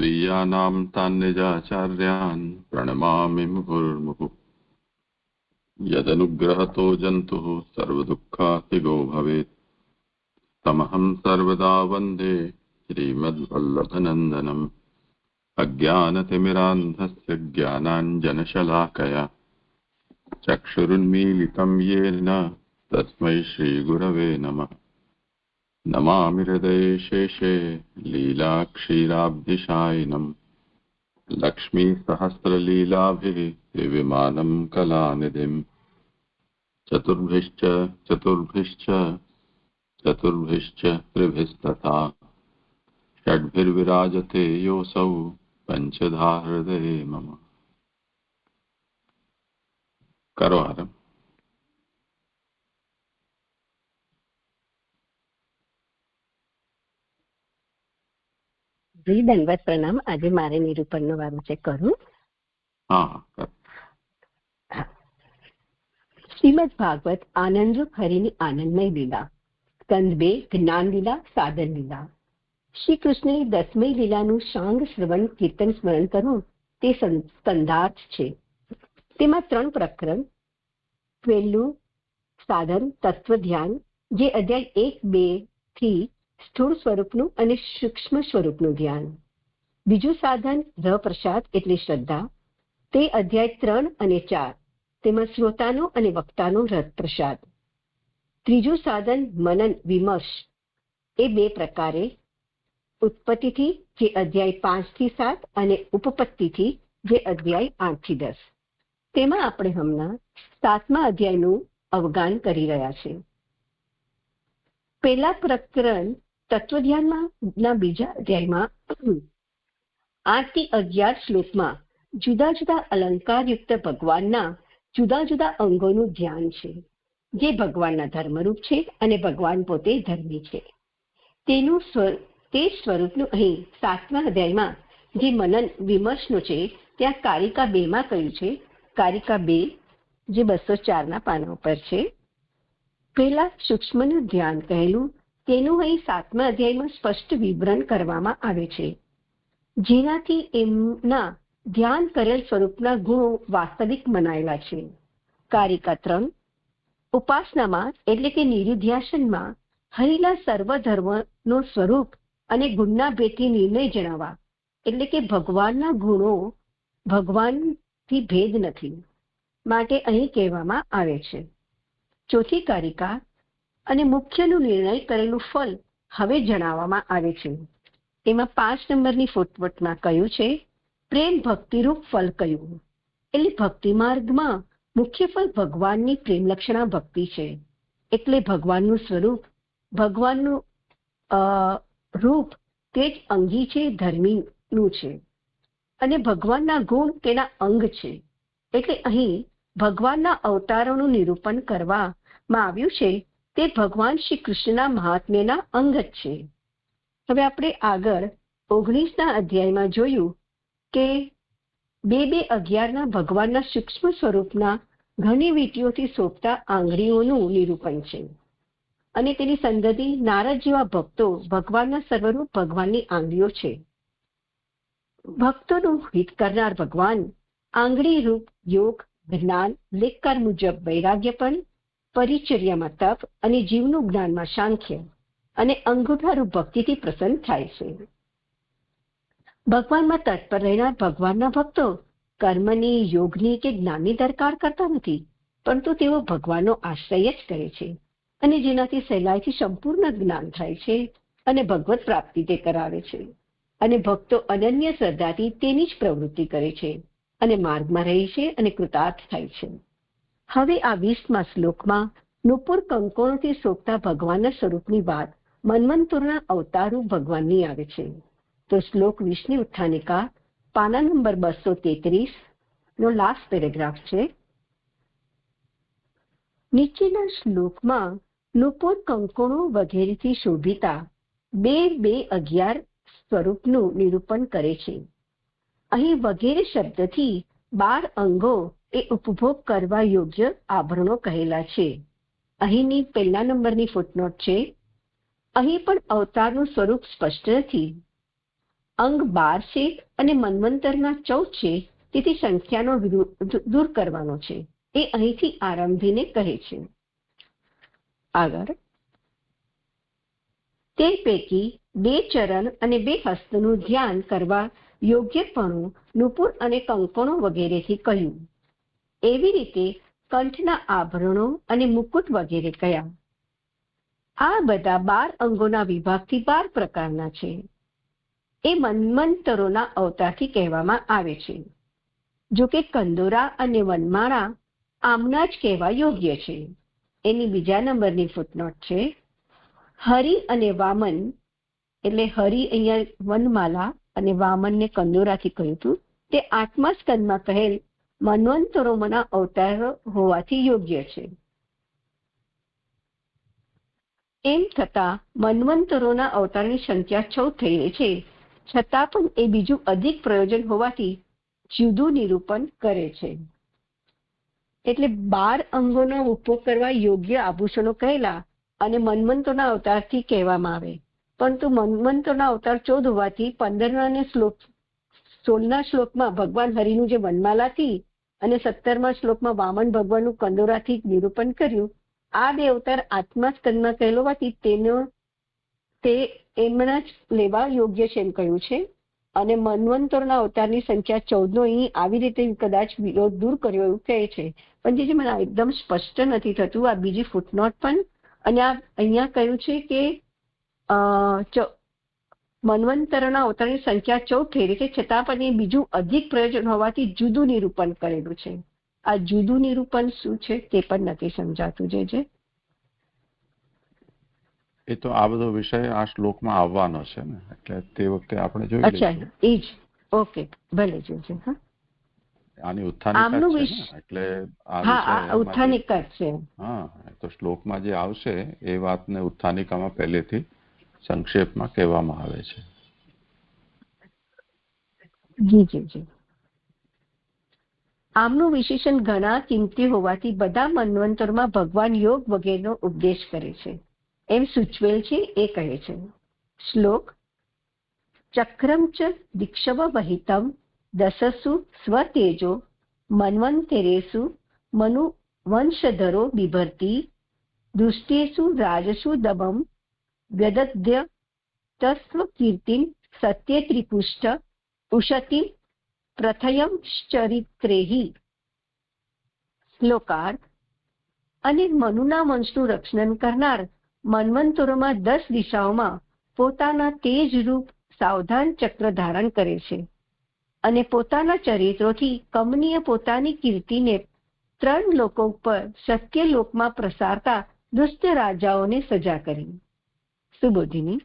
स्वीयानां तान्निजाचार्यान् प्रणमामि मुहुर्मुहुः। यदनुग्रहतो जन्तुः सर्वदुःखातिगो भवेत् तमहं सर्वदा वन्दे श्रीमद्वल्लभनन्दनम्। अज्ञानतिमिरान्धस्य ज्ञानाञ्जनशलाकया चक्षुरुन्मीलितं येन तस्मै श्रीगुरवे नमः। नमामि हृदये शेषे लीलाक्षीराब्धिशायिनम् लक्ष्मीसहस्रलीलाभिः विमानं कलानिधिम्। चतुर्भिश्च त्रिभिस्तथा षड्भिर्विराजते योऽसौ पञ्चधा हृदये मम। करो आरम्भ। જી દંડવત પ્રણામ. આજે મારે નિરૂપણનો વારો છે, કરું. શ્રીમદ ભાગવત આનંદરૂપ હરિની આનંદમય લીલા, સ્કંદ 2, જ્ઞાન લીલા, સાધન લીલા. શ્રી કૃષ્ણની 10મી લીલાનું શાંગ શ્રવણ કીર્તન સ્મરણ કરવું તે સ્કંધાર્થ છે. તેમાં 3 પ્રકરણ. પહેલું સાધન તત્વ ધ્યાન, જે અધ્યાય 1-2 થી સ્થૂળ સ્વરૂપનું અને સૂક્ષ્મ સ્વરૂપનું ધ્યાન. બીજું સાધન ર પ્રસાદ એટલે શ્રદ્ધા, તે અધ્યાય 3 અને 4, તેમાં શ્રોતાનો અને વક્તાનો રથ પ્રસાદ. ત્રીજું સાધન મનન વિમર્શ, એ 2 પ્રકારે, ઉત્પત્તિથી જે અધ્યાય 5 થી 7 અને ઉપપત્તિથી જે અધ્યાય 8 થી 10. તેમાં આપણે હમણાં 7મા અધ્યાયનું અવગાન કરી રહ્યા છે. પહેલા પ્રકરણ તત્વધ્યાનના બીજા અધ્યાયમાં 8 થી 11 શ્લોકમાં જુદા જુદા અલંકારયુક્ત ભગવાનના જુદા જુદા અંગોનું ધ્યાન છે, જે ભગવાનના ધર્મરૂપ છે અને ભગવાન પોતે ધર્મી છે. તે સ્વરૂપનું અહીં 7મા અધ્યાયમાં જે મનન વિમર્શનું છે, ત્યાં કારિકા 2માં કહ્યું છે. કારિકા 2 જે 204ના પાના ઉપર છે. પહેલા સૂક્ષ્મનું ધ્યાન કહેલું, તેનું અહીં 7મા અધ્યાયમાં સ્પષ્ટ વિવરણ કરવામાં આવે છે, જેનાથી એમના ધ્યાન કરેલ સ્વરૂપના ગુણો વાસ્તવિક મનાયેલા છે. કારિકા 3 ઉપાસનામાં એટલે કે નિરુધ્યાસનમાં હરિના સર્વધર્મનો સ્વરૂપ અને ગુણના ભેદથી નિર્ણય જણાવવા, એટલે કે ભગવાનના ગુણો ભગવાનથી ભેદ નથી માટે અહીં કહેવામાં આવે છે. ચોથી કારિકા અને મુખ્યનું નિર્ણય કરેલું ફળ હવે જણાવવામાં આવે છે. એમાં 5 નંબરની ફૂટનોટમાં કહ્યું છે, પ્રેમ ભક્તિરૂપ ફળ કહ્યું, એટલે ભક્તિ માર્ગમાં મુખ્ય ફળ ભગવાનની પ્રેમલક્ષણા ભક્તિ છે. એટલે ભગવાનનું સ્વરૂપ, ભગવાનનું રૂપ તે જ અંગી છે, ધર્મીનું છે, અને ભગવાનના ગુણ તેના અંગ છે. એટલે અહીં ભગવાનના અવતારોનું નિરૂપણ કરવામાં આવ્યું છે, તે ભગવાન શ્રી કૃષ્ણના મહાત્મ્યના અંગ જ છે. હવે આપણે આગળ 19ના અધ્યાયમાં જોયું કે 2-2-11ના ભગવાનના સૂક્ષ્મ સ્વરૂપના ઘણી વીંટીઓથી શોભતા આંગળીઓનું નિરૂપણ છે, અને તેની સંગતિ નારદ જેવા ભક્તો ભગવાનના સર્વરૂપ ભગવાનની આંગળીઓ છે. ભક્તોનું હિત કરનાર ભગવાન આંગળી રૂપ યોગ, જ્ઞાન, લેખકાર મુજબ વૈરાગ્યપણ, પરિચર્યામાં તપ અને જીવનું જ્ઞાનમાં સાંખ્ય અને અંગૂઠારૂપ ભક્તિથી પ્રસન્ન થાય છે. ભગવાનમાં તત્પર રહેનાર ભગવાનના ભક્તો કર્મની, યોગની કે જ્ઞાનની દરકાર કરતા નથી, પરંતુ તેઓ ભગવાનનો આશ્રય જ કરે છે, અને જેનાથી સહેલાઈથી સંપૂર્ણ જ્ઞાન થાય છે અને ભગવત પ્રાપ્તિ તે કરાવે છે. અને ભક્તો અનન્ય શ્રદ્ધાથી તેની જ પ્રવૃત્તિ કરે છે અને માર્ગમાં રહે છે અને કૃતાર્થ થાય છે. હવે આ 20મા શ્લોકમાં નુપુર કંકોણોથી શોભતા ભગવાનના સ્વરૂપની વાત મન્વંતરના અવતારરૂપ ભગવાનની આવે છે. તો શ્લોક 20ની ઉત્થાનિકા પાના નંબર 233 નો લાસ્ટ પેરેગ્રાફ છે. નીચેના શ્લોકમાં નુપુર કંકોણો વગેરેથી શોભિતા 2-2-11 સ્વરૂપનું નિરૂપણ કરે છે. અહીં વગેરે શબ્દથી 12 અંગો એ ઉપભોગ કરવા યોગ્ય આભરણો કહેલા છે. અહીંની પહેલા નંબરની ફૂટનોટ છે, અહીં પણ અવતારનું સ્વરૂપ સ્પષ્ટ નથી. અંગ 12 છે અને મન્વંતરના 14 છે, તેથી સંખ્યાનો દૂર કરવાનો છે. એ અહીંથી આરંભીને કહે છે. આગળ, તે પૈકી 2 ચરણ અને 2 હસ્તનું ધ્યાન કરવા યોગ્યપણું નુપુર અને કંકણો વગેરેથી કહ્યું. એવી રીતે કંઠના આભરણો અને મુકુટ વગેરે કયા. આ બધા 12 અંગોના વિભાગથી 12 પ્રકારના છે. એ મન્વંતરોના અવતારથી કહેવામાં આવે છે. જો કે કંદોરા અને વનમાળા આમના જ કહેવા યોગ્ય છે. એની બીજા નંબરની ફૂટનોટ છે. હરિ અને વામન, એટલે હરિ અહીંયા વનમાલા અને વામનને કંદોરાથી કહ્યું હતું, તે 8મા સ્કંદમાં કહેલ મન્વંતરોના અવતાર હોવાથી યોગ્ય છે. એમ છતાં મન્વંતરોના અવતારની સંખ્યા 14 થઈ રહી છે, છતાં પણ એ બીજું અધિક પ્રયોજન હોવાથી જુદું નિરૂપણ કરે છે. એટલે 12 અંગોનો ઉપયોગ કરવા યોગ્ય આભૂષણો કહેલા અને મન્વંતરોના અવતારથી કહેવામાં આવે, પરંતુ મન્વંતરોના અવતાર 14 હોવાથી 15 અને 16ના શ્લોકમાં ભગવાન હરિનું જે વનમાલાથી અને 17મા શ્લોકમાં વામન ભગવાનનું કંદોરાથી નિરૂપણ કર્યું. આ 2 અવતાર 8મા સ્કંદમાં કહેલો હોવાથી તે એમના જ લેવા યોગ્ય છે એમ કહ્યું છે. અને મન્વંતરોના અવતારની સંખ્યા 14નો અહીં આવી રીતે કદાચ વિરોધ દૂર કર્યો એવું કહે છે, પણ જે મને એકદમ સ્પષ્ટ નથી થતું. આ બીજી ફૂટનોટ પણ, અને આ અહીંયા કહ્યું છે કે મન્વંતરોના અવતારની સંખ્યા 14 થઈ રહી છે, છતાં પણ એ બીજું અધિક પ્રયોજન હોવાથી જુદું નિરૂપણ કરેલું છે. આ જુદું નિરૂપણ શું છે તે પણ નથી સમજાતું. જે એ તો આ બધો વિષય આ શ્લોકમાં આવવાનો છે ને, એટલે તે વખતે આપણે જોઈ લઈશું. અચ્છા, એ જ. ઓકે, ભલે જોઈશે. હા, આની ઉત્થાનિકા છે ને, એટલે આ વિષય ઉત્થાનિકા છે. હા, તો શ્લોકમાં જે આવશે એ વાતને ઉત્થાનિકામાં પહેલેથી સંક્ષેપમાં કહેવામાં આવે છે. જી. આમનું વિશેષણ ઘણા કિંમતી હોવાથી બધા મન્વંતરમાં ભગવાન યોગ વગેરેનો ઉપદેશ કરે છે એમ સૂચવેલ છે. એ કહે છે. શ્લોક: ચક્રમ ચ દીક્ષવ વહિતમ દસસુ સ્વતેજો મન્વંતરેષુ મનુ વંશધરો બિભર્તિ દુષ્ટેષુ રાજસુ દમમ વ્યદધ્ય તસ્વ કીર્તિમ સત્ય ત્રિપુષ્ટ ઉશતિ પ્રથયમ ચરિત્રેહી. શ્લોકાર્થ: અને મનુના વંશનું રક્ષણ કરનાર મન્વંતરોમાં 10 દિશાઓમાં પોતાના તેજ રૂપ સાવધાન ચક્ર ધારણ કરે છે અને પોતાના ચરિત્રોથી કમનીય પોતાની કીર્તિને 3 લોકો પર સત્ય લોકમાં પ્રસારતા દુષ્ટ રાજાઓને સજા કરી. સુબોધિની: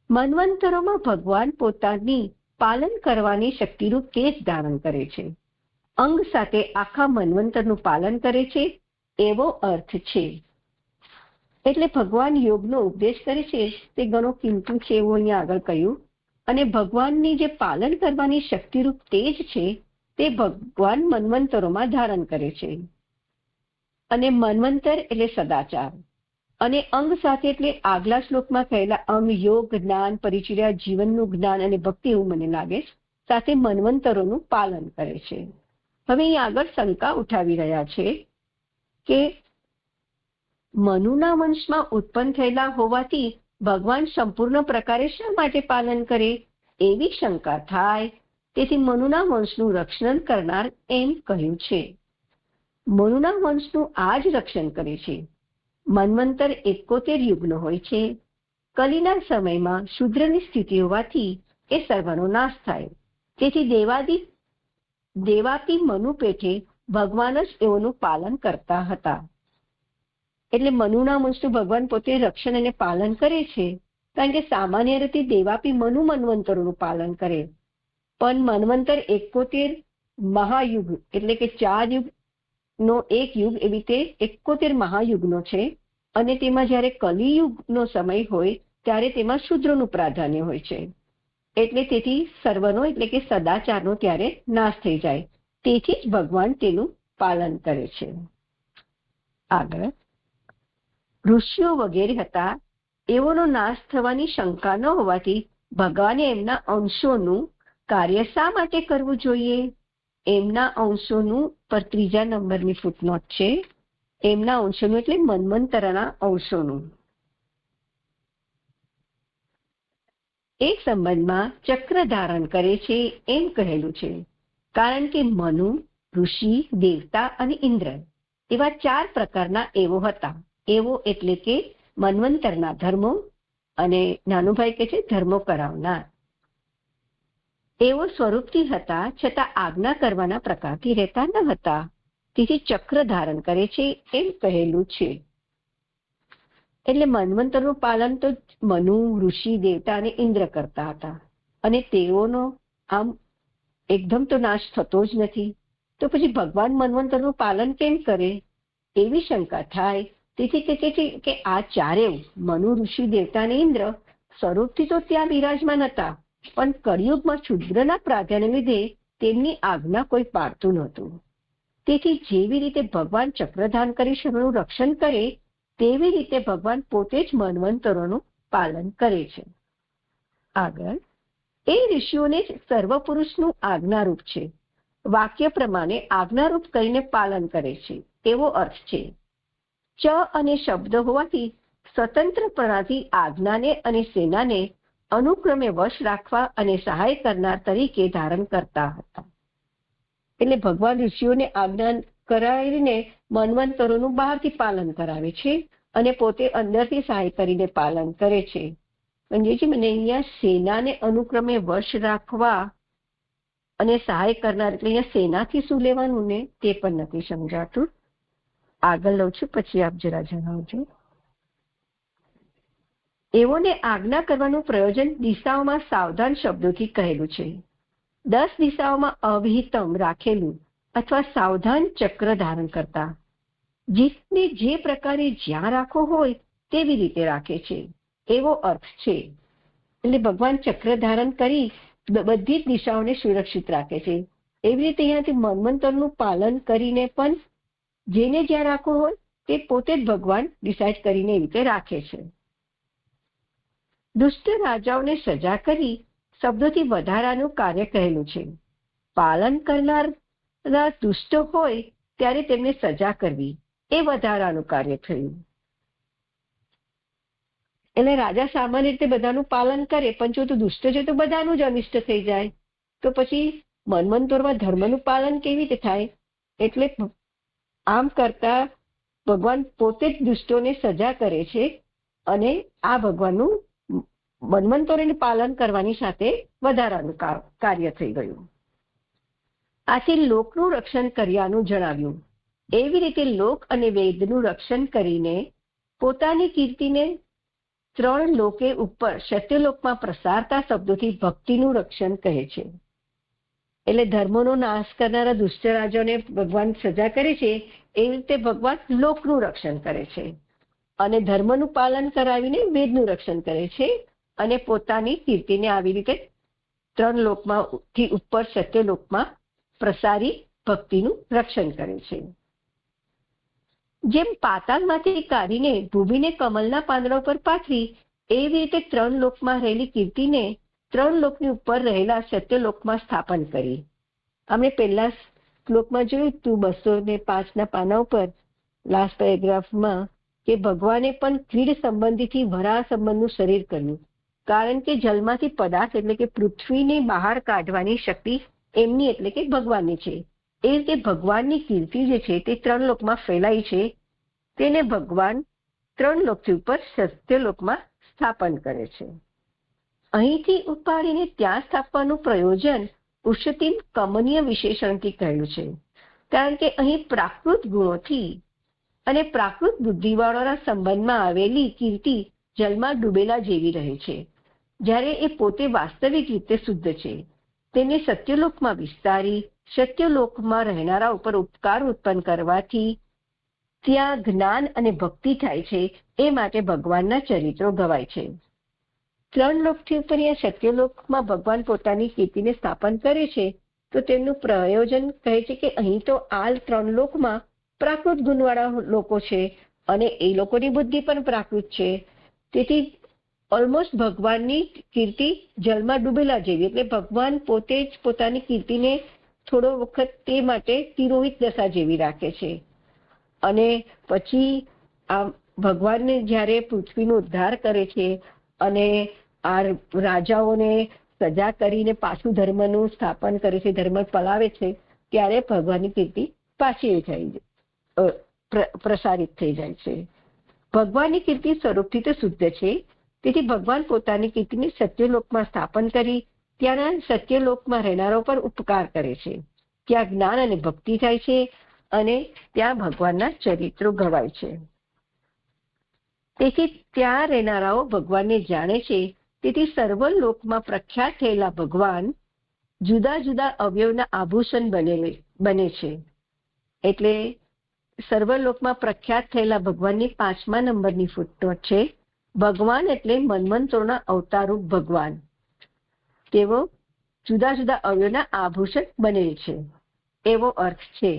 મન્વંતરોમાં ભગવાન પોતાની પાલન કરવાની શક્તિરૂપ તેજ ધારણ કરે છે. અંગ સાથે આખા મન્વંતરનું પાલન કરે છે એવો અર્થ છે. એટલે ભગવાન યોગનો ઉપદેશ કરે છે તે ઘણો કિંમતી છે એવું અહીંયા આગળ કહ્યું. અને ભગવાનની જે પાલન કરવાની શક્તિરૂપ તેજ છે તે ભગવાન મન્વંતરોમાં ધારણ કરે છે. અને મન્વંતર એટલે સદાચાર, અને અંગ સાથે એટલે આગલા શ્લોકમાં કહેલા અંગ યોગ, જ્ઞાન, પરિચર્યા, જીવનનું જ્ઞાન અને ભક્તિ એવું મને લાગે છે, સાથે મન્વંતરોનું પાલન કરે છે. હવે અહીં આગળ શંકા ઉઠાવી રહ્યા છે કે મનુના વંશમાં ઉત્પન્ન થયેલા હોવાથી ભગવાન સંપૂર્ણ પ્રકારે શા માટે પાલન કરે, એવી શંકા થાય. તેથી મનુના વંશનું રક્ષણ કરનાર એમ કહ્યું છે. મનુના વંશનું આ જ રક્ષણ કરે છે. મન્વંતર 71 યુગનો હોય છે. કલીના સમયમાં શૂદ્રની સ્થિતિ હોવાથી એ સર્વનો નાશ થાય. તેથી દેવાપી મનુ પેઠે ભગવાન જ એઓનું પાલન કરતા હતા. એટલે મનુના વંશનું ભગવાન પોતે રક્ષણ અને પાલન કરે છે, કારણ કે સામાન્ય રીતે દેવાપી મનુ મન્વંતરોનું પાલન કરે, પણ મન્વંતર 71 મહાયુગ એટલે કે 4 યુગનો એક યુગ, એવી રીતે 71 મહાયુગનો છે. અને તેમાં જ્યારે કલિયુગનો સમય હોય ત્યારે તેમાં શૂદ્રોનું પ્રાધાન્ય હોય છે. એટલે તેથી સર્વનો એટલે કે સદાચારનો ત્યારે નાશ થઈ જાય, તેથી જ ભગવાન તેનું પાલન કરે છે. આગળ, ઋષિઓ વગેરે હતા એઓનો નાશ થવાની શંકા ન હોવાથી ભગવાને એમના અંશોનું કાર્ય શા માટે કરવું જોઈએ? એમના અંશોનું પર 3જા નંબરની ફૂટનોટ છે. એમના અંશોનું એટલે મન્વંતરના અંશોનું. એક સંબંધમાં ચક્ર ધારણ કરે છે એમ કહેલું છે, કારણ કે મનુ, ઋષિ, દેવતા અને ઇન્દ્ર એવા 4 પ્રકારના એવો હતા. એવો એટલે કે મન્વંતરના ધર્મો, અને નાનુભાઈ કહે છે ધર્મો કરાવનાર. એવો સ્વરૂપથી હતા, છતાં આજ્ઞા કરવાના પ્રકારથી રહેતા ન હતા. તેથી ચક્ર ધારણ કરે છે એમ કહેલું છે. એટલે મન્વંતરનું પાલન તો મનુ, ઋષિ, દેવતા અને ઇન્દ્ર કરતા હતા, અને તેઓનો આમ એકદમ તો નાશ થતો જ નથી. તો પછી ભગવાન મન્વંતરનું પાલન કેમ કરે? એવી શંકા થાય. તેથી તે કહે છે કે આ ચારેય મનુ, ઋષિ, દેવતા અને ઇન્દ્ર સ્વરૂપથી તો ત્યાં બિરાજમાન હતા, પણ કળિયુગમાં શુદ્રના પ્રાધાન્ય લીધે તેમની આજ્ઞા કોઈ પાળતું નહોતું. તેથી જેવી રીતે ભગવાન ચક્રધાન કરી સર્વનું રક્ષણ કરે, તેવી રીતે ભગવાન પોતે જ મન્વંતરોનું પાલન કરે છે. આગળ, એ ઋષિઓને જ સર્વ પુરુષનું આજ્ઞારૂપ છે. વાક્ય પ્રમાણે આજ્ઞારૂપ કરીને પાલન કરે છે એવો અર્થ છે. ચ અને શબ્દ હોવાથી સ્વતંત્રપણાથી આજ્ઞાને અને સેનાને અનુક્રમે વશ રાખવા અને સહાય કરનાર તરીકે ધારણ કરતા હતા. એટલે ભગવાન ઋષિઓને આજ્ઞા કરાવીને મન્વંતરોનું બહારથી પાલન કરાવે છે, અને પોતે અંદરથી સહાય કરીને પાલન કરે છે. પણ મને અહીંયા સેનાને અનુક્રમે વશ રાખવા અને સહાય કરનાર, એટલે અહીંયા સેનાથી શું લેવાનું ને તે પણ નથી સમજાતું. આગળ લઉં છું, પછી આપ જરા જણાવજો. એવોને આજ્ઞા કરવાનું પ્રયોજન દિશાઓમાં સાવધાન શબ્દોથી કહેલું છે. 10 દિશાઓમાં અવિહિતમ રાખેલું અથવા સાવધાન ચક્ર ધારણ કરતા, જીતને જે પ્રકારે જ્યાં રાખવો હોય તેવી રીતે રાખે છે એવો અર્થ છે. એટલે ભગવાન ચક્ર ધારણ કરી બધી જ દિશાઓને સુરક્ષિત રાખે છે. એવી રીતે અહીંયાથી મન્વંતરનું પાલન કરીને પણ જેને જ્યાં રાખવું હોય તે પોતે જ ભગવાન ડિસાઇડ કરીને એ રીતે રાખે છે. દુષ્ટ રાજાઓને સજા કરી શબ્દોથી વધારાનું કાર્ય કહેલું છે. પાલન કરનારા દુષ્ટ હોય ત્યારે તેમને સજા કરવી એ વધારાનું કાર્ય થયું. એટલે રાજા સામાન્ય રીતે બધાનું પાલન કરે, પણ જો તો દુષ્ટ છે તો બધાનું જ અનિષ્ટ થઈ જાય. તો પછી મન્વંતરમાં ધર્મનું પાલન કેવી રીતે થાય? એટલે આમ કરતા ભગવાન પોતે જ દુષ્ટોને સજા કરે છે, અને આ ભગવાનનું મન્વંતરોને પાલન કરવાની સાથે વધારાનું કાર્ય થઈ ગયું. આથી લોકનું રક્ષણ કર્યાનું જણાવ્યું. એવી રીતે લોક અને વેદનું રક્ષણ કરીને પોતાની કીર્તિને 3 લોકે ઉપર સત્યલોકમાં પ્રસારતા શબ્દોથી ભક્તિનું રક્ષણ કહે છે. એટલે ધર્મનો નાશ કરનારા દુષ્ટ રાજાઓને ભગવાન સજા કરે છે, એવી રીતે ભગવાન લોકનું રક્ષણ કરે છે, અને ધર્મનું પાલન કરાવીને વેદનું રક્ષણ કરે છે, અને પોતાની કીર્તિને આવી રીતે 3 લોકમાંથી ઉપર સત્યલોકમાં પ્રસારી ભક્તિનું રક્ષણ કરે છે. જેમ પાતાળમાંથી કાઢીને ભૂમિને કમલના પાંદડા ઉપર પાથરી, એવી રીતે 3 લોકમાં રહેલી કીર્તિને 3 લોકની ઉપર રહેલા સત્યલોકમાં સ્થાપન કરી. આપણે પહેલા શ્લોકમાં જોયું તું 205 પાના ઉપર લાસ્ટ પેરેગ્રાફમાં, કે ભગવાને પણ ક્રીડ સંબંધીથી વરાહ સંબંધનું શરીર કર્યું, કારણ કે જલમાંથી પદાર્થ એટલે કે પૃથ્વીને બહાર કાઢવાની શક્તિ એમની એટલે કે ભગવાનની છે. એ રીતે ભગવાનની કીર્તિ જે છે તે 3 લોકમાં ફેલાઈ છે, તેને ભગવાન 3 લોકથી ઉપર સત્યલોકમાં સ્થાપન કરે છે. અહીંથી ઉપાડીને ત્યાં સ્થાપવાનું પ્રયોજન ઉષ્ટિમ કમનીય વિશેષણથી કહ્યું છે, કારણ કે અહીં પ્રાકૃત ગુણોથી અને પ્રાકૃત બુદ્ધિવાળાના સંબંધમાં આવેલી કીર્તિ જલમાં ડૂબેલા જેવી રહે છે, જ્યારે એ પોતે વાસ્તવિક રીતે શુદ્ધ છે. તેને સત્યલોકમાં વિસ્તારી સત્યલોકમાં રહેનારા ઉપર ઉપકાર ઉત્પન્ન કરવાથી ત્યાં જ્ઞાન અને ભક્તિ થાય છે. એ માટે ભગવાનના ચરિત્રો ગવાય છે. 3 લોકથી ઉપર સત્યલોકમાં ભગવાન પોતાની કીર્તિને સ્થાપન કરે છે, તો તેમનું પ્રયોજન કહે છે કે અહીં તો આ 3 લોકમાં પ્રાકૃત ગુણવાળા લોકો છે, અને એ લોકોની બુદ્ધિ પણ પ્રાકૃત છે. તેથી ઓલમોસ્ટ ભગવાનની કીર્તિ જલમાં ડૂબેલા જેવી. એટલે ભગવાન પોતે જ પોતાની કીર્તિને થોડો વખત તે માટે તિરોહિત દશા જેવી રાખે છે. અને પછી આ ભગવાનને જ્યારે પૃથ્વીનો ઉદ્ધાર કરે છે અને આ રાજાઓને સજા કરીને પાછું ધર્મનું સ્થાપન કરે છે, ધર્મ પલાવે છે, ત્યારે ભગવાનની કીર્તિ પાછી પ્રસારિત થઈ જાય છે. ભગવાનની કીર્તિ સ્વરૂપથી તો શુદ્ધ છે, તેથી ભગવાન પોતાની કીર્તિને સત્યલોકમાં સ્થાપન કરી ત્યાંના સત્યલોકમાં રહેનારો પર ઉપકાર કરે છે. ત્યાં જ્ઞાન અને ભક્તિ થાય છે અને ત્યાં ભગવાનના ચરિત્રો ગવાય છે. તેથી ત્યાં રહેનારાઓ ભગવાનને જાણે છે. તેથી સર્વલોકમાં પ્રખ્યાત થયેલા ભગવાન જુદા જુદા અવયવના આભૂષણ બને છે. એટલે સર્વલોકમાં પ્રખ્યાત થયેલા ભગવાનની 5મા નંબરની ફૂટનોટ છે. ભગવાન એટલે મન્વંતરોના અવતારરૂપ ભગવાન. તેઓ જુદા જુદા અવયવના આભૂષણ બને છે એવો અર્થ છે.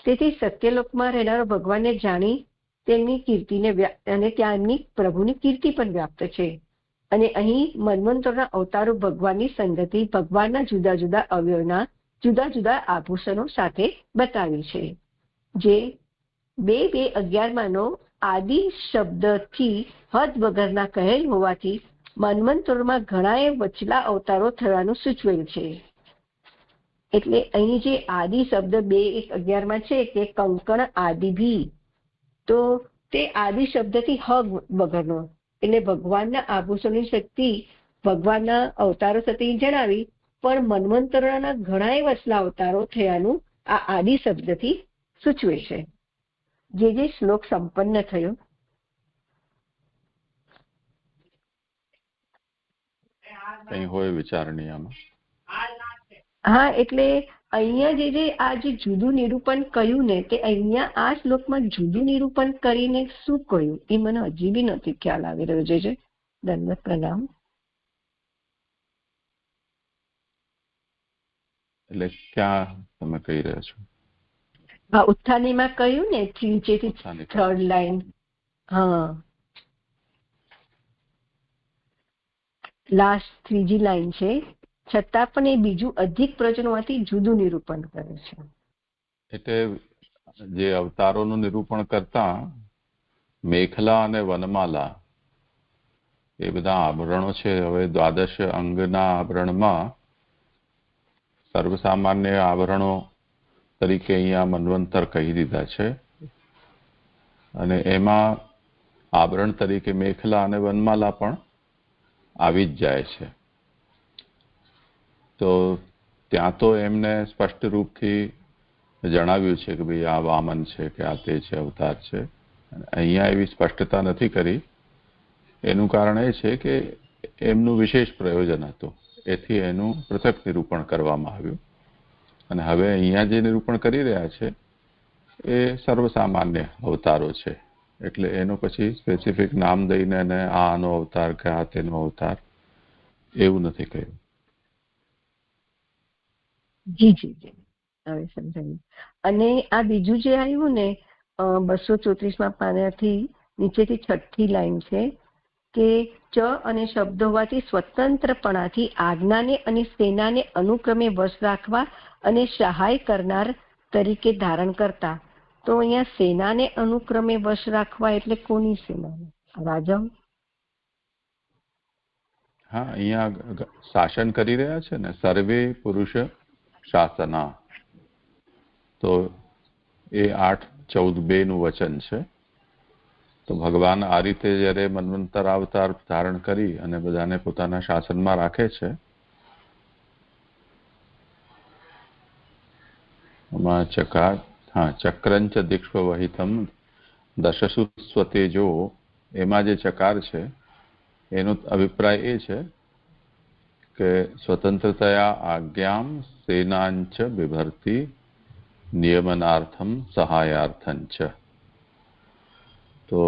તેથી સત્યલોકમાં રહેનારો ભગવાનને જાણી તેમની કીર્તિને અને ત્યાં એમની પ્રભુની કીર્તિ પણ વ્યાપ્ત છે. અને અહીં મન્વંતરોના અવતારરૂપ ભગવાનની સંગતિ ભગવાનના જુદા જુદા અવયવના જુદા જુદા આભૂષણો સાથે બતાવી છે, જે 2:11 આદિ શબ્દથી હદ વગરના કહેલ હોવાથી મન્વંતરોમાં ઘણાએ વચલા અવતારો થવાનું સૂચવેલ છે. એટલે અહીં જે આદિ શબ્દ 2:11 છે કે કંકણ આદિભી, તો તે આદિ શબ્દથી હ વગરનો, એટલે ભગવાનના આભૂષણની શક્તિ ભગવાનના અવતારો સાથે જણાવી, પણ મન્વંતરોના ઘણાએ વચલા અવતારો થયાનું આ આદિ શબ્દથી સૂચવે છે. જે શ્લોક સંપન્ન થયો. કઈ હોય વિચારણી આમાં? હા, એટલે અહીંયા જે આ જે જુદું નિરૂપણ કહ્યું ને, તે અહીંયા આ શ્લોકમાં જુદું નિરૂપણ કરીને શું કહ્યું એ મને હજી બી નથી ખ્યાલ આવી રહ્યો છે. દંડવત પ્રણામ. એટલે ક્યાં તમે કહી રહ્યા છો? હા, ઉત્થાનીમાં કહ્યું ને, નીચેથી 3rd લાઈન. હા, લાસ્ટ 3જી લાઈન છે. છતાં પણ એ બીજું અધિક પ્રવચનોમાંથી જુદું નિરૂપણ કરે છે. એટલે જે અવતારોનું નિરૂપણ કરતા મેખલા અને વનમાલા એ બધા આભરણો છે. હવે 12 અંગના આભરણમાં સર્વસામાન્ય આભરણો તરીકે અહીંયા મન્વંતર કહી દીધા છે, અને એમાં આભરણ તરીકે મેખલા અને વનમાલા પણ આવી જ જાય છે. તો ત્યાં તો એમને સ્પષ્ટ રૂપથી જણાવ્યું છે કે ભાઈ આ વામન છે કે આ તે છે, અવતાર છે. અહીંયા એવી સ્પષ્ટતા નથી કરી. એનું કારણ એ છે કે એમનું વિશેષ પ્રયોજન હતું, એથી એનું પૃથક નિરૂપણ કરવામાં આવ્યું. અને હવે અહીંયા જે નિરૂપણ કરી રહ્યા છે એ સર્વસામાન્ય અવતારો છે. એટલે એનો પછી સ્પેસિફિક નામ દઈને અને આનો અવતાર કે આ તેનો અવતાર એવું નથી કહ્યું. જી જી જી, હવે સમજાયું. અને આ બીજું જે આવ્યું ને 234માં પાનાથી નીચેથી 6ઠી લાઈન છે કે ચ અને શબ્દ હોવાથી સ્વતંત્રપણાથી આજ્ઞાને અને સેનાને અનુક્રમે વશ રાખવા અને સહાય કરનાર તરીકે ધારણ કરતા. તો અહીંયા સેનાને અનુક્રમે વશ રાખવા એટલે કોની સેનાને? રાજાઓ? હા, અહીંયા શાસન કરી રહ્યા છે ને, સર્વે પુરુષ શાસના. તો એ 8:14-2 નું વચન છે. તો ભગવાન આ રીતે જ્યારે મન્વંતર અવતાર ધારણ કરી અને બધાને પોતાના શાસનમાં રાખે છે, એમાં ચક્રંચ દીક્ષ વહિતમ દશસુ સ્વતેજો, એમાં જે ચકાર છે એનો અભિપ્રાય એ છે કે સ્વતંત્રતયા આજ્ઞામ સેનાંચ બિભર્તિ નિયમનાર્થમ સહાયાર્થંચ. તો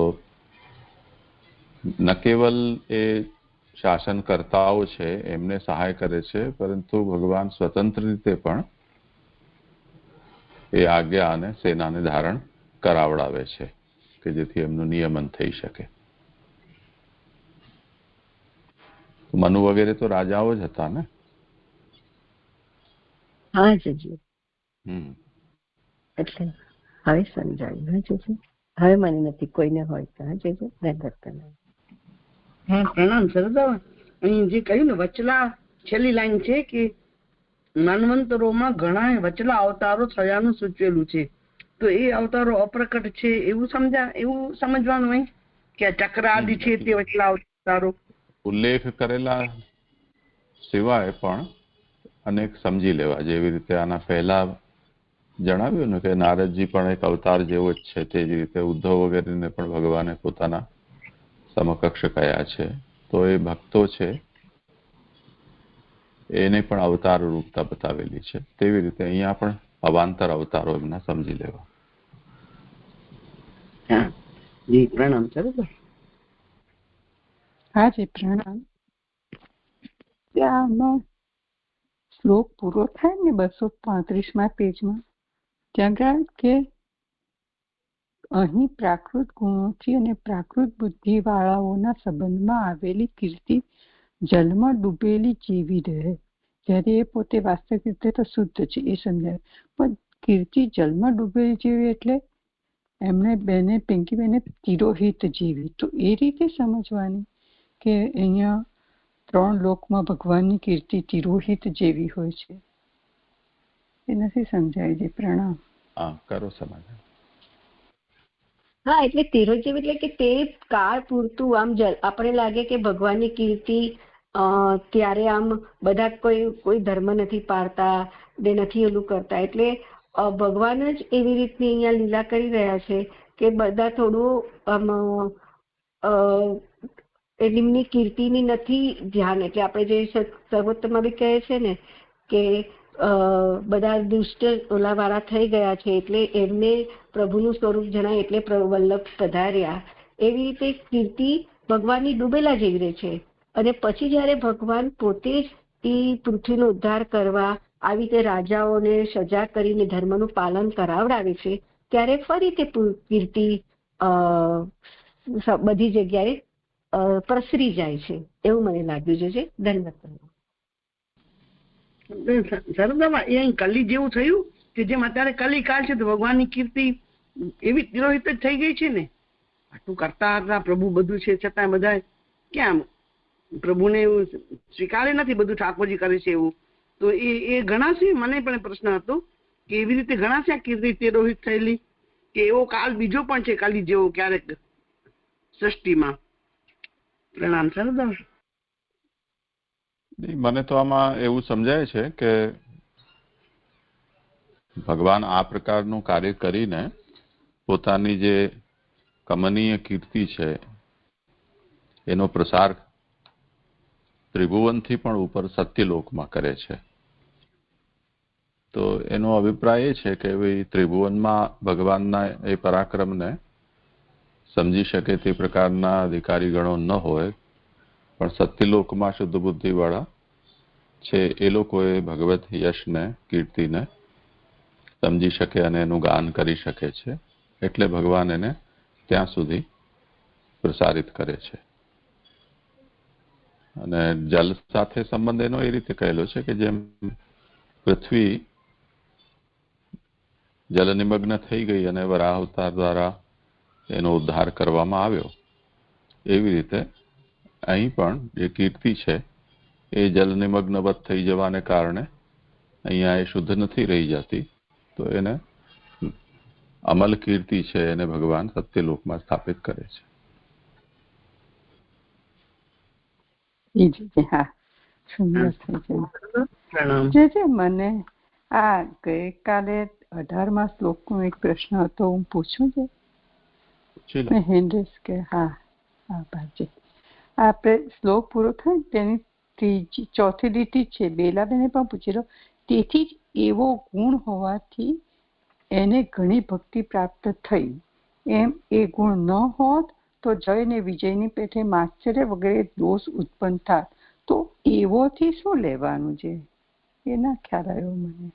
ન કેવલ એ શાસનકર્તાઓ છે એમને સહાય કરે છે, પરંતુ ભગવાન સ્વતંત્ર રીતે પણ એ આજ્ઞા અને સેનાને ધારણ કરાવડાવે છે કે જેથી એમનું નિયમન થઈ શકે. મનુ વગેરે તો રાજાઓ જ હતા ને? હા જજી, હમ. એટલે હવે સમજાયું. હા જજી, હવે મને નથી કોઈને હોય તો. હા જજી, ધન્યવાદ. હા પ્રણામ સરદાર. અહીં જે કહ્યું ને વચલા, છેલ્લી લાઈન છે કે મન્વંતરોમાં ઘણા વચલા અવતારો થયાનું સૂચવેલું છે. તો એ અવતારો અપ્રકટ છે એવું સમજવાનું હોય કે આ ચક્ર આદિ છે તે વચલા અવતારો ઉલ્લેખ કરેલા સિવાય પણ અનેક સમજી લેવા. જેવી રીતે આના પહેલા જણાવ્યું ને કે નારદજી પણ એક અવતાર જેવો જ છે, તે જ રીતે ઉદ્ધવ વગેરેને પણ ભગવાને પોતાના સમકક્ષ કયા છે. તો એ ભક્તો છે એને પણ અવતાર રૂપતા બતાવેલી છે. તેવી રીતે અહીંયા પણ અવાંતર અવતારો એમના સમજી લેવા. હા જી પ્રણામ સરદાર. હા જી પ્રણામ. ત્યાંનો શ્લોક પૂરો થાય ને 235માં પેજમાં, ત્યાં ગાળ કે અહીં પ્રાકૃત ગુણોથી અને પ્રાકૃત બુદ્ધિ વાળાઓના સંબંધમાં આવેલી કીર્તિ જલમાં ડૂબેલી જેવી રહે. જ્યારે એ પોતે વાસ્તવિક રીતે તો શુદ્ધ છે એ સમજાય, પણ કીર્તિ જલમાં ડૂબેલી જેવી એટલે એમને પિંકીબેને તિરોહિત જેવી. તો એ રીતે સમજવાની કે અહીંયા 3 લોકમાં ભગવાનની કીર્તિ તિરોહિત જેવી હોય છે, એ નથી સમજાય છે. પ્રણામ. હા, કરો સમાધાન. હા, એટલે તિરોહિત જેવી એટલે કે તે કાળ પૂરતું આમ આપણે લાગે કે ભગવાનની કીર્તિ ત્યારે આમ બધા કોઈ ધર્મ નથી પાળતા, ને નથી ઓલું કરતા, એટલે ભગવાન જ એવી રીતની અહીંયા લીલા કરી રહ્યા છે કે બધા થોડું એમની કીર્તિની નથી ધ્યાન. એટલે આપણે જે સર્વોત્તમમાં બી કહે છે ને કે બધા દુષ્ટ ઓલા વાળા થઈ ગયા છે, એટલે એમને પ્રભુનું સ્વરૂપ જણાય એટલે વલ્લભ પધાર્યા. એવી રીતે કીર્તિ ભગવાનની ડૂબેલા જેવી રહે છે. અને પછી જયારે ભગવાન પોતે જ એ પૃથ્વીનો ઉદ્ધાર કરવા આવી રીતે રાજાઓને સજા કરીને ધર્મનું પાલન કરાવડાવે છે, ત્યારે ફરી તે કીર્તિ બધી જગ્યાએ પ્રસરી જાય છે એવું મને લાગ્યું છે. ધન્યવાદ. સરદાર, એ અહીં કલી જેવું થયું કે જેમ અત્યારે કલી કાળ છે તો ભગવાનની કીર્તિ એવી તિરોહિત જ થઈ ગઈ છે ને. આટલું કરતા હતા પ્રભુ, બધું છે છતાં બધા ક્યાં પ્રભુને એવું સ્વીકારે નથી, બધું ઠાકોરજી કરે છે એવું. તો એ ગણાશે? મને પણ પ્રશ્ન હતો કે એવી રીતે ગણાશે આ કીર્તિ તિરોહિત થયેલી, કે એવો કાળ બીજો પણ છે કલી જેવો ક્યારેક સૃષ્ટિમાં? પ્રણામ સરદાર. મને તો આમાં એવું સમજાય છે કે ભગવાન આ પ્રકારનું કાર્ય કરીને પોતાની જે કમનીય કીર્તિ છે એનો પ્રસાર ત્રિભુવનથી પણ ઉપર સત્યલોકમાં કરે છે. તો એનો અભિપ્રાય એ છે કે ભાઈ ત્રિભુવનમાં ભગવાનના એ પરાક્રમને સમજી શકે તે પ્રકારના અધિકારી ગણો ન હોય, પણ સત્યલોકમાં શુદ્ધ બુદ્ધિ વાળા છે એ લોકોએ ભગવત યશને, કીર્તિને સમજી શકે અને એનું ગાન કરી શકે છે. એટલે ભગવાન એને ત્યાં સુધી પ્રસારિત કરે છે. અને જલ સાથે સંબંધ એનો એ રીતે કહેલો છે કે જેમ પૃથ્વી જલ નિમગ્ન થઈ ગઈ અને વરાહ અવતાર દ્વારા એનો ઉદ્ધાર કરવામાં આવ્યો, એવી રીતે અહીં પણ જે કીર્તિ છે એ જલ નિમગ્નવત થઈ જવાને કારણે અહીંયા એ શુદ્ધ નથી રહી જતી. તો એને અમલ કીર્તિ છે એને ભગવાન સત્યલોકમાં સ્થાપિત કરે છે. હા, સુંદર થઈ જાય. મને આ ગઈકાલે 18મા શ્લોકનો એક પ્રશ્ન હતો, હું પૂછું છું? હેન્ડ્રેસ કે હા ભાજી, આપણે શ્લોક પૂરો થાય તેની ચોથી લીટી છે, બેલાબેને પણ પૂછી લો. તેથી જ એવો ગુણ હોવાથી એને ઘણી ભક્તિ પ્રાપ્ત થઈ, એમ એ ગુણ ન હોત તો જય ને વિજયની પેઠે માશ્ચર્ય વગેરે દોષ ઉત્પન્ન થાત. તો એવોથી શું લેવાનું છે એ ના ખ્યાલ આવ્યો મને.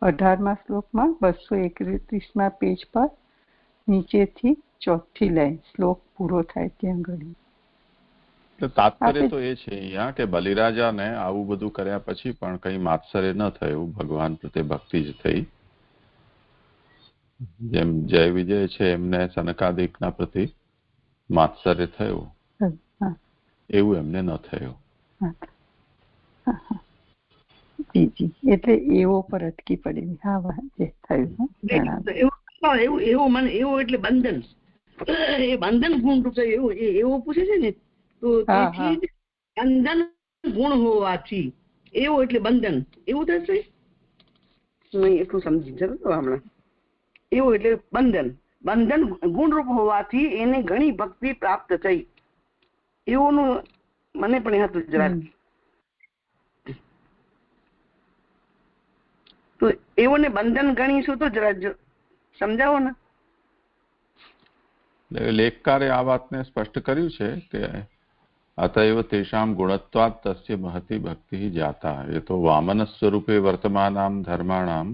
18મા શ્લોકમાં 231મા પેજ પર નીચેથી ચોથી લાઈન, શ્લોક પૂરો થાય ત્યાં ઘડી. એટલે તાત્પર્ય તો એ છે અહીંયા કે બલિરાજાને આવું બધું કર્યા પછી પણ કઈ માત્સર્ય ન થયું, ભગવાન પ્રત્યે ભક્તિ જ થઈ. જેમ જય વિજય છે એમને સનકાદિકના પ્રતિ માત્સર્ય થયું, એવું એમને ન થયું. એટલે એવો પર અટકી પડી. હા, જે થયું એવું મને એવું એટલે બંધન, એ બંધન ગુણ રૂપ એવો પૂછે છે ને, તો બંધન ગુણ હોવાથી એવું એટલે બંધન એવું થશે. નહીં એટલું સમજી જતો હમણાં. એવું એટલે બંધન ગુણરૂપ હોવાથી એને ઘણી ભક્તિ પ્રાપ્ત થઈ, એવું મને પણ હતું જરાક. તો એવું ને બંધન ગણીશું તો જરા સમજાવો ને. લેખકારે આ વાતને સ્પષ્ટ કર્યું છે કે અતએવ તેષામ ગુણત્વાત તસ્ય મહતી ભક્તિ જાતા. એ તો વામન સ્વરૂપે વર્તમાનામ ધર્માણામ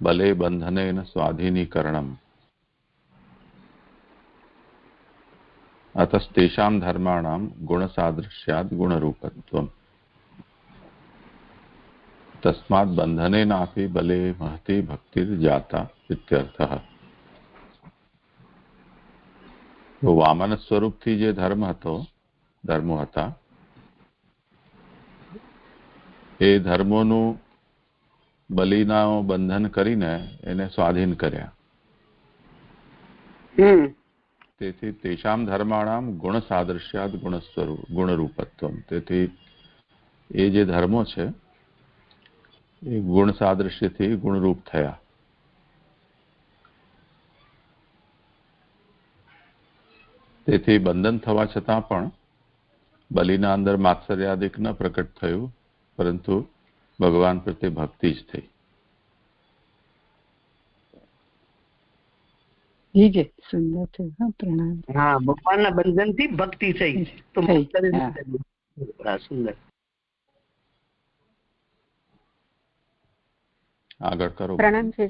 બલે બંધનેન સ્વાધીનીકરણમ અતસ્તેષામ ધર્માણામ ગુણ સાદૃશ્યાદ ગુણરૂપત્વમ તસ્માદ બંધનેનાપી બલે મહતી ભક્તિર જાતા ઇત્યર્થઃ. તો વામન સ્વરૂપથી જે ધર્મો હતા એ ધર્મોનું બલિના બંધન કરીને એને સ્વાધીન કર્યા. તેથી તેષામ ધર્માણામ ગુણ સાદૃશ્યાદ ગુણરૂપત્વમ. તેથી એ જે ધર્મો છે એ ગુણ સાદૃશ્યથી ગુણરૂપ થયા. તેથી બંધન થવા છતાં પણ બલિના અંદર માત્સર્યાદિક ન પ્રકટ થયું, પરંતુ ભગવાન પ્રત્યે ભક્તિ જ થઈ. સુંદર થયું. પ્રણામ. હા, ભગવાનના બંધનથી ભક્તિ થઈ. તો સુંદર. આગળ કરો. પ્રણામ છે.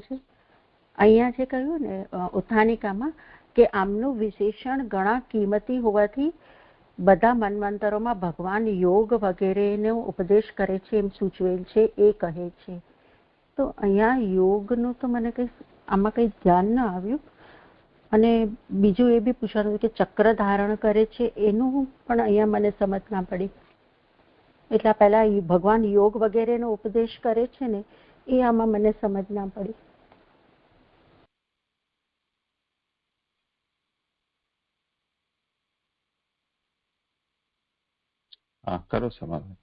અહીંયા જે કહ્યું ને ઉત્થાનિકામાં કે આમનું વિશેષણ ઘણા કિંમતી હોવાથી બધા મન્વંતરોમાં ભગવાન યોગ વગેરેનો ઉપદેશ કરે છે એમ સૂચવેલ છે, એ કહે છે. તો અહીંયા યોગનું તો મને કંઈ આમાં કંઈ ધ્યાન ન આવ્યું. અને બીજું એ બી પૂછવાનું કે ચક્ર ધારણ કરે છે એનું પણ અહીંયા મને સમજ ના પડી. એટલે પહેલા ભગવાન યોગ વગેરેનો ઉપદેશ કરે છે ને, એ આમાં મને સમજ ના પડી. હા, કરો સમાધાન.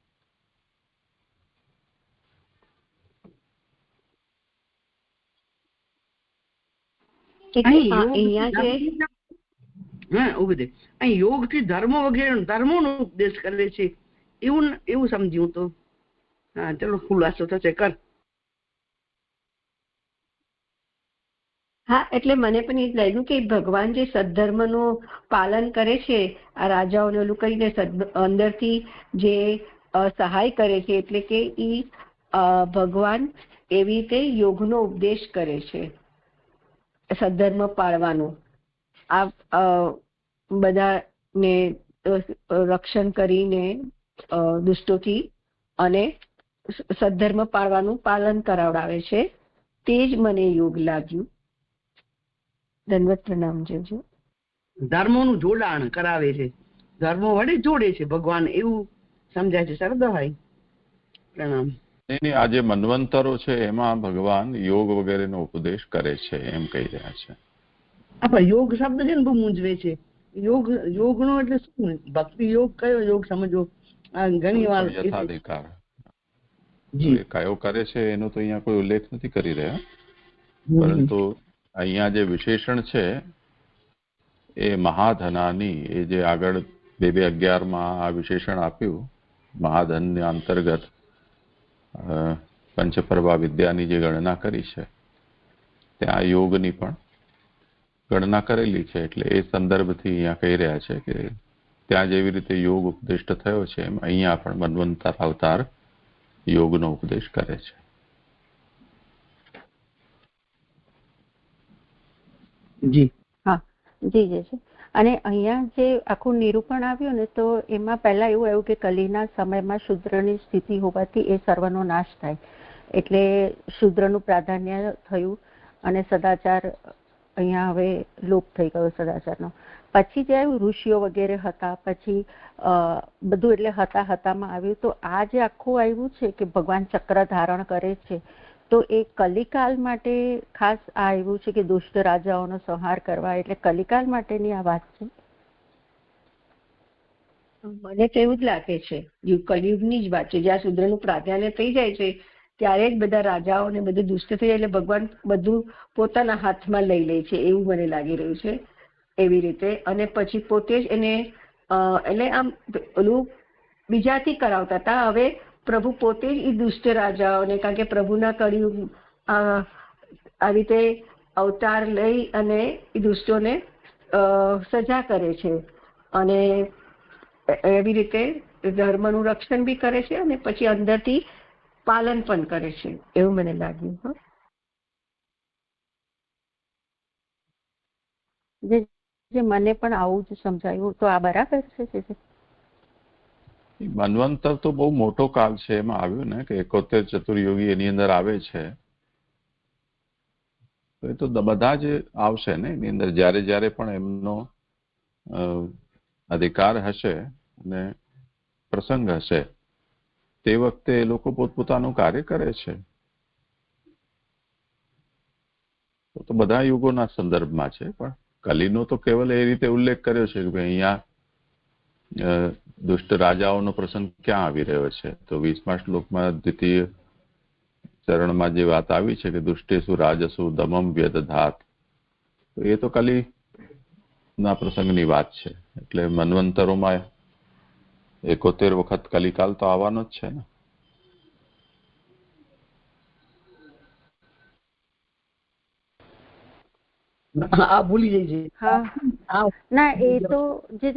યોગ થી ધર્મો વગેરે ધર્મોનો ઉપદેશ કરે છે એવું સમજ્યું. તો હા, ચલો ખુલાસો થશે. કર. હા, એટલે મને પણ એ જ લાગ્યું કે ભગવાન જે સદ્ધર્મનું પાલન કરે છે, આ રાજાઓને ઓલું કહીને અંદરથી જે સહાય કરે છે, એટલે કે એ ભગવાન એવી રીતે યોગનો ઉપદેશ કરે છે, સદ્ધર્મ પાળવાનો. આ બધાને રક્ષણ કરીને દુષ્ટોથી અને સદ્ધર્મ પાળવાનું પાલન કરાવડાવે છે. તે જ મને યોગ લાગ્યું. ધન્યવાદ. પ્રણામ. જેજો ધર્મોનું જોડાણ કરાવે છે, ધર્મો વડે જોડે છે ભગવાન, એવું સમજાય છે. સરદાભાઈ પ્રણામ. નહીં, આ જે મન્વંતરો છે એમાં ભગવાન યોગ વગેરેનો ઉપદેશ કરે છે એમ કહી રહ્યા છે. યોગ શબ્દ છે ને બહુ મૂંઝવે છે. યોગ નો એટલે શું? ભક્તિ યોગ કયો યોગ સમજો? ઘણી વાર યથાધિકાર કયો કરે છે એનો તો અહીંયા કોઈ ઉલ્લેખ નથી કરી રહ્યા, પરંતુ અહીંયા જે વિશેષણ છે એ મહાધનાની, એ જે આગળ 2011માં આ વિશેષણ આપ્યું, મહાધનના અંતર્ગત પંચપર્વા વિદ્યાની જે ગણના કરી છે ત્યાં યોગની પણ ગણના કરેલી છે. એટલે એ સંદર્ભથી અહીંયા કહી રહ્યા છે કે ત્યાં જેવી રીતે યોગ ઉપદિષ્ટ થયો છે એમ અહીંયા પણ મન્વંતર અવતાર યોગનો ઉપદેશ કરે છે. જી. હા, જી છે. અને અહીંયા જે આખું નિરૂપણ આવ્યું ને તો એમાં પહેલા એવું આવ્યું કે કલીના સમયમાં શૂદ્રની સ્થિતિ હોવાથી એ સર્વનો નાશ થાય, એટલે શૂદ્રનું પ્રાધાન્ય થયું અને સદાચાર અહીંયા હવે લોપ થઈ ગયો સદાચારનો. પછી જે આવ્યું ઋષિઓ વગેરે હતા, પછી બધું એટલે હતામાં આવ્યું. તો આ જે આખું આવ્યું છે કે ભગવાન ચક્ર ધારણ કરે છે, તો એ કલિકાલ માટે ખાસ આ આવ્યું છે કે દુષ્ટ રાજાઓનો સંહાર કરવા, એટલે કલિકાલ માટેની આ વાત છે. મને તો એવું જ લાગે છે, કલયુગની જ વાત છે. જ્યાં શૂદ્રનું પ્રાધાન્ય થઈ જાય છે ત્યારે જ બધા રાજાઓ ને બધું દુષ્ટ થઈ જાય, એટલે ભગવાન બધું પોતાના હાથમાં લઈ લે છે એવું મને લાગી રહ્યું છે. એવી રીતે અને પછી પોતે જ એને એટલે આમ ઓલું બીજાથી કરાવતા હતા. હવે પ્રભુ પોતે જ એ દુષ્ટ રાજાઓને, કારણ કે પ્રભુના કળિયુગ આવી રીતે અવતાર લઈ અને એ દુષ્ટોને સજા કરે છે અને એવી રીતે ધર્મનું રક્ષણ બી કરે છે અને પછી અંદરથી પાલન પણ કરે છે એવું મને લાગ્યું. જે મને પણ આવું જ સમજાયું. તો આ બરાબર છે? મન્વંતર તો બહુ મોટો કાળ છે, એમાં આવ્યું ને કે 71 ચતુર્યુગી એની અંદર આવે છે. તો એ તો બધા જ આવશે ને એની અંદર, જ્યારે જ્યારે પણ એમનો અધિકાર હશે અને પ્રસંગ હશે તે વખતે એ લોકો પોતપોતાનું કાર્ય કરે છે. તો બધા યુગોના સંદર્ભમાં છે, પણ કલીનો તો કેવલ એ રીતે ઉલ્લેખ કર્યો છે કે અહીંયા દુષ્ટ રાજાઓનો પ્રસંગ ક્યાં આવી રહ્યો છે. તો 20મા શ્લોકમાં દ્વિતીય ચરણમાં જે વાત આવી છે કે દુષ્ટેસુ રાજસુ દમમ વ્યદધાત, તો એ તો કલી ના પ્રસંગની વાત છે. એટલે મન્વંતરોમાં 71 વખત કલિકાલ તો આવવાનો જ છે ને. ભૂલી જાય છે ના, એ તો જે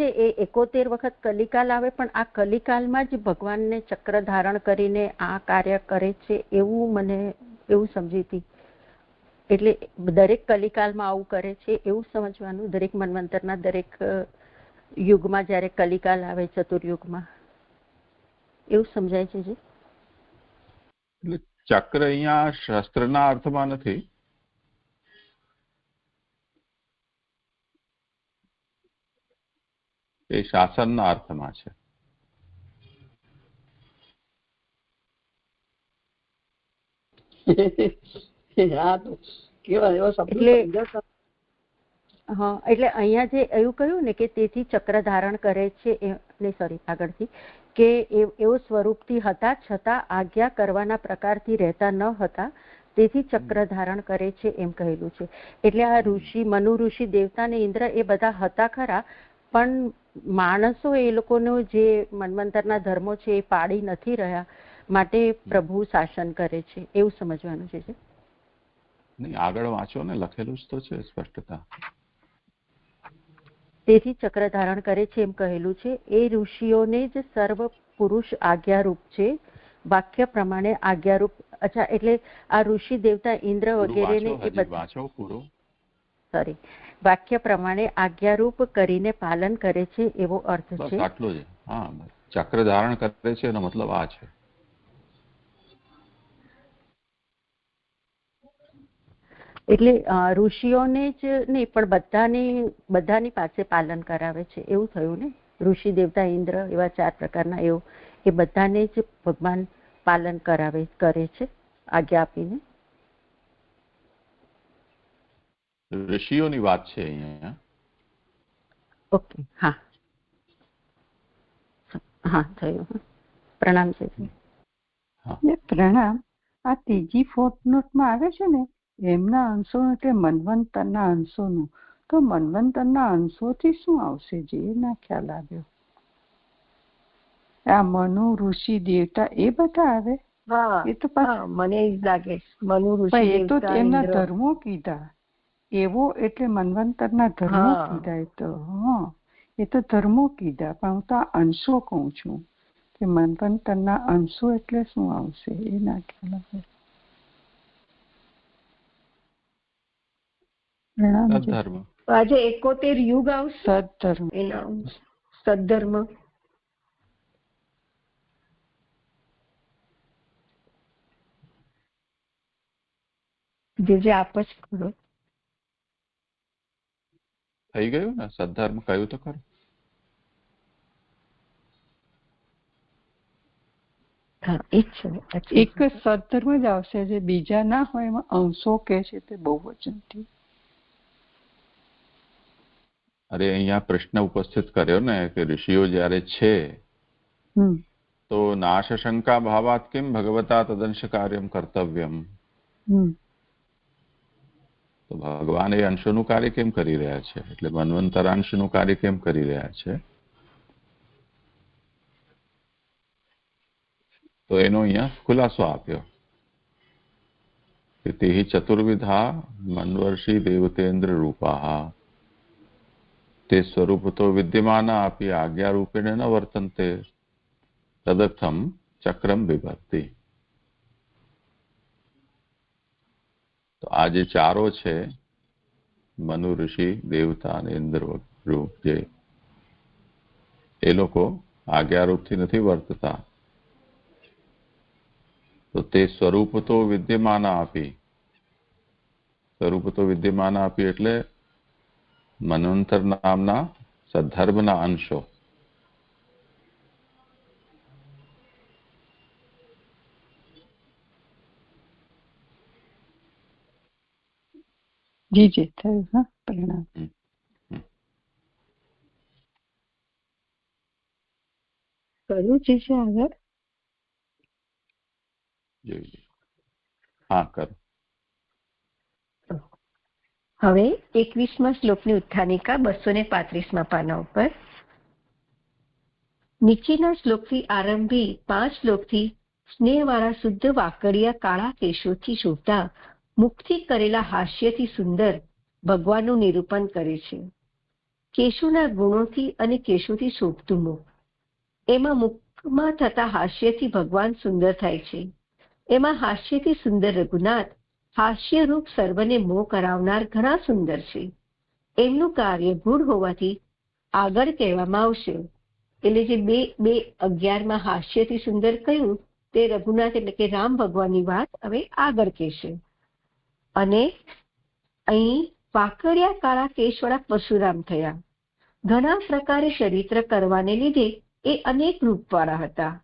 71 વખત કલિકાલ આવે, પણ આ કલિકાલમાં જ ભગવાનને ચક્ર ધારણ કરીને આ કાર્ય કરે છે એવું મને એવું સમજી હતી. એટલે દરેક કલિકાલમાં આવું કરે છે એવું સમજવાનું, દરેક મન્વંતરના દરેક યુગમાં જયારે કલિકાલ આવે ચતુર્યુગમાં એવું સમજાય છે. એટલે ચક્ર અહીંયા શસ્ત્રના અર્થમાં નથી, એ શાસનના અર્થમાં છે. એટલે અહીંયા જે એવું કહ્યું ને કે તેથી ચક્ર ધારણ કરે છે, આગળથી કે એવો સ્વરૂપથી હતા છતાં આજ્ઞા કરવાના પ્રકારથી રહેતા ન હતા, તેથી ચક્ર ધારણ કરે છે એમ કહેલું છે. એટલે આ ઋષિ, મનુ ઋષિ, દેવતા ને ઇન્દ્ર એ બધા હતા ખરા, પણ માણસો એ લોકોનો જે મન્વંતરના ધર્મો છે એ પાડી નથી રહ્યા, માટે પ્રભુ શાસન કરે છે એવું સમજવાનું છે. નહીં, આગળ વાંચો ને, લખેલું જ તો છે સ્પષ્ટતા. તેથી ચક્ર ધારણ કરે છે એમ કહેલું છે. એ ઋષિઓને જ સર્વ પુરુષ આજ્ઞારૂપ છે, વાક્ય પ્રમાણે આજ્ઞારૂપ. અચ્છા, એટલે આ ઋષિ, દેવતા, ઇન્દ્ર વગેરેને એ બધા સોરી વાક્ય પ્રમાણે આજ્ઞારૂપ કરીને પાલન કરે છે એવો અર્થ છે. આટલો જ. હા, ચક્ર ધારણ કરે છે એનો મતલબ આ છે. એટલે ઋષિઓને જ નહીં પણ બધાની પાસે પાલન કરાવે છે એવું થયું ને. ઋષિ, દેવતા, ઇન્દ્ર એવા 4 પ્રકારના એવું એ બધાને જ ભગવાન પાલન કરે છે આજ્ઞા આપીને. ઋષિઓની વાત છે અહીંયા. ઓકે, હા હા, થયું. પ્રણામ છે. પ્રણામ. આ ત્રીજી ફોotનોટમાં આવે છે ને એમના અંશોનું, એટલે મન્વંતરના અંશોનું. તો મન્વંતરના અંશોથી શું આવશે જે ના ખ્યાલ આવ્યો? આ મનુ, ઋષિ, દેવતા એ બધા આવે? એ તો મને જ લાગે મનુ, ઋષિ, એ તો એમના ધર્મો કીધા એવો, એટલે મન્વંતરના ધર્મો કીધા. એ તો ધર્મો કીધા, પણ હું તો અંશો કહું છું કે મન્વંતરના અંશો એટલે શું આવશે એ ના ખ્યાલ આવે. સદ્ધર્મ. આજે 71 યુગ આવશે. સદ્ધર્મ. એના સદ્ધર્મ. જે આપસ કરો થઈ ગયું ને, સદ્ધર્મ કયું તો ખરું. એક સદ્ધર્મ જ આવશે, જે બીજા ના હોય એમાં અંશો કે છે તે બહુવચનથી. અરે અહીંયા પ્રશ્ન ઉપસ્થિત કર્યો ને કે ઋષિઓ જયારે છે તો નાશ શંકા ભાવાત કેમ ભગવતા તદંશ કાર્યમ કર્તવ્યમ. તો ભગવાન એ અંશોનું કાર્ય કેમ કરી રહ્યા છે, એટલે મન્વંતરાંશનું કાર્ય કેમ કરી રહ્યા છે, તો એનો અહીંયા ખુલાસો આપ્યો કે તે ચતુર્વિધા મન્વર્ષિ દેવતેન્દ્ર રૂપા તે સ્વરૂપતો વિદ્યમાના આપી આજ્ઞા રૂપેણ ન વર્તન્તે તદર્થમ ચક્રમ વિભક્તિ. તો આ જે ચારો છે, મનુ, ઋષિ, દેવતા અને ઇન્દ્ર રૂપ, જે એ લોકો આજ્ઞારૂપથી નથી વર્તતા, તો તે સ્વરૂપ તો વિદ્યમાના આપી. સ્વરૂપ તો વિદ્યમાના આપી એટલે મન્વંતર નામના સદ્ધર્મના અંશો. જી જી થયું. હા, પ્રણામ. કરું છે આગળ. હા, કર. હવે 21મા શ્લોકની ઉત્થાનિકા 235મા પાના ઉપર. નીચેના શ્લોકથી આરંભી 5 શ્લોકથી સ્નેહવાળા શુદ્ધ વાકડિયા કાળા કેશોથી શોભતા મુખથી કરેલા હાસ્યથી સુંદર ભગવાનનું નિરૂપણ કરે છે. કેશોના ગુણોથી અને કેશોથી શોભતું મુખ, એમાં મુખમાં થતા હાસ્યથી ભગવાન સુંદર થાય છે. એમાં હાસ્યથી સુંદર રઘુનાથ હાસ્યરૂપ સર્વને મોહ કરાવનાર ઘણા સુંદર છે. એમનું કાર્ય ગુણ હોવાથી આગળ કહેવામાં આવશે. એટલે જે 2:11 હાસ્યથી સુંદર કહ્યું તે રઘુનાથ એટલે કે રામ ભગવાનની વાત હવે આગળ કહેશે. અને અહીં વાકડિયા કાળા કેશવાળા પરશુરામ થયા. ઘણા પ્રકારે ચરિત્ર કરવાને લીધે એ અનેક રૂપવાળા હતા.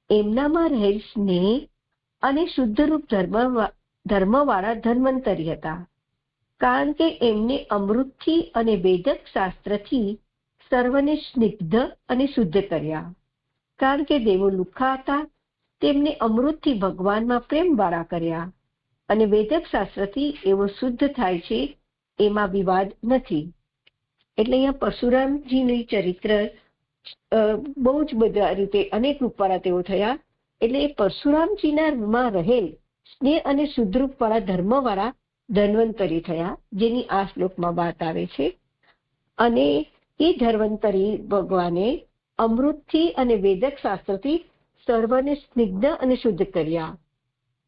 એમનામાં રહેલ સ્નેહ અને શુદ્ધ રૂપ ધર્મવાળા ધન્વંતરી હતા. કારણ કે એમને અમૃતથી અને વેદક શાસ્ત્રથી સર્વને સ્નિગ્ધ અને શુદ્ધ કર્યા. કારણ કે દેવો લુખ્ખા હતા, તેમને અમૃતથી ભગવાનમાં પ્રેમવાળા કર્યા. અને વેદક શાસ્ત્રથી એવો શુદ્ધ થાય છે, એમાં વિવાદ નથી. એટલે અહીંયા પરશુરામજીનું ચરિત્ર બહુ જ બધા રીતે અનેક રૂપવાળા તેઓ થયા. એટલે એ પરશુરામજીનામાં રહેલ સ્નેહ અને શુદ્ધ રૂપવાળા ધર્મવાળા ધન્વંતરી થયા, જેની આ શ્લોકમાં વાત આવે છે. અને એ ધન્વંતરી ભગવાને અમૃતથી અને વેદક શાસ્ત્રથી સર્વને સ્નિગ્ધ અને શુદ્ધ કર્યા.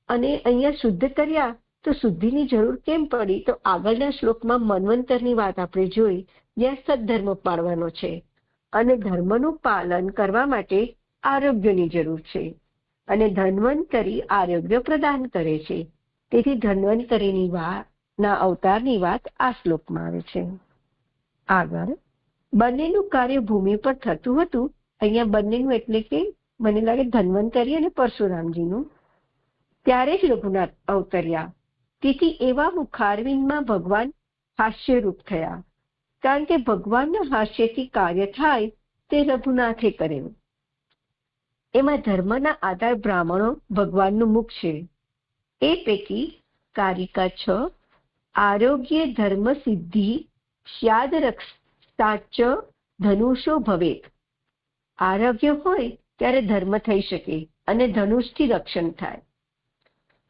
અને અહીંયા શુદ્ધ કર્યા તો શુદ્ધિની જરૂર કેમ પડી? તો આગળના શ્લોકમાં મન્વંતરની વાત આપણે જોઈ, જ્યાં સદ્ધર્મ પાળવાનો છે અને ધર્મનું પાલન કરવા માટે આરોગ્યની જરૂર છે. અને ધન્વંતરી આરોગ્ય પ્રદાન કરે છે. તેથી ધન્વંતરીની ના અવતારની વાત આ શ્લોકમાં આવે છે. આગળ બંનેનું કાર્ય ભૂમિ પર થતું હતું. અહીંયા બંનેનું એટલે કે મને લાગે ધન્વંતરી અને પરશુરામજીનું. ત્યારે જ રઘુનાથ અવતર્યા. તેથી એવા મુખારવિંદમાં ભગવાન હાસ્યરૂપ થયા. કારણ કે ભગવાનના હાસ્યથી કાર્ય થાય તે રઘુનાથે કરેલું. એમાં ધર્મના આધાર બ્રાહ્મણો ભગવાનનું મુખ છે. એ પૈકી કારિકા 6 આરોગ્ય ધર્મ સિદ્ધિ સ્યાદ રક્ષાચ ધનુષો ભવેત. આરોગ્ય હોય ત્યારે ધર્મ થઈ શકે અને ધનુષથી રક્ષણ થાય.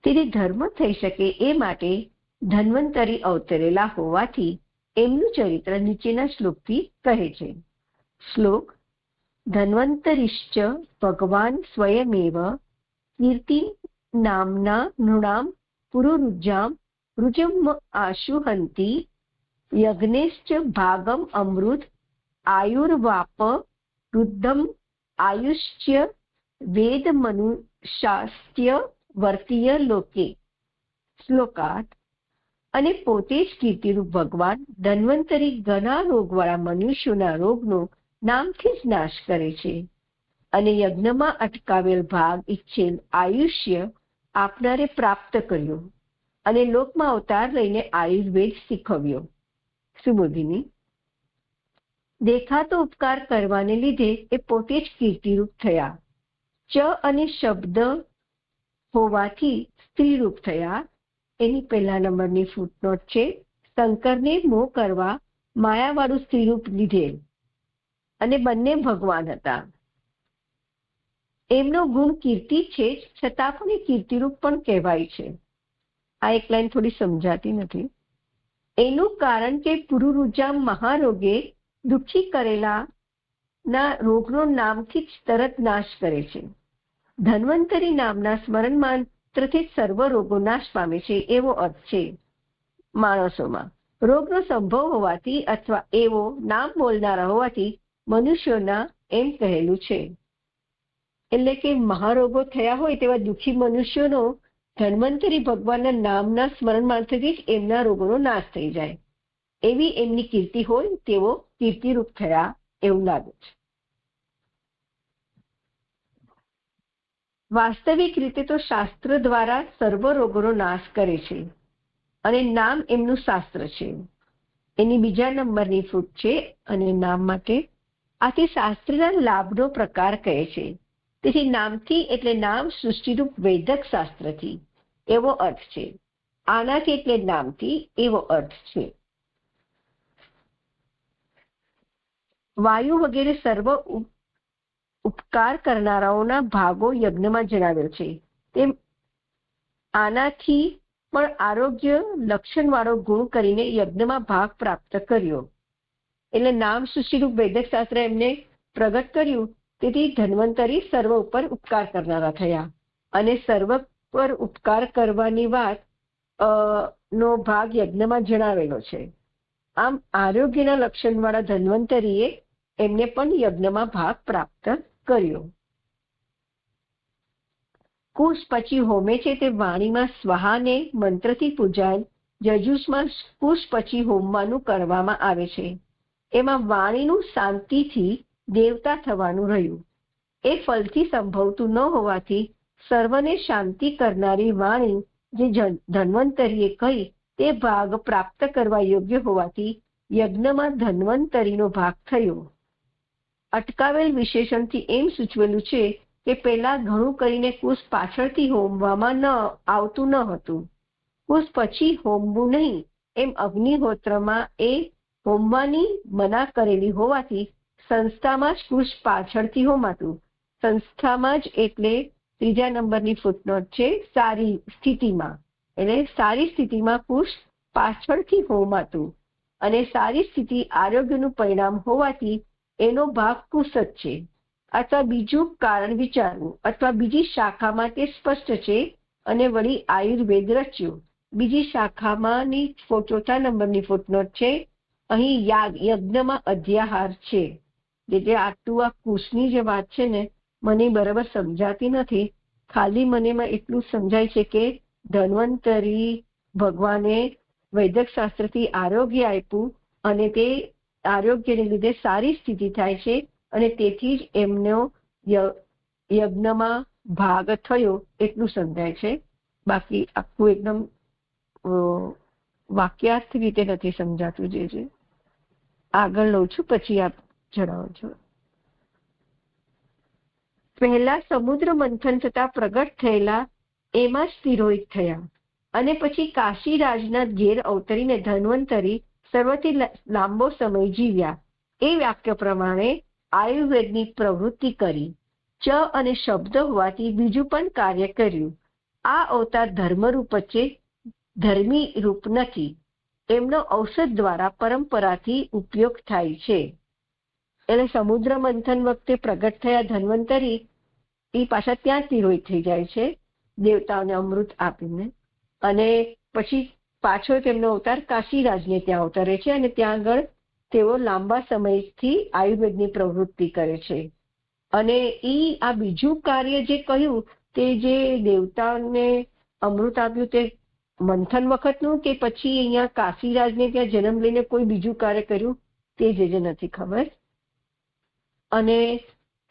તેથી ધર્મ થઈ શકે એ માટે ધન્વંતરી અવતરેલા હોવાથી એમનું ચરિત્ર નીચેના શ્લોકથી કહે છે. શ્લોક: ધન્વંતરિશ્ચ ભગવાન સ્વયમેવ કીર્તિ નામના નૃણામ પુરુરુજામ રુજમ આશુહંતિ યજ્ઞેશ્ચ ભાગમ અમૃત આયુર્વાપ વૃદ્ધમ આયુષ્ય વેદ મનુશાસ્ત્ય વર્તીય લોકે. શ્લોકાર્થ. અને પોતે જ કીર્તિરૂપ ભગવાન ધન્વંતરી ઘણા રોગવાળા મનુષ્યોના રોગનો નામથી જ નાશ કરે છે અને યજ્ઞમાં અટકાવેલ ભાગ ઈચ્છેલ આયુષ્ય આપનારે પ્રાપ્ત કર્યો અને લોકમાં અવતાર લઈને આયુર્વેદ શીખવ્યો. સુબોધિની. દેખાતો ઉપકાર કરવાને લીધે એ પોતે જ કીર્તિરૂપ થયા. ચ અને શબ્દ હોવાથી સ્ત્રીરૂપ થયા. એની પહેલા નંબરની ફૂટનોટ છે. શંકરને મોહ કરવા માયાવાળું સ્ત્રીરૂપ લીધેલ અને બંને ભગવાન હતા. એમનો ગુણ કીર્તિ છે જ, છતાં પણ એ કીર્તિરૂપ પણ કહેવાય છે. આ એક લાઈન થોડી સમજાતી નથી. એનું કારણ કે પુરુરુજામ મહારોગે દુઃખી કરેલા ના રોગનો નામથી જ તરત નાશ કરે છે. ધન્વંતરી નામના સ્મરણ માત્રથી સર્વ રોગો નાશ પામે છે એવો અર્થ છે. માણસોમાં રોગનો સંભવ હોવાથી અથવા એવો નામ બોલનારા હોવાથી મનુષ્યોના એમ કહેલું છે. એટલે કે મહારોગો થયા હોય તેવા દુઃખી મનુષ્યોનો ધન્વંતરી ભગવાનના નામના સ્મરણ માત્રથી જ એમના રોગોનો નાશ થઈ જાય એવી એમની કીર્તિ હોય તેવો કીર્તિરૂપ થયા એવું લાગે છે. વાસ્તવિક રીતે તો શાસ્ત્ર દ્વારા સર્વ રોગોનો નાશ કરે છે અને નામ એમનું શાસ્ત્ર છે. એની બીજા નંબરની ફૂટ છે અને નામ માટે. આથી શાસ્ત્રના લાભનો પ્રકાર કહે છે. તેથી નામથી એટલે નામ સૃષ્ટિરૂપ વૈદક શાસ્ત્રથી એવો અર્થ છે. આનાથી એટલે નામથી એવો અર્થ છે. વાયુ વગેરે સર્વ ઉપકાર કરનારાઓના ભાગો યજ્ઞમાં જણાવ્યો છે. તેમ આનાથી પણ આરોગ્ય લક્ષણવાળો ગુણ કરીને યજ્ઞમાં ભાગ પ્રાપ્ત કર્યો. એટલે નામ સૃષ્ટિરૂપ વૈદક શાસ્ત્ર એમને પ્રગટ કર્યું. તેથી ધન્વંતરી સર્વ ઉપર ઉપકાર કરનારા થયા અને સર્વ પર ઉપકાર કરવાની વાત નો ભાગ યજ્ઞમાં જણાવેલો છે. આમ આરોગ્યના લક્ષણવાળા ધન્વંતરીએ એમને પણ યજ્ઞમાં ભાગ પ્રાપ્ત કર્યો. કુશ પછી હોમે છે તે વાણીમાં સ્વાહાને મંત્રથી પૂજાય. જજુષમાં કુશ પછી હોમવાનું કરવામાં આવે છે. એમાં વાણીનું શાંતિથી દેવતા થવાનું રહ્યું. એ ફલથી સંભવતું ન હોવાથી સર્વને શાંતિ કરનારી વાણી જે ધન્વંતરીએ કહી તે ભાગ પ્રાપ્ત કરવા યોગ્ય હોવાથી યજ્ઞમાં ધન્વંતરીનો ભાગ થયો. અટકાવેલ વિશેષણથી એમ સૂચવેલું છે કે પહેલા ઘણું કરીને કુશ પાછળથી હોમવામાં આવતું ન હતું. કુશ પછી હોમવું નહીં એમ અગ્નિહોત્રમાં એ હોમવાની મના કરેલી હોવાથી સંસ્થામાં જ કુશ પાછળથી હોમાતું. સંસ્થામાં જ એટલે ત્રીજા નંબરની ફૂટનોટ છે. સારી સ્થિતિમાં એટલે સારી સ્થિતિમાં કુશ પાછળથી હોમાતું અને સારી સ્થિતિ આરોગ્યનું પરિણામ હોવાથી એનો ભાગ કુશ જ છે. અથવા બીજું કારણ વિચારવું અથવા બીજી શાખામાં તે સ્પષ્ટ છે અને વળી આયુર્વેદ રચ્યું. બીજી શાખામાંની ચોથા નંબરની ફૂટનોટ છે. અહીં યજ્ઞમાં અધ્યાહાર છે. એટલે આટલું આ કુશની જે વાત છે ને મને બરાબર સમજાતી નથી. ખાલી મને એટલું સમજાય છે કે ધન્વંતરી ભગવાને વૈદક શાસ્ત્રથી આરોગ્ય આપ્યું અને તે આરોગ્યને લીધે સારી સ્થિતિ થાય છે અને તેથી જ એમનો યજ્ઞમાં ભાગ થયો એટલું સમજાય છે. બાકી આખું એકદમ વાક્યાર્થ રીતે નથી સમજાતું. જે આગળ લઉં છું પછી આપ જણાવજો. પહેલા સમુદ્ર મંથન થતા પ્રગટ થયેલા એમાં જ તિરોહિત થયા અને પછી કાશી રાજના ઘેર અવતરીને ધન્વંતરી સર્વથી લાંબો સમય જીવ્યા. એ વાક્ય પ્રમાણે આયુર્વેદની પ્રવૃત્તિ કરી. ચ અને શબ્દ હોવાથી બીજું પણ કાર્ય કર્યું. આ અવતાર ધર્મરૂપ છે, ધર્મી રૂપ નથી. એમનો ઔષધ દ્વારા પરંપરાથી ઉપયોગ થાય છે. એટલે સમુદ્ર મંથન વખતે પ્રગટ થયા ધન્વંતરી એ પાછા ત્યાં તિરોહિત થઈ જાય છે દેવતાઓને અમૃત આપીને અને પછી પાછો તેમનો અવતાર કાશીરાજને ત્યાં અવતરે છે અને ત્યાં આગળ તેઓ લાંબા સમયથી આયુર્વેદની પ્રવૃત્તિ કરે છે. અને આ બીજું કાર્ય જે કહ્યું તે જે દેવતાને અમૃત આપ્યું તે મંથન વખતનું કે પછી અહીંયા કાશીરાજને ત્યાં જન્મ લઈને કોઈ બીજું કાર્ય કર્યું તે જે નથી ખબર. અને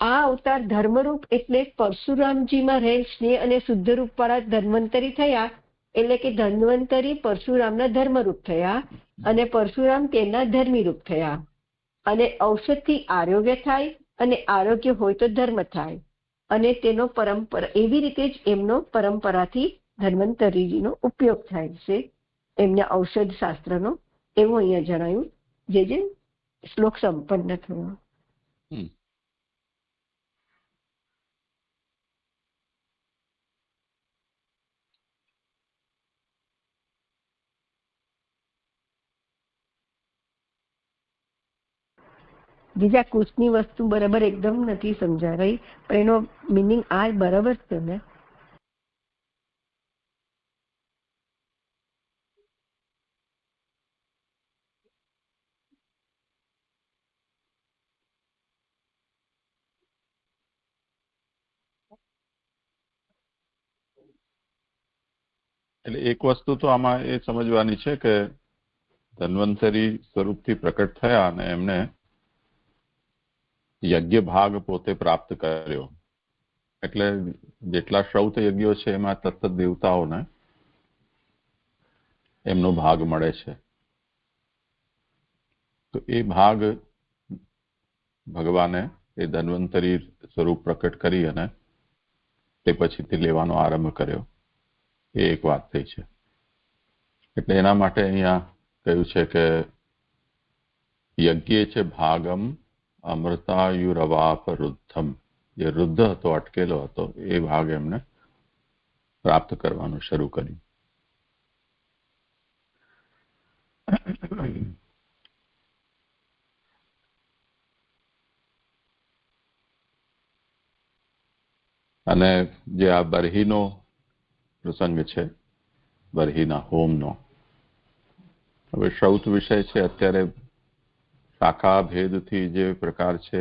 આ અવતાર ધર્મરૂપ એટલે પરશુરામજીમાં રહે સ્નેહ અને શુદ્ધ રૂપ વાળા ધન્વંતરી થયા, એટલે કે ધન્વંતરી પરશુરામના ધર્મરૂપ થયા અને પરશુરામ તેમના ધર્મી રૂપ થયા. અને ઔષધથી આરોગ્ય થાય અને આરોગ્ય હોય તો ધર્મ થાય અને તેનો પરંપરા એવી રીતે જ એમનો પરંપરાથી ધન્વંતરીજીનો ઉપયોગ થાય છે એમના ઔષધ શાસ્ત્રનો, એવું અહીંયા જણાયું જે શ્લોક સંપન્ન થયો. બીજા કુશની વસ્તુ બરાબર એકદમ નથી સમજાય રહી, પણ એનો મિનિંગ આ બરાબર છે ને. એટલે એક વસ્તુ તો આમાં એ સમજવાની છે કે ધન્વંતરી સ્વરૂપથી પ્રકટ થયા અને એમને યજ્ઞ ભાગ પોતે પ્રાપ્ત કર્યો. એટલે જેટલા શ્રૌત યજ્ઞો છે એમાં તત્ત દેવતાઓને એમનો ભાગ મળે છે. તો એ ભાગ ભગવાને એ ધન્વંતરી સ્વરૂપ પ્રકટ કરી અને તે પછીથી લેવાનો આરંભ કર્યો, એ એક વાત થઈ છે. એટલે એના માટે અહીંયા કહ્યું છે કે યજ્ઞે છે ભાગમ અમૃતાયુરવાપ રુદ્ધમ, જે રુદ્ધ હતો, અટકેલો હતો, એ ભાગ એમને પ્રાપ્ત કરવાનું શરૂ કર્યું. અને જે આ બરહીનો પ્રસંગ છે, બરહીના હોમનો, હવે શ્રૌત વિષય છે, અત્યારે શાખા ભેદથી જે પ્રકાર છે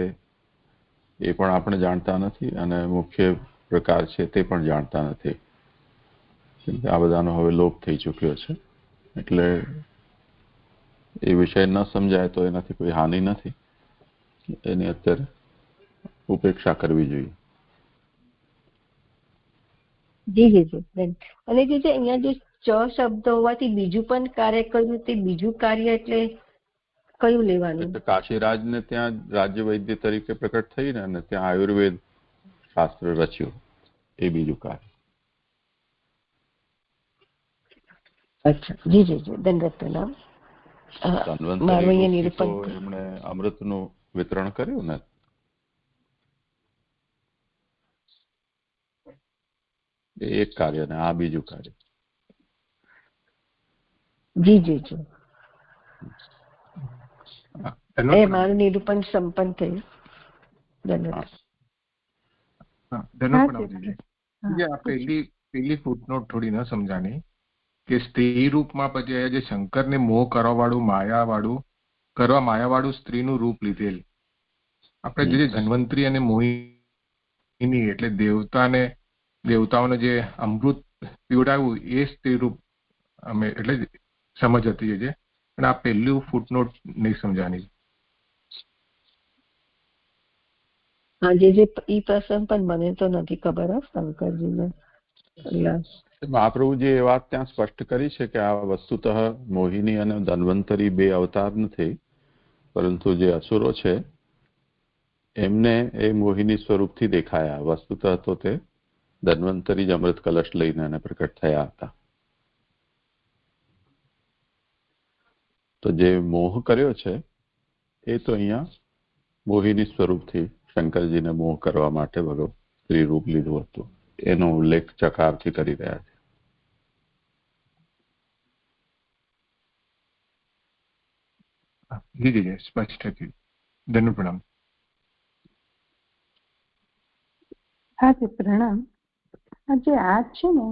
એ પણ આપણે જાણતા નથી અને મુખ્ય પ્રકાર છે તે પણ જાણતા નથી. આ બધાનો હવે લોપ થઈ ચૂક્યો છે. એટલે એ વિષય ન સમજાય તો એનાથી કોઈ હાનિ નથી, એની અત્યારે ઉપેક્ષા કરવી જોઈએ. જી જી જી. અને જે અહીંયા જે ચ શબ્દ હોવાથી બીજું પણ કાર્ય કર્યું, તે બીજું કાર્ય એટલે કયું લેવાનું? કાશીરાજને ત્યાં રાજ્ય વૈદ્ય તરીકે પ્રકટ થઈને અને ત્યાં આયુર્વેદ શાસ્ત્ર રચ્યું, એ બીજું કાર્ય. અચ્છા, જી જી જી, દંડવત પ્રણામ. એમણે અમૃતનું વિતરણ કર્યું ને, એ એક કાર્ય ને આ બીજું કાર્ય. જી જી જી. એ મારું નિરૂપણ સંપન્ન થયું. પેલી ફૂટનોટ થોડી ન સમજાણી કે સ્ત્રી રૂપમાં પછી જે શંકરને મોહ કરવા માયાવાળું સ્ત્રીનું રૂપ લીધેલ. આપણે જે ધન્વંતરી અને મોહિની એટલે દેવતાઓને જે અમૃત પીવડાવ્યું એ સ્ત્રી રૂપ અમે એટલે સમજ હતી છે. પણ આ પહેલું ફૂટનોટ નહીં સમજાણી. હા, જે ઈ પ્રસંગ પણ મને તો નથી ખબર શંકરજીને. મહાપ્રભુજી એ વાત ત્યાં સ્પષ્ટ કરી છે કે આ વસ્તુતઃ મોહિની અને ધન્વંતરી બે અવતાર નથી, પરંતુ જે અસુરો છે એમને એ મોહિની સ્વરૂપથી દેખાયા. વસ્તુતઃ તો તે ધન્વંતરી જ અમૃત કલશ લઈને એને પ્રકટ થયા હતા. તો જે મોહ કર્યો છે એ તો અહીંયા મોહિની સ્વરૂપથી શંકરજીને મોહ કરવા માટે ભગવાન સ્ત્રી રૂપ લીધું હતું, એનો ઉલ્લેખ ચકારથી કરી રહ્યા છે. જી જી સ્પષ્ટ હતી. ધન્યવાદ. પ્રણામ. હા જી પ્રણામ. જે આ છે ને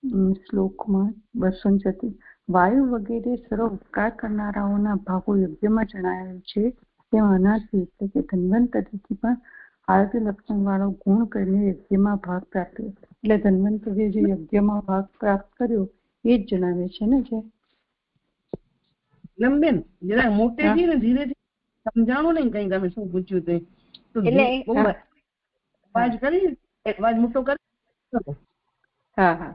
શ્લોકમાં 236 વાયુ વગેરે સર્વ ઉપકાર કરનારાઓના ભાગો યજ્ઞમાં જણાવેલ છે તેમ આનાથી એટલે કે ધન્વંતરીથી પણ આરોગ્ય લક્ષણ વાળો ગુણ કરીને યજ્ઞમાં ભાગ પ્રાપ્ત કર્યો. એટલે ધન્વંતરીએ જે યજ્ઞમાં ભાગ પ્રાપ્ત કર્યો એ જ જણાવે છે ને. જે બેન જરા મોટેથી ને ધીરેથી સમજાણો ને કઈ તમે શું પૂછ્યું તે અવાજ કરી અવાજ મોટો કરી. હા હા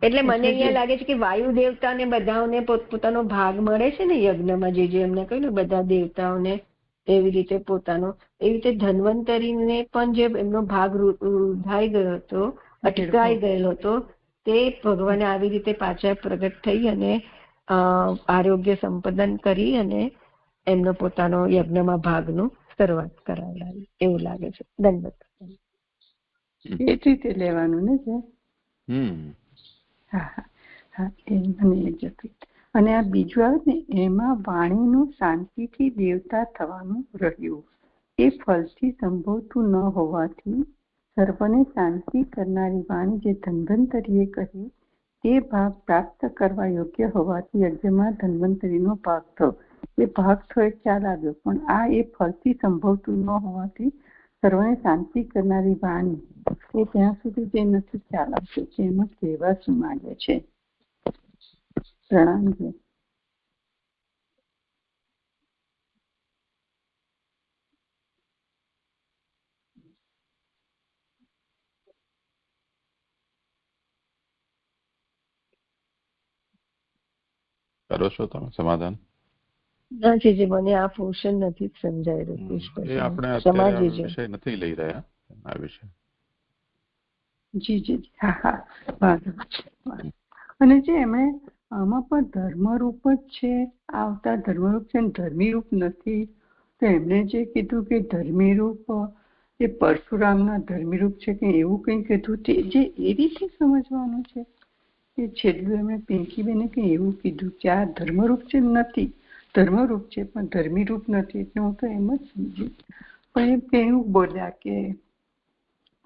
એટલે મને અહીંયા લાગે છે કે વાયુ દેવતાને બધાને પોતપોતાનો ભાગ મળે છે ને યજ્ઞમાં. જે એમને કહ્યું ને બધા દેવતાઓને એવી રીતે પોતાનો, એવી રીતે ધન્વંતરીને પણ જે એમનો ભાગ રૂધાઈ ગયો હતો, અટકાઈ ગયેલો હતો, તે ભગવાને આવી રીતે પાછા પ્રગટ થઈ અને આરોગ્ય સંપાદન કરી અને એમનો પોતાનો યજ્ઞમાં ભાગનું શરૂઆત કરાવડાવી એવું લાગે છે. દંડવત એ રીતે લેવાનું ને. જે હા હા એ મને એ જતું. અને આ બીજું આવે ને એમાં વાણીનું શાંતિથી દેવતા થવાનું રહ્યું. એ ફલથી સંભવતું ન હોવાથી સર્વને શાંતિ કરનારી વાણી જે ધન્વંતરીએ કહી તે ભાગ પ્રાપ્ત કરવા યોગ્ય હોવાથી યજ્ઞમાં ધન્વંતરીનો ભાગ થયો. એ ભાગ થયો એ ખ્યાલ આવ્યો, પણ આ એ ફલથી સંભવતું ન હોવાથી સર્વને શાંતિ કરનારી વાણી એ ત્યાં સુધી તે નથી ખ્યાલ આવતો કે એમાં કહેવા શું માંગે છે. પ્રણામ. કરો છો તમે સમાધાન? નથી, મને આ પોર્શન નથી સમજાઈ રહ્યું. આપણે અત્યારે વિષય નથી લઈ રહ્યા આ વિષય. જી જી હા હા. અને જે એમણે આમાં પણ ધર્મરૂપ જ છે, આવતા ધર્મરૂપ છે, ધર્મી રૂપ નથી. તો એમણે જે કીધું કે ધર્મી રૂપ એ પરશુરામના ધર્મી રૂપ છે કે એવું કંઈ કીધું, તે જે એ રીતે સમજવાનું છે. એ છેલ્લું એમણે પિંકીબેને કંઈ એવું કીધું કે આ ધર્મરૂપ છે નથી, ધર્મરૂપ છે પણ ધર્મી રૂપ નથી. એટલે હું તો એમ જ સમજી. પણ એમ એવું બોલ્યા કે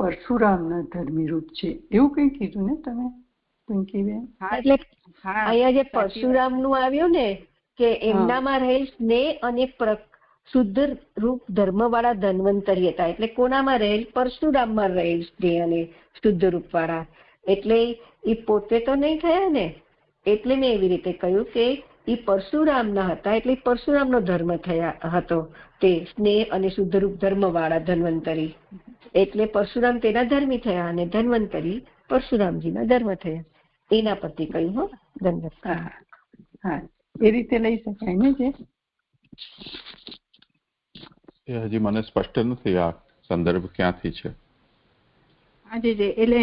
પરશુરામના ધર્મી રૂપ છે એવું કઈ કીધું ને તમે પિંકીબેન? એટલે અહીંયા જે પરશુરામનું આવ્યું ને કે એમનામાં રહેલ સ્નેહ અને શુદ્ધ રૂપ ધર્મવાળા ધન્વંતરી હતા. એટલે કોનામાં રહેલ? પરશુરામમાં રહેલ સ્નેહ અને શુદ્ધ રૂપ વાળા. એટલે એ પોતે તો નહીં થયા ને, એટલે મેં એવી રીતે કહ્યું કે એ પરશુરામના હતા. એટલે પરશુરામનો ધર્મ થયા હતો તે સ્નેહ અને શુદ્ધ રૂપ ધર્મવાળા ધન્વંતરી. એટલે પરશુરામ તેના ધર્મી થયા અને ધન્વંતરી પરશુરામજીના ધર્મ થયા. એના પરથી કહ્યું. હો ધન્યવાદ. હા એ રીતે લઈ શકાય ને. જે હજી મને સ્પષ્ટ નથી આ સંદર્ભ ક્યાંથી છે. આજે એટલે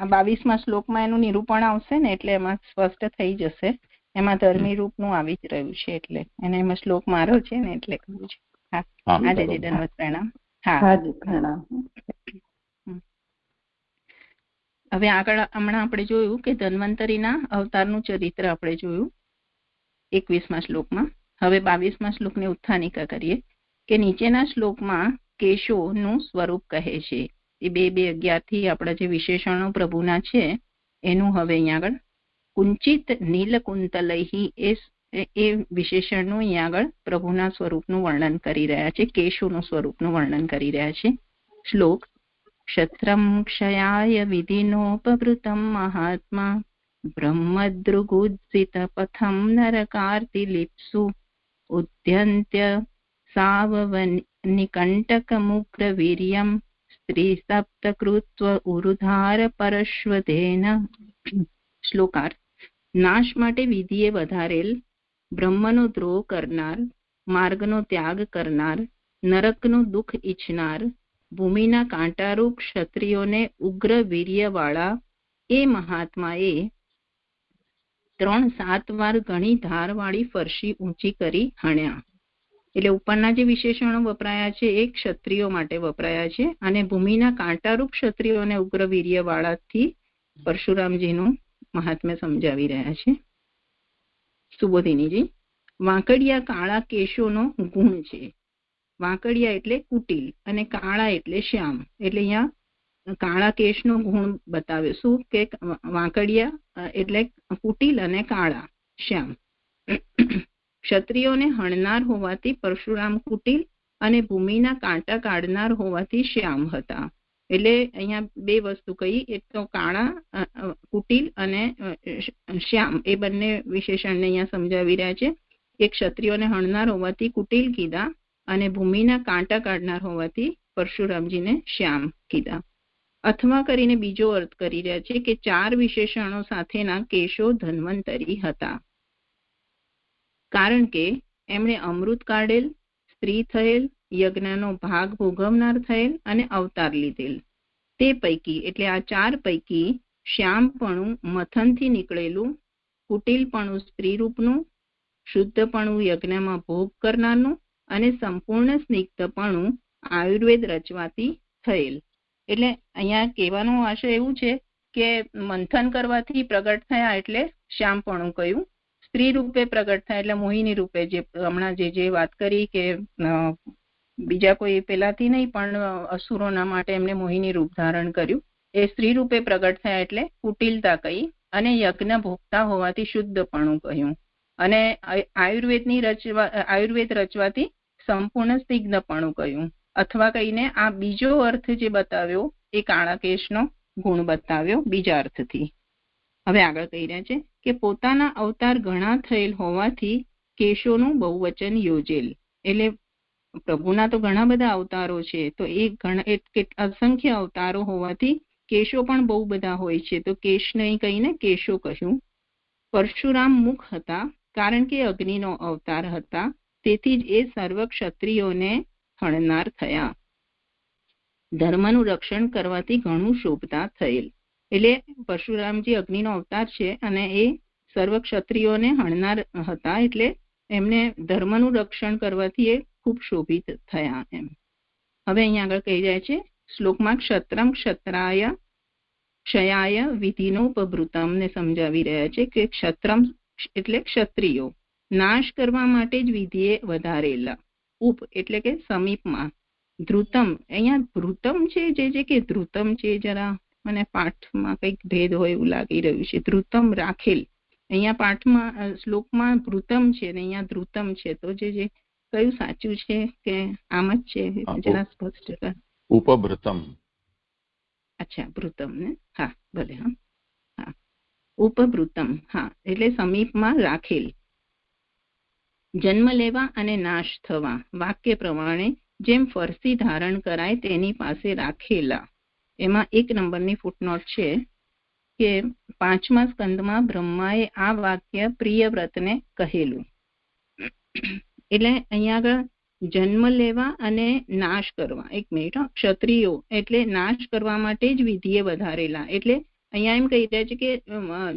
22મા શ્લોકમાં એનું નિરૂપણ આવશે ને, એટલે એમાં સ્પષ્ટ થઈ જશે. એમાં ધર્મી રૂપનું આવી જ રહ્યું છે, એટલે એને એમાં શ્લોક મારો છે ને એટલે કહ્યું છે. હા આજે દંડવત પ્રણામ. હા પ્રણામ. હવે આગળ હમણાં આપણે જોયું કે ધન્વંતરીના અવતારનું ચરિત્ર આપણે જોયું 21મા શ્લોકમાં. હવે 22મા શ્લોકની ઉત્થાનિકા કરીએ કે નીચેના શ્લોકમાં કેશોનું સ્વરૂપ કહે છે. એ 2:11 થી આપણા જે વિશેષણો પ્રભુના છે એનું હવે અહીંયા આગળ કુંચિત નીલકુંતલૈહી એ વિશેષણનું અહીંયા આગળ પ્રભુના સ્વરૂપનું વર્ણન કરી રહ્યા છે, કેશોનું સ્વરૂપનું વર્ણન કરી રહ્યા છે. શ્લોક ક્ષત્રમ ક્ષયાય વિધિનોપવૃતમ મહાત્મા બ્રહ્મદૃગુજ્જિત પથમ નરકાર્તિલિપ્સુ ઉદ્યંત્ય સાવનિકંટકમુગ્રવીર્યમ સ્ત્રી સપ્તકૃત્વ ઉરુધાર પરશ્વધેન. શ્લોકાર્થ નાશ માટે વિધિએ વધારેલ, બ્રહ્મનો દ્રોહ કરનાર, માર્ગનો ત્યાગ કરનાર, નરકનું દુઃખ ઈચ્છનાર, ભૂમિના કાંટારૂપ ક્ષત્રિયોને ઉગ્ર વીર્યવાળા એ મહાત્માએ 3-7 વાર ઘણી ધારવાળી ફરસી ઊંચી કરી હણ્યા. એટલે ઉપરના જે વિશેષણો વપરાયા છે એ ક્ષત્રિયો માટે વપરાયા છે, અને ભૂમિના કાંટારૂપ ક્ષત્રિયોને ઉગ્ર વીર્યવાળાથી પરશુરામજીનું મહાત્મ્ય સમજાવી રહ્યા છે. સુબોધિનીજી, વાંકડિયા કાળા કેશોનો ગુણ છે. વાંકડિયા એટલે કુટિલ અને કાળા એટલે શ્યામ. એટલે અહીંયા કાળા કેશનો ગુણ બતાવ્યો. શું કે વાંકડિયા એટલે કુટિલ અને કાળા શ્યામ. ક્ષત્રિયોને હણનાર હોવાથી પરશુરામ કુટિલ અને ભૂમિના કાંટા કાઢનાર હોવાથી શ્યામ હતા. એટલે અહીંયા બે વસ્તુ કહી, એક તો કાળા કુટિલ અને શ્યામ એ બંને વિશેષણને અહીંયા સમજાવી રહ્યા છે. એક ક્ષત્રિયોને હણનાર હોવાથી કુટિલ કીધા અને ભૂમિના કાંટા કાઢનાર હોવાથી પરશુરામજીને શ્યામ કીધા. અથવા કરીને બીજો અર્થ કરી રહ્યા છે કે 4 વિશેષણો સાથેના કેશો ધન્વંતરી હતા, કારણ કે એમણે અમૃત કાઢેલ, સ્ત્રી થયેલ, યજ્ઞનો ભાગ ભોગવનાર થયેલ અને અવતાર લીધેલ. તે પૈકી એટલે આ 4 પૈકી શ્યામપણું મથનથી નીકળેલું, કુટિલપણું સ્ત્રી રૂપનું, શુદ્ધપણું યજ્ઞમાં ભોગ કરનારનું અને સંપૂર્ણ સ્નિગ્ધપણું આયુર્વેદ રચવાથી થયેલ. એટલે અહીંયા કહેવાનો આશય એવું છે કે મંથન કરવાથી પ્રગટ થયા એટલે શ્યામપણું કહ્યું, સ્ત્રી રૂપે પ્રગટ થયા એટલે મોહિની રૂપે, જે હમણાં જે વાત કરી કે બીજા કોઈ પેલાથી નહીં પણ અસુરોના માટે એમને મોહિની રૂપ ધારણ કર્યું, એ સ્ત્રી રૂપે પ્રગટ થયા એટલે કુટિલતા કહી, અને યજ્ઞ ભોગતા હોવાથી શુદ્ધપણું કહ્યું, અને આયુર્વેદ રચવાથી સંપૂર્ણ સ્નિગ્ધપણું કહ્યું. અથવા કહીને આ બીજો અર્થ જે બતાવ્યો એ કાળા કેશનો ગુણ બતાવ્યો બીજા અર્થથી. હવે આગળ કહી રહ્યા છે કે પોતાના અવતાર ઘણા થયેલ હોવાથી કેશોનું બહુવચન યોજેલ. એટલે પ્રભુના તો ઘણા બધા અવતારો છે, તો એ અસંખ્ય અવતારો હોવાથી કેશો પણ બહુ બધા હોય છે, તો કેશ નહીં કહીને કેશો કહ્યું. પરશુરામ મુખ હતા, કારણ કે અગ્નિનો અવતાર હતા, તેથી જ એ સર્વ ક્ષત્રિયોને હણનાર થયા. ધર્મનું રક્ષણ કરવાથી ઘણું શોભતા થયેલ. એટલે પરશુરામજી અગ્નિનો અવતાર છે અને એ સર્વ ક્ષત્રિયોને હણનાર હતા, એટલે એમને ધર્મનું રક્ષણ કરવાથી એ ખૂબ શોભિત થયા એમ. હવે અહીંયા આગળ કહી રહ્યા છે શ્લોકમાં ક્ષત્રમ ક્ષત્રાય ક્ષયાય વિધિનોપભૃતમ ને સમજાવી રહ્યા છે કે ક્ષત્રમ એટલે ક્ષત્રિયો, નાશ કરવા માટે જ વિધિએ વધારેલા, ઉપ એટલે કે સમીપમાં, ધ્રુતમ અહીંયા ધ્રુતમ છે જે કે ધ્રુતમ છે, જરા મને પાઠમાં કંઈક ભેદ હોય એવું લાગી રહ્યું છે. ધ્રુતમ રાખેલ, અહીંયા પાઠમાં શ્લોકમાં ધ્રુતમ છે ને અહીંયા ધ્રુતમ છે, તો જે કયું સાચું છે કે આમ જ છે જરા સ્પષ્ટ કર. ઉપભૃતમ. અચ્છા ભૃતમ ને, હા ભલે, હા ઉપભૃતમ, હા એટલે સમીપમાં રાખેલ. જન્મ લેવા અને નાશ થવા વાક્ય પ્રમાણે જેમ ફરસી ધારણ કરાય તેની પાસે રાખેલા. એમાં 1 નંબરની ફૂટનોટ છે કે 5મા સ્કંદમાં બ્રહ્માએ આ વાક્ય પ્રિયવ્રતને કહેલું. એટલે અહીંયા આગળ જન્મ લેવા અને નાશ કરવા, 1 મિનિટ, ક્ષત્રિયો એટલે નાશ કરવા માટે જ વિધિએ વધારેલા. એટલે અહીંયા એમ કહી રહ્યા છે કે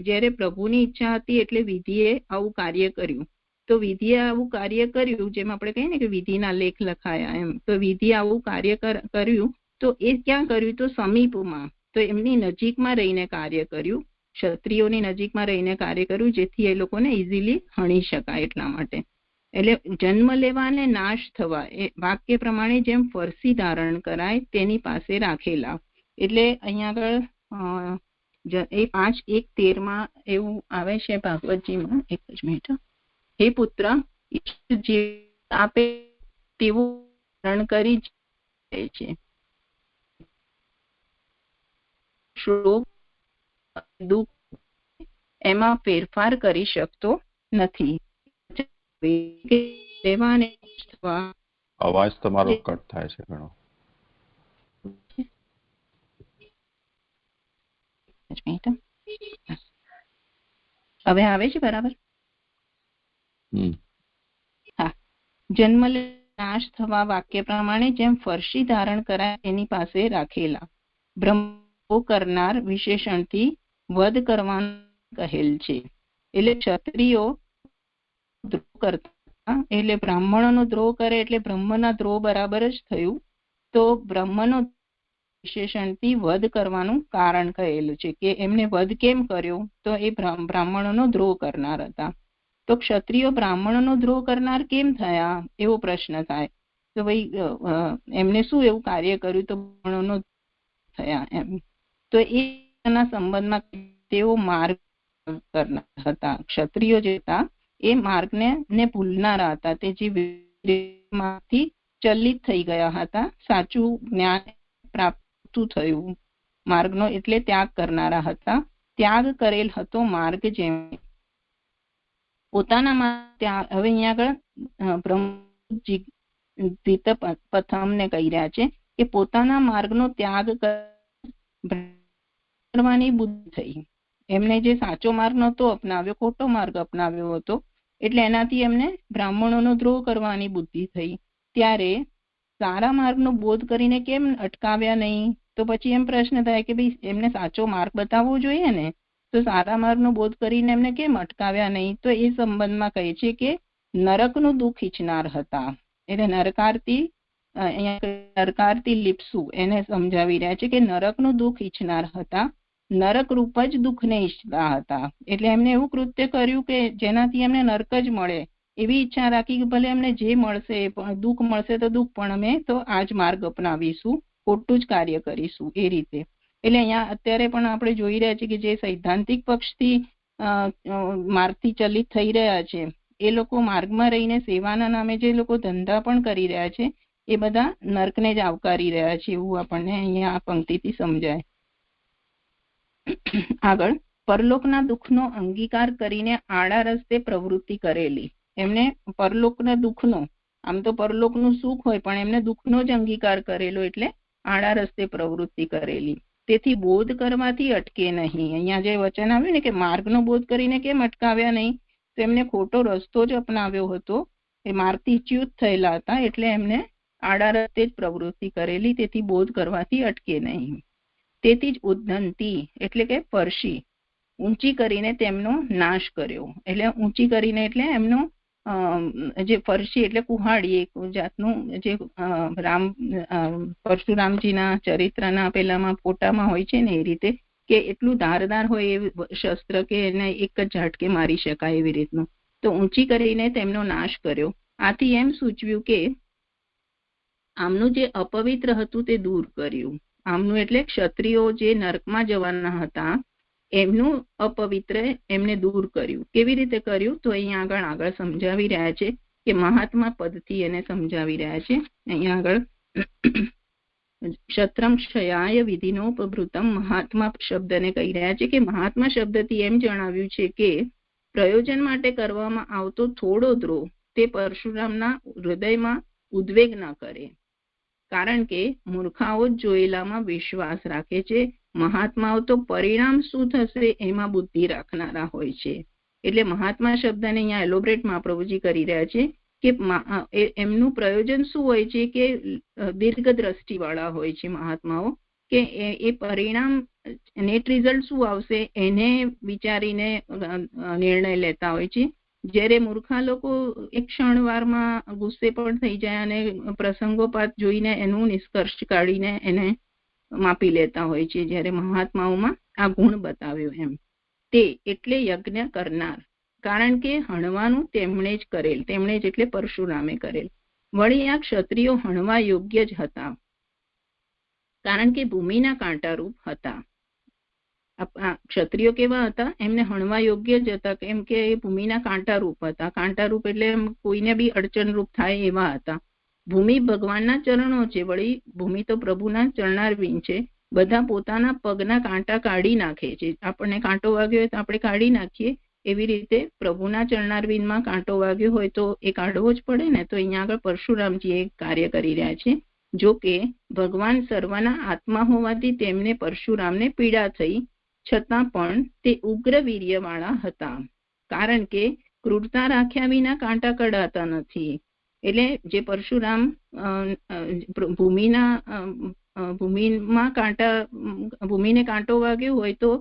જ્યારે પ્રભુની ઈચ્છા હતી એટલે વિધિએ આવું કાર્ય કર્યું. તો વિધિએ આવું કાર્ય કર્યું, જેમ આપણે કહીએ ને કે વિધિના લેખ લખાયા એમ, તો વિધિએ આવું કાર્ય કર્યું, તો એ ક્યાં કર્યું? તો સમીપમાં, તો એમની નજીકમાં રહીને કાર્ય કર્યું, ક્ષત્રિયોની નજીકમાં રહીને કાર્ય કર્યું, જેથી એ લોકોને ઇઝીલી હણી શકાય એટલા માટે. એટલે જન્મ લેવા અને નાશ થવા એ વાક્ય પ્રમાણે જેમ ફરસી ધારણ કરાય તેની પાસે રાખેલા. એટલે અહીંયા આગળ એ 5:1:13 એવું આવે છે ભાગવતજીમાં. 1 જ મિનિટ. હે પુત્ર, જે આપે તેવું ધારણ કરી જાય છે. શોક દુઃખ એમાં ફેરફાર કરી શકતો નથી. અવાજ તમારો કટ થાય છે ઘણો. હવે આવે છે બરાબર? હા. જન્મ નાશ થવા વાક્ય પ્રમાણે જેમ ફરસી ધારણ કરાય એની પાસે રાખેલા. બ્રહ્મ કરનાર વિશેષણથી વધ કરવાનું કહેલ છે. એટલે ક્ષત્રિયો દ્રોહ કરતા, એટલે બ્રાહ્મણોનો દ્રોહ કરે એટલે બ્રહ્મના દ્રોહ બરાબર જ થયું. તો બ્રહ્મનો વિશેષણથી વધ કરવાનું કારણ કહેલું છે કે એમને વધ કેમ કર્યો? તો એ બ્રાહ્મણોનો દ્રોહ કરનાર હતા. તો ક્ષત્રિયો બ્રાહ્મણોનો દ્રોહ કરનાર કેમ થયા એવો પ્રશ્ન થાય. તો ભાઈ એમને શું એવું કાર્ય કર્યું તો બ્રાહ્મણોનો થયા એમ. તો એના સંબંધમાં તેઓ માર્ગ કરનાર હતા. ક્ષત્રિયો જે હતા એ માર્ગને ભૂલનારા હતા. તે જે ચલિત થઈ ગયા હતા. સાચું જ્ઞાન પ્રાપ્ત થયું માર્ગનો એટલે ત્યાગ કરનારા હતા. ત્યાગ કરેલ હતો માર્ગ જેમ પોતાના ત્યાં. હવે અહીંયા આગળ બ્રહ્મજીતપથમને કહી રહ્યા છે કે પોતાના માર્ગનો ત્યાગ કરવાની બુદ્ધિ થઈ. એમને જે સાચો માર્ગ નહોતો અપનાવ્યો, ખોટો માર્ગ અપનાવ્યો હતો, એટલે એનાથી એમને બ્રાહ્મણોનો દ્રોહ કરવાની બુદ્ધિ થઈ. ત્યારે સારા માર્ગનો બોધ કરીને કેમ અટકાવ્યા નહીં? તો પછી એમ પ્રશ્ન થાય કે ભાઈ એમને સાચો માર્ગ બતાવવો જોઈએ ને, તો સારા માર્ગનો બોધ કરીને એમને કેમ અટકાવ્યા નહીં? તો એ સંબંધમાં કહે છે કે નરકનું દુઃખ ઈચ્છનાર હતા. એટલે નરકાર્તી લિપ્સુ એને સમજાવી રહ્યા છે કે નરકનું દુઃખ ઈચ્છનાર હતા. નરક રૂપ જ દુઃખને ઈચ્છતા હતા. એટલે એમને એવું કૃત્ય કર્યું કે જેનાથી એમને નરક જ મળે એવી ઈચ્છા રાખી કે ભલે અમને જે મળશે પણ દુઃખ મળશે તો દુઃખ, પણ અમે તો આ જ માર્ગ અપનાવીશું, ખોટું જ કાર્ય કરીશું એ રીતે. એટલે અહીંયા અત્યારે પણ આપણે જોઈ રહ્યા છીએ કે જે સૈદ્ધાંતિક પક્ષથી માર્ગથી ચલિત થઈ રહ્યા છે એ લોકો માર્ગમાં રહીને સેવાના નામે જે લોકો ધંધા પણ કરી રહ્યા છે એ બધા નર્કને જ આવકારી રહ્યા છે, એવું આપણને અહીંયા આ પંક્તિથી સમજાય. આગળ પરલોકના દુઃખનો અંગીકાર કરીને આડા રસ્તે પ્રવૃત્તિ કરેલી. એમને પરલોકના દુઃખનો, આમ તો પરલોકનું સુખ હોય પણ એમને દુઃખનો જ અંગીકાર કરેલો એટલે આડા રસ્તે પ્રવૃત્તિ કરેલી. તેથી બોધ કરવાથી અટકે નહીં. અહીંયા જે વચન આવ્યું ને કે માર્ગનો બોધ કરીને કેમ અટકાવ્યા નહીં, તો એમને ખોટો રસ્તો જ અપનાવ્યો હતો. એ માર્ગથી ચ્યુત થયેલા હતા એટલે એમને આડા રસ્તે જ પ્રવૃત્તિ કરેલી. તેથી બોધ કરવાથી અટકે નહીં. તેથી જ ઉદ્ધંતી એટલે કે પરશી ઊંચી કરીને તેમનો નાશ કર્યો. એટલે ઊંચી કરીને એટલે એમનો જે ફરશી એટલે કુહાડી, એક જાતનું જે પરશુરામજીના ચરિત્રના પેલામાં ફોટામાં હોય છે ને એ રીતે, કે એટલું ધારદાર હોય એ શસ્ત્ર કે એને એક જ ઝાટકે મારી શકાય એવી રીતનું. તો ઊંચી કરીને તેમનો નાશ કર્યો. આથી એમ સૂચવ્યું કે આમનું જે અપવિત્ર હતું તે દૂર કર્યું. આમનું એટલે ક્ષત્રિયો જે નરકમાં જવાના હતા એમનું અપવિત્ર એમને દૂર કર્યું. કેવી રીતે કર્યું? તો અહીંયા આગળ સમજાવી રહ્યા છે કે મહાત્મા પદથી એને સમજાવી રહ્યા છે. અહીંયા આગળ ક્ષત્રમ ક્ષયાય વિધિનોપભૃતમ મહાત્મા શબ્દને કહી રહ્યા છે કે મહાત્મા શબ્દથી એમ જણાવ્યું છે કે પ્રયોજન માટે કરવામાં આવતો થોડો દ્રોહ તે પરશુરામના હૃદયમાં ઉદ્વેગ ન કરે, કારણ કે મૂર્ખાઓ જોયેલામાં વિશ્વાસ રાખે છે. મહાત્માઓ તો પરિણામ શું થશે એમાં બુદ્ધિ રાખનારા હોય છે. એટલે મહાત્મા શબ્દને અહીંયા એલોબ્રેટમાં પ્રભુજી કરી રહ્યા છે કે એમનું પ્રયોજન શું હોય છે કે દીર્ઘ દ્રષ્ટિ વાળા હોય છે મહાત્માઓ, કે એ પરિણામ નેટ રિઝલ્ટ શું આવશે એને વિચારીને નિર્ણય લેતા હોય છે. જ્યારે મૂર્ખા લોકો એક ક્ષણવારમાં ગુસ્સે પણ થઈ જાય અને પ્રસંગોપાત જોઈને એનું નિષ્કર્ષ કાઢીને એને માપી લેતા હોય છે. જ્યારે મહાત્માઓમાં આ ગુણ બતાવ્યો એમ. તે એટલે યજ્ઞ કરનાર, કારણ કે હણવાનું તેમણે જ કરેલ, તેમણે જ એટલે પરશુરામે કરેલ. વળી આ ક્ષત્રિયો હણવા યોગ્ય જ હતા, કારણ કે ભૂમિના કાંટારૂપ હતા. ક્ષત્રિયો કેવા હતા? એમને હણવા યોગ્ય જ હતા, કેમ કે એ ભૂમિના કાંટારૂપ હતા. કાંટારૂપ એટલે કોઈને બી અડચણરૂપ થાય એવા હતા. ભૂમિ ભગવાનના ચરણો છે, વળી ભૂમિ તો પ્રભુના ચરણારવિંદ છે. બધા પોતાના પગના કાંટા કાઢી નાખે છે. આપણને કાંટો વાગ્યો હોય તો આપણે કાઢી નાખીએ, એવી રીતે પ્રભુના ચરણારવિંદમાં કાંટો વાગ્યો હોય તો એ કાઢવો જ પડે ને. તો અહીંયા આગળ પરશુરામજી એક કાર્ય કરી રહ્યા છે. જો કે ભગવાન સર્વના આત્મા હોવાથી તેમને પરશુરામને પીડા થઈ, છતાં પણ તે ઉગ્ર વીર્યવાળા હતા, કારણ કે ક્રૂરતા રાખ્યા વિના કાંટા કઢાતા નથી. એટલે જે પરશુરામ ભૂમિને કાંટો વાગ્યો હોય તો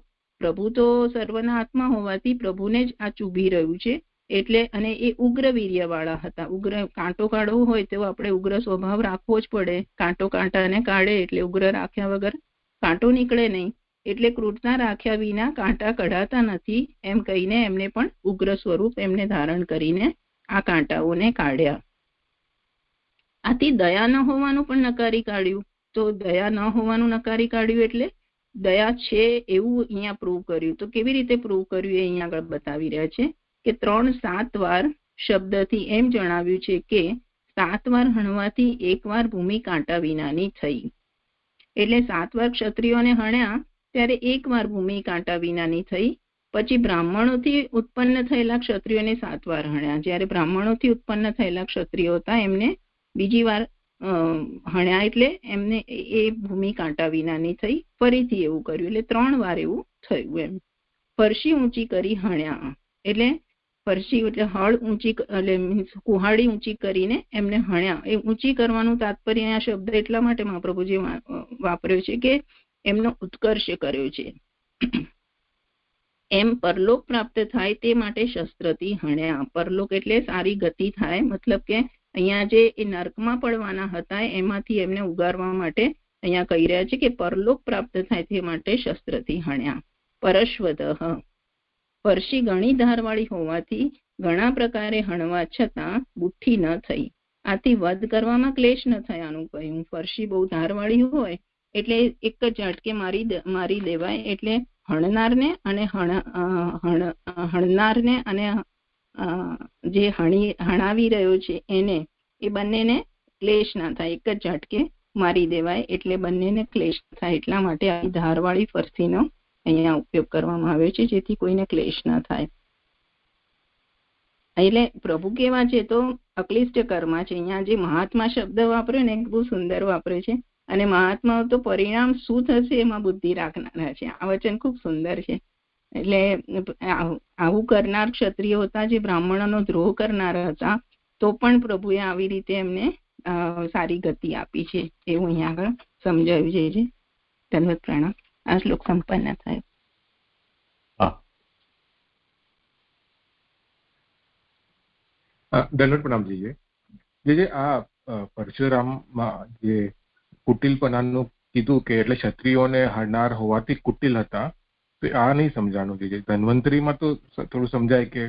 પ્રભુ તો સર્વના આત્મા હોવાથી પ્રભુને જ આ ચૂભી રહ્યું છે. એટલે અને એ ઉગ્ર વીર્યવાળા હતા. ઉગ્ર કાંટો કાઢવો હોય તો આપણે ઉગ્ર સ્વભાવ રાખવો જ પડે. કાંટો કાંટાને કાઢે એટલે ઉગ્ર રાખ્યા વગર કાંટો નીકળે નહીં. એટલે ક્રૂરતા રાખ્યા વિના કાંટા કઢાતા નથી એમ કહીને એમને પણ ઉગ્ર સ્વરૂપ એમને ધારણ કરીને આ કાંટાઓને કાઢ્યા. આથી દયા ન હોવાનું પણ નકારી કાઢ્યું. તો દયા ન હોવાનું નકારી કાઢ્યું, એટલે દયા છે એવું અહીંયા પ્રૂવ કર્યું. તો કેવી રીતે પ્રૂવ કર્યું એ અહીંયા આગળ બતાવી રહ્યા છે કે 3-7 વાર શબ્દથી એમ જણાવ્યું છે કે 7 વાર હણવાથી 1 વાર ભૂમિ કાંટા વિનાની થઈ. એટલે 7 વાર ક્ષત્રિયોને હણ્યા ત્યારે 1 વાર ભૂમિ કાંટા વિનાની થઈ. પછી બ્રાહ્મણોથી ઉત્પન્ન થયેલા ક્ષત્રિયોને 7 વાર હણ્યા. જ્યારે બ્રાહ્મણોથી ઉત્પન્ન થયેલા ક્ષત્રિયો હતા એમને બીજી વાર હણ્યા, એટલે એમને એ ભૂમિ કાંટા વિનાની થઈ. ફરીથી એવું કર્યું, એટલે 3 વાર એવું થયું. એમ ફરશી ઊંચી કરી હણ્યા, એટલે ફરશી એટલે હળ ઊંચી, એટલે મીન્સ કુહાડી ઊંચી કરીને એમને હણ્યા. એ ઊંચી કરવાનું તાત્પર્ય આ શબ્દ એટલા માટે મહાપ્રભુજી વાપર્યો છે કે એમનો ઉત્કર્ષ કર્યો છે. એમ પરલોક પ્રાપ્ત થાય તે માટે શસ્ત્રથી હણ્યા. પરલોક એટલે સારી ગતિ થાય, મતલબ કે અહીંયા જે એ નર્કમાં પડવાના હતા એમાંથી એમને ઉગારવા માટે અહીંયા કહી રહ્યા છે કે પરલોક પ્રાપ્ત થાય તે માટે શસ્ત્રથી હણ્યા. પરશ્વદઃ, ફરશી ઘણી ધારવાળી હોવાથી ઘણા પ્રકારે હણવા છતાં બુઠ્ઠી ન થઈ. આથી વધ કરવામાં ક્લેશ ન થયાનું કહ્યું. ફરશી બહુ ધારવાળી હોય એટલે એક જ ઝાટકે મારી દેવાય, એટલે હણનારને અને હણનારને અને જે હણાવી રહ્યો છે એને, એ બંનેને ક્લેશ ના થાય, એક જ ઝાટકે મારી દેવાય, એટલે બંનેને ક્લેશ થાય. એટલા માટે આ ધારવાળી ફરસીનો અહીંયા ઉપયોગ કરવામાં આવ્યો છે, જેથી કોઈને ક્લેશ ના થાય. એટલે પ્રભુ કેવા છે તો અક્લિષ્ટ કર્મા છે. અહીંયા જે મહાત્મા શબ્દ વાપર્યો ને બહુ સુંદર વાપર્યો છે, અને મહાત્મા તો પરિણામ શું થશે એમાં બુદ્ધિ રાખનારા છે. આ વચન ખૂબ સુંદર છે. એટલે આવું કરનાર ક્ષત્રિયો હતા જે બ્રાહ્મણોનો દ્રોહ કરનારા હતા, તો પણ પ્રભુએ આવી રીતે એમને સારી ગતિ આપી છે એવું અહીંયા આગળ સમજાવ્યું છે. ધન્યવાદ, પ્રણામ. આ શ્લોક સંપન્ન થયો. ધન્યવાદ પ્રણામજી. જે આ પરશુરામમાં જે કુટિલપણાનું કીધું કે એટલે ક્ષત્રિયોને હણનાર હોવાથી કુટિલ હતા, તો આ નહીં સમજાણું છે. ધન્વંતરીમાં તો થોડું સમજાય કે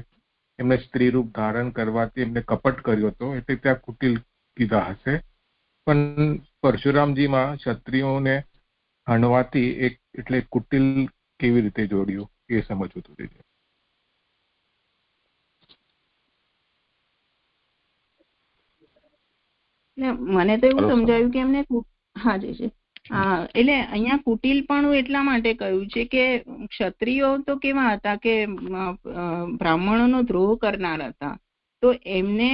એમને સ્ત્રી રૂપ ધારણ કરવાથી એમને કપટ કર્યો હતો, એટલે ત્યાં કુટિલ કીધા હશે. પણ પરશુરામજીમાં ક્ષત્રિયોને હણવાથી એટલે કુટિલ કેવી રીતે જોડ્યું એ સમજવું હતું. મને તો એવું સમજાયું કે એમને હાજી છે. એટલે અહીંયા કુટિલપણું એટલા માટે કહ્યું છે કે ક્ષત્રિયો તો કેવા હતા કે બ્રાહ્મણોનો દ્રોહ કરનાર હતા, તો એમને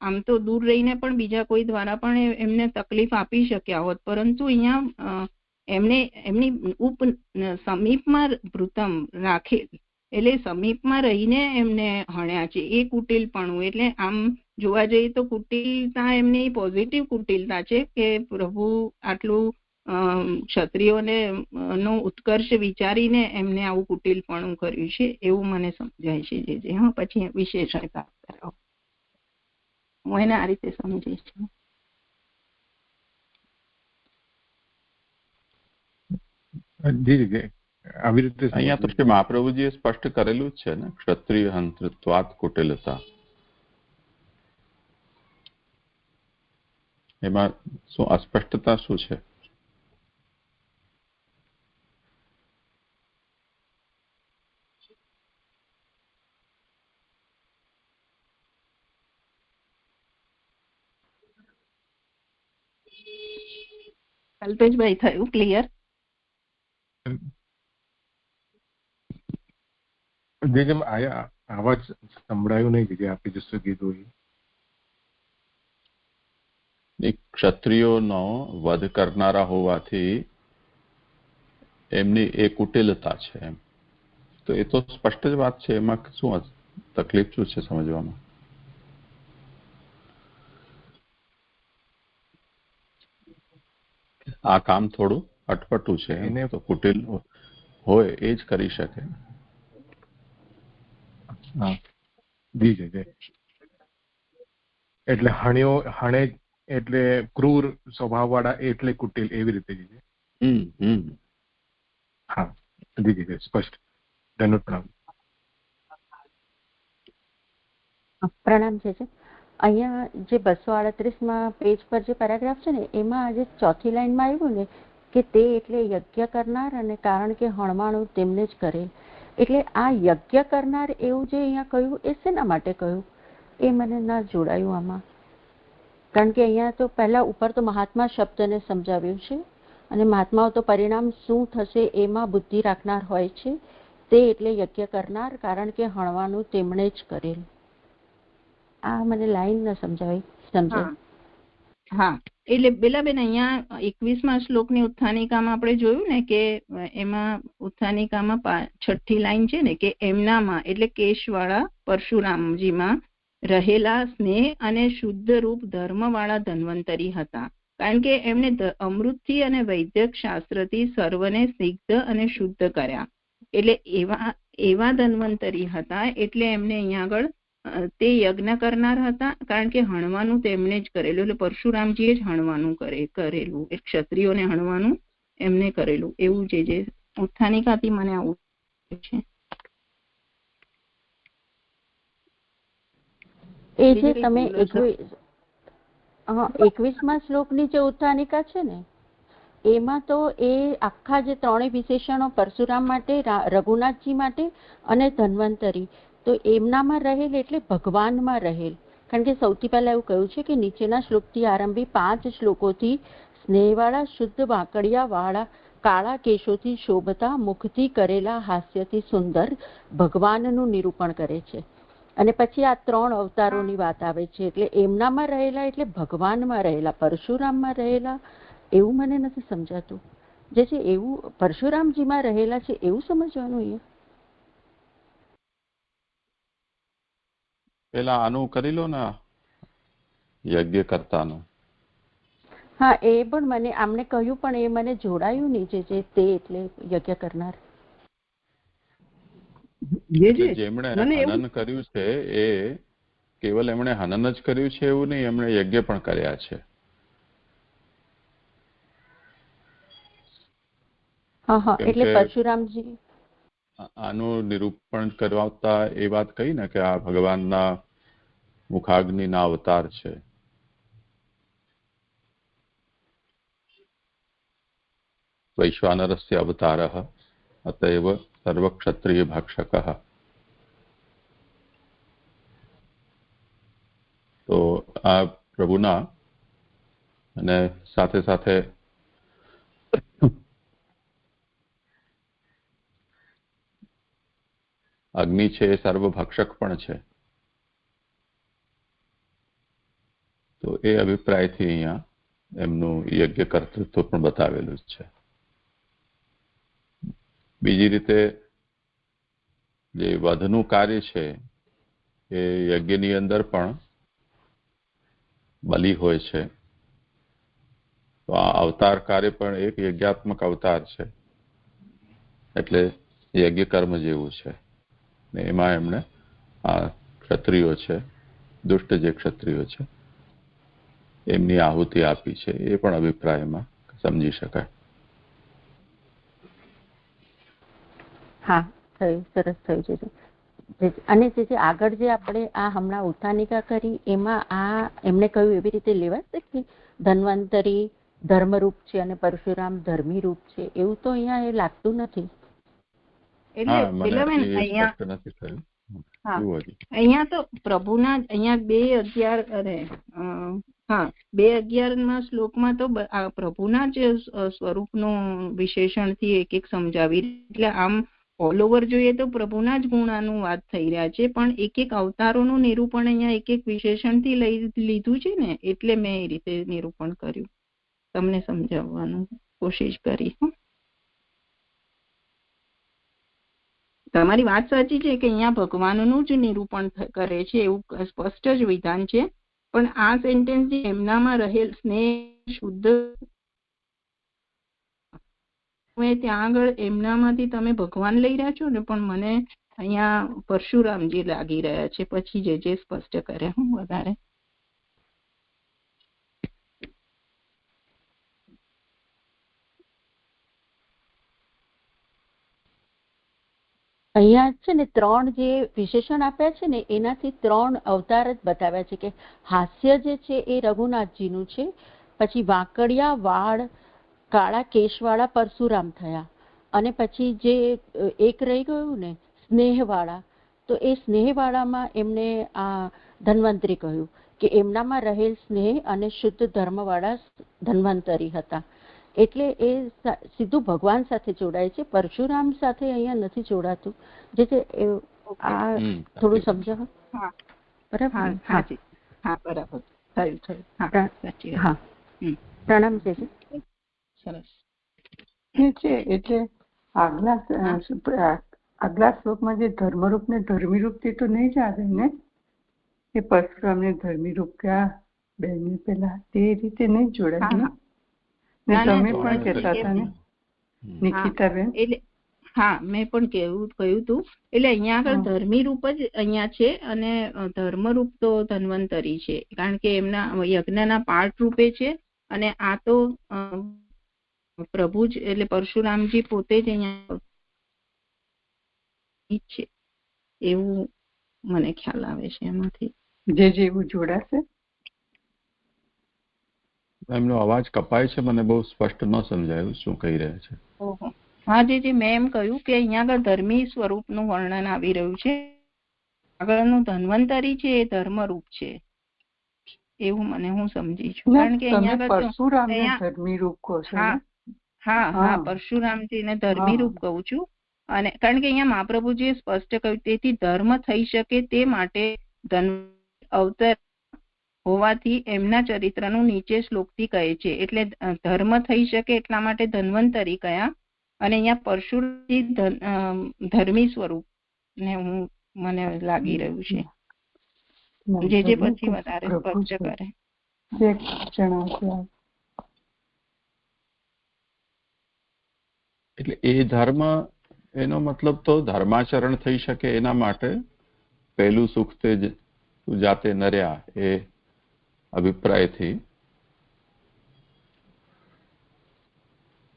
આમ તો દૂર રહીને પણ બીજા કોઈ દ્વારા પણ એમને તકલીફ આપી શક્યા હોત, પરંતુ અહીંયા એમને એમની સમીપમાં ભૃતમ રાખેલ, એટલે સમીપમાં રહીને એમને હણ્યા છે. એ કુટિલપણું, એટલે આમ જોવા જઈએ તો કુટિલતા એમની પોઝિટિવ કુટિલતા છે કે પ્રભુ આટલું ક્ષત્રિયોને નો ઉત્કર્ષ વિચારીને એમને આવું કુટિલપણું કર્યું છે એવું મને સમજાય છે. જે હા પછી વિશેષણ કરાવો, હું એને આ રીતે સમજીશ. આવી રીતે અહીંયા તો મહાપ્રભુજીએ સ્પષ્ટ કરેલું જ છે ને, ક્ષત્રિય હંતૃત્વાત કુટિલતા. એમાં શું અસ્પષ્ટતા શું છે? કલ્પેશભાઈ થયું ક્લિયર? જેમ આવાજ સંભળાયું નહીં જે આપી જશે કીધું. ક્ષત્રિયોનો વધ કરનારા હોવાથી એમની એ કુટિલતા છે એમ, તો એ તો સ્પષ્ટ જ વાત છે. એમાં શું તકલીફ શું છે સમજવામાં? આ કામ થોડું અટપટું છે, એને તો કુટિલ હોય એ જ કરી શકે. એટલે હણે એટલે ક્રૂર સ્વભાવ વાળા એટલે કુટિલ, એવી રીતે જ. હા જી સ્પષ્ટ. ધન્યવાદ. પ્રણામ છે. અહીંયા જે 238માં પેજ પર જે પેરેગ્રાફ છે ને એમાં આજે ચોથી લાઈનમાં આવ્યું ને કે તે એટલે યજ્ઞ કરનાર, અને કારણ કે હણવાણું તેમને જ કરેલ. એટલે આ યજ્ઞ કરનાર એવું જે અહીંયા કહ્યું એ શેના માટે કહ્યું એ મને ના જોડાયું આમાં. કારણ કે અહીંયા તો પહેલા ઉપર તો મહાત્મા શબ્દને સમજાવ્યું છે, અને મહાત્માઓ તો પરિણામ શું થશે એમાં બુદ્ધિ રાખનાર હોય છે. તે એટલે યજ્ઞ કરનાર, કારણ કે હણવાનું તેમણે જ કરેલ. આ મને લાઈન ન સમજાય. હા, એટલે બેલાબેન અહીંયા 21મા શ્લોકની ઉત્થાનિકામાં આપણે જોયું ને કે એમાં ઉત્થાનિકામાં 6ઠ્ઠી લાઈન છે ને કે એમનામાં એટલે કેશવાળા પરશુરામજીમાં રહેલા સ્નેહ અને શુદ્ધ રૂપ ધર્મવાળા ધન્વંતરી હતા, કારણ કે એમણે અમૃતથી અને વૈદ્યક શાસ્ત્રથી સર્વને સ્નિગ્ધ અને શુદ્ધ કર્યા. એટલે એવા ધન્વંતરી હતા. એટલે એમને અહીંયા આગળ તે યજ્ઞ કરનાર હતા, કારણ કે હણવાનું તેમણે જ કરેલું. એટલે પરશુરામજીએ જ હણવાનું કરેલું, એ ક્ષત્રિયોને હણવાનું એમને કરેલું. એવું જે ઉત્થાનિકાથી મને આવું છે. એ જે તમે 21મા શ્લોકની જે ઉત્થાનિકા છે ને એમાં તો એ આખા જે ત્રણેય વિશેષણો પરશુરામ માટે, રઘુનાથજી માટે અને ધન્વંતરી, તો એમનામાં રહેલ એટલે ભગવાનમાં રહેલ. કારણ કે સૌથી પહેલા એવું કહ્યું છે કે નીચેના શ્લોકથી આરંભી 5 શ્લોકોથી સ્નેહવાળા, શુદ્ધ વાંકડિયા વાળા, કાળા કેશોથી શોભતા, મુખથી કરેલા હાસ્યથી સુંદર ભગવાનનું નિરૂપણ કરે છે. અને પછી આ 3 અવતારોની વાત આવે છે. એટલે એમનામાં રહેલા એટલે ભગવાનમાં રહેલા, પરશુરામમાં રહેલા એવું મને નથી સમજાતું. જે છે એવું પરશુરામજીમાં રહેલા છે એવું સમજવાનું અહીંયા. પેલા આનું કરી લો ને, યજ્ઞ કરતાનું. હા, એ પણ મને આમને કહ્યું, પણ એ મને જોડાયું નહીં. જે તે એટલે યજ્ઞ કરનાર, જેમણે હનન કર્યું છે એ કેવલ એમણે હનન જ કર્યું છે એવું નહીં, એમણે યજ્ઞ પણ કર્યા છે. એટલે પરશુરામજી આનું નિરૂપણ કરવાતા એ વાત કહી ને કે આ ભગવાનના મુખાગ્નિના અવતાર છે. વૈશ્વાનરસ્ય અવતારઃ અતએવ સર્વક્ષત્રિય ભક્ષકઃ. તો આ પ્રભુના અને સાથે સાથે અગ્નિ છે એ સર્વભક્ષક પણ છે. તો એ અભિપ્રાયથી અહીંયા એમનું યજ્ઞ કર્તૃત્વ પણ બતાવેલું છે. બીજી રીતે જે વધનું કાર્ય છે એ યજ્ઞની અંદર પણ બલિ હોય છે. તો આ અવતાર કાર્ય પણ એક યજ્ઞાત્મક અવતાર છે, એટલે યજ્ઞ કર્મ જેવું છે. ને એમાં એમણે આ ક્ષત્રિયો છે, દુષ્ટ જે ક્ષત્રિયો છે એમની આહુતિ આપી છે. એ પણ અભિપ્રાયમાં સમજી શકાય. હા, થયું, સરસ થયું છે. અને જે આગળ જે આપણે આ હમણાં ઉત્થાનિકા કરી એમાં આ એમને કહ્યું એવી રીતે લેવાય કે ધન્વંતરી ધર્મરૂપ છે અને પરશુરામ ધર્મી રૂપ છે, એવું તો અહીંયા એ લાગતું નથી. અહીંયા તો પ્રભુના અહીંયા 2:11 શ્લોકમાં તો પ્રભુના જ સ્વરૂપનું વિશેષણથી એક એક સમજાવી. એટલે આમ ઓલ ઓવર જોઈએ તો પ્રભુના જ ગુણાનું વાત થઈ રહ્યા છે, પણ એક એક અવતારોનું નિરૂપણ અહીંયા એક એક વિશેષણથી લીધું છે ને, એટલે મેં એ રીતે નિરૂપણ કર્યું, તમને સમજાવવાનું કોશિશ કરી. તમારી વાત સાચી છે કે અહીંયા ભગવાનનું જ નિરૂપણ કરે છે એવું સ્પષ્ટ જ વિધાન છે, પણ આ સેન્ટેન્સ જે એમનામાં રહેલ સ્નેહ શુદ્ધ, ત્યાં આગળ એમનામાંથી તમે ભગવાન લઈ રહ્યા છો ને, પણ મને અહીંયા પરશુરામજી લાગી રહ્યા છે. પછી જે સ્પષ્ટ કરે હું વધારે. અહીંયા છે ને 3 જે વિશેષણ આપ્યા છે ને એનાથી 3 અવતાર જ બતાવ્યા છે કે હાસ્ય જે છે એ રઘુનાથજીનું છે, પછી વાંકડિયા વાળ કાળા કેશવાળા પરશુરામ થયા, અને પછી જે એક રહી ગયું ને સ્નેહવાળા, તો એ સ્નેહવાળામાં એમને આ ધન્વંતરી કહ્યું કે એમનામાં રહેલ સ્નેહ અને શુદ્ધ ધર્મવાળા ધન્વંતરી હતા. એટલે એ સીધું ભગવાન સાથે જોડાય છે, પરશુરામ સાથે અહીંયા નથી જોડાતું. જે આ થોડું સમજાવો. બરાબર. બરાબર. થયું. હા, પ્રણામ છે. સરસ છે. એટલે આગલા શ્લોકમાં જે ધર્મરૂપ ને ધર્મીરૂપ તે તો નહીં જ આવે ને, કે પરશુરામ ને ધર્મીરૂપ ક્યાં બેન પેલા તે રીતે નહીં જોડાય ને. તમે પણ કહેતા હતા ને નિકિતાબેન? એટલે હા, મેં પણ કહ્યું હતું. એટલે અહીંયા આગળ ધર્મી રૂપ જ અહીંયા છે, અને ધર્મરૂપ તો ધન્વંતરી છે, કારણ કે એમના યજ્ઞના પાઠ રૂપે છે. અને આ તો પ્રભુ જ એટલે પરશુરામજી પોતે જ અહીંયા છે એવું મને ખ્યાલ આવે છે એમાંથી. જે એવું જોડાશે. એમનો અવાજ કપાય છે, મને બહુ સ્પષ્ટ ન સમજાયું શું કહી રહ્યા છે. હા, જે મેં એમ કહ્યું કે અહીંયા આગળ ધર્મી સ્વરૂપનું વર્ણન આવી રહ્યું છે, આગળનું ધન્વંતરી છે એ ધર્મરૂપ છે એવું મને હું સમજી છું. કારણ કે અહીંયા પરશુરામ ધર્મી રૂપ કહો છો. હા, પરશુરામજી ને ધર્મી રૂપ કહું છું. અને કારણ કે અહીંયા મહાપ્રભુજીએ સ્પષ્ટ કહ્યું, તેથી ધર્મ થઈ શકે તે માટે અવતાર હોવાથી એમના ચરિત્રનું નીચે શ્લોકથી કહે છે. એટલે ધર્મ થઈ શકે એટલા માટે ધન્વંતરી કયા, અને અહીંયા પરશુરામજી ધર્મી સ્વરૂપ ને મને લાગી રહ્યું છે. જે પછી વધારે સ્પષ્ટ કરે. એટલે એ ધર્મ, એનો મતલબ તો ધર્માચરણ થઈ શકે એના માટે પહેલું સુખ તે જાતે નર્યા એ અભિપ્રાયથી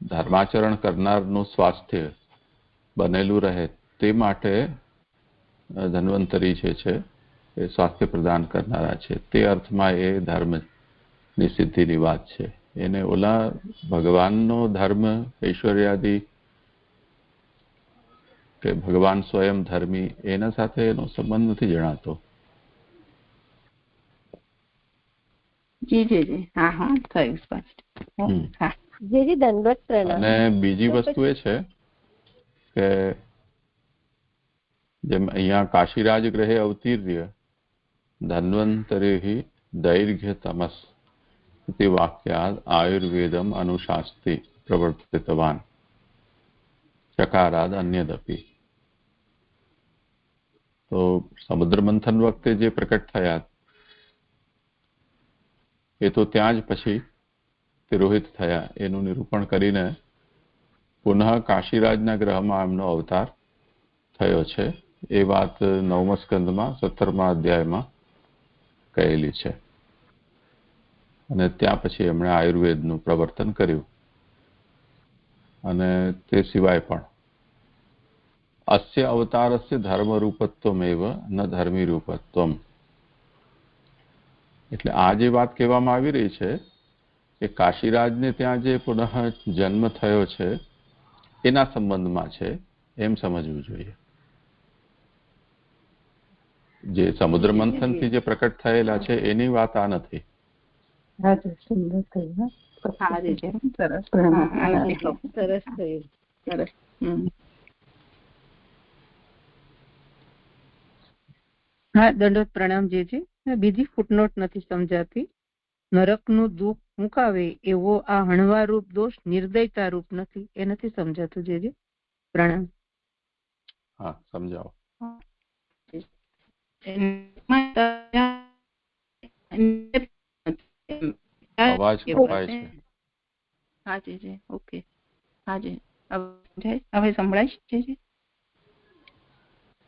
ધર્માચરણ કરનારનું સ્વાસ્થ્ય બનેલું રહે તે માટે ધન્વંતરી જે છે એ સ્વાસ્થ્ય પ્રદાન કરનારા છે. તે અર્થમાં એ ધર્મની સિદ્ધિની વાત છે. એને ઓલા ભગવાનનો ધર્મ ઐશ્વર્યાદિ કે ભગવાન સ્વયં ધર્મી એના સાથે એનો સંબંધ નથી જણાતો. અને બીજી વસ્તુ એ છે કે જેમ અહીંયા કાશીરાજ ગ્રહે અવતીર્ય ધન્વંતરે દૈર્ઘ્ય તમસ इति वाक्यात् आयुर्वेदम अनुशास्ति प्रवर्तितवान चकाराद अन्यदपि. તો સમુદ્ર મંથન વખતે જે પ્રકટ થયા એ તો ત્યાં જ પછી તિરોહિત થયા એનું નિરૂપણ કરીને પુનઃ કાશીરાજના ગ્રહમાં એમનો અવતાર થયો છે. એ વાત 9મા સ્કંદમાં 17મા અધ્યાયમાં કહેલી છે. અને ત્યાં પછી એમણે આયુર્વેદનું પ્રવર્તન કર્યું. અને તે સિવાય પણ અસ્ય અવતારસ્ય ધર્મરૂપત્વમેવ ન ધર્મી રૂપત્વમ. એટલે આ જે વાત કહેવામાં આવી રહી છે એ કાશીરાજને ત્યાં જે પુનઃ જન્મ થયો છે એના સંબંધમાં છે એમ સમજવું જોઈએ. જે સમુદ્ર મંથનથી જે પ્રકટ થયેલા છે એની વાત આ નથી. હા, દંડોત પ્રણામ. જે બીજી ફૂટનોટ નથી સમજાતી. નરકનું દુઃખ મુકાવે એવો આ હણવા રૂપ દોષ નિર્દયતા રૂપ નથી, એ નથી સમજાતું. જે પ્રણામ. હા, સમજાવો. અવાજ કપાય છે. હા જી, ઓકે. હા જી, હવે સંભળાય છે.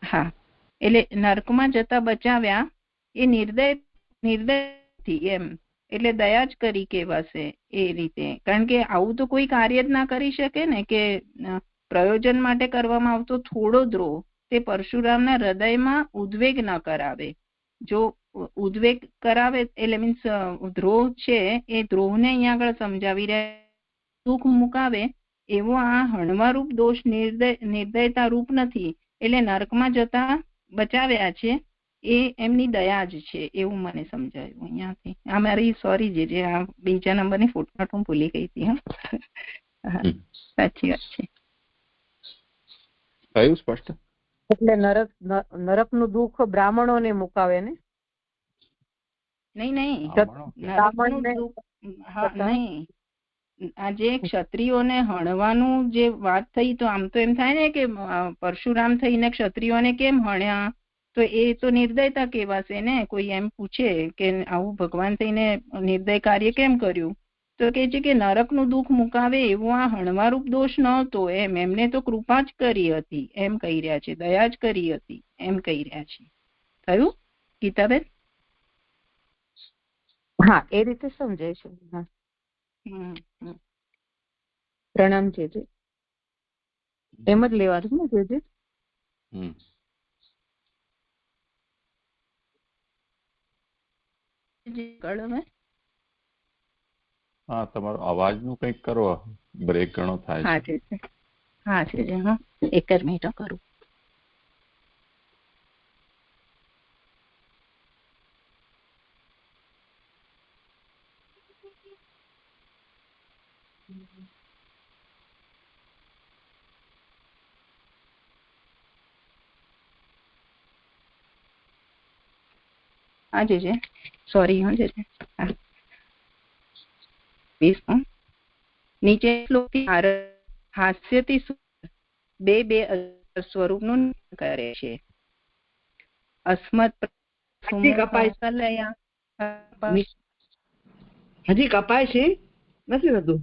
હા, એટલે નરકમાં જતા બચાવ્યા એ નિર્દયથી એમ, એટલે દયા જ કરી કહેવાશે એ રીતે. કારણ કે આવું તો કોઈ કાર્ય જ ના કરી શકે ને, કે પ્રયોજન માટે કરવામાં આવતો થોડો દ્રોહ તે પરશુરામના હૃદયમાં ઉદ્વેગ ન કરાવે. જો ઉદ્વેગ કરાવે એટલે મીન્સ દ્રોહ છે, એ દ્રોહને અહીંયા આગળ સમજાવી રહ્યા. દુઃખ મુકાવે એવો આ હણવારૂપ દોષ નિર્દયતા રૂપ નથી, એટલે નરકમાં જતા બચાવ્યા છે એ એમની દયા જ છે, એવું મને સમજાયું અહીંયાથી. આ મારી સોરી જે આ બીજા નંબરની ફૂટનોટ હું ભૂલી ગઈ હતી. સાચી વાત છે. થયું સ્પષ્ટ? એટલે નરકનું દુઃખ બ્રાહ્મણોને મુકાવે ને? નહીં, આ જે ક્ષત્રિયોને હણવાનું જે વાત થઈ, તો આમ તો એમ થાય ને કે પરશુરામ થઈને ક્ષત્રિયોને કેમ હણ્યા, તો એ તો નિર્દયતા કહેવાશે ને. કોઈ એમ પૂછે કે આવું ભગવાન થઈને નિર્દય કાર્ય કેમ કર્યું, તો કે છે કે નરકનું દુઃખ મુકાવે એવો આ હણવારૂપ દોષ નહોતો, એમને તો કૃપા જ કરી હતી એમ કહી રહ્યા છે, દયા જ કરી હતી એમ કહી રહ્યા છે. થયું ગીતાબેન? હા, એ રીતે સમજાય છે. પ્રણામ છે, એમ જ લેવાનું ને જે હા, તમારો અવાજનું કંઈક કરો, બ્રેક ઘણો થાય છે. હા છે, એક જ મિનિટ કરું. હા જે સોરી. નીચે શ્લોકથી હાસ્યથી બે સ્વરૂપનું કરે છે. અસ્મત હજી કપાય છે, નથી થતું.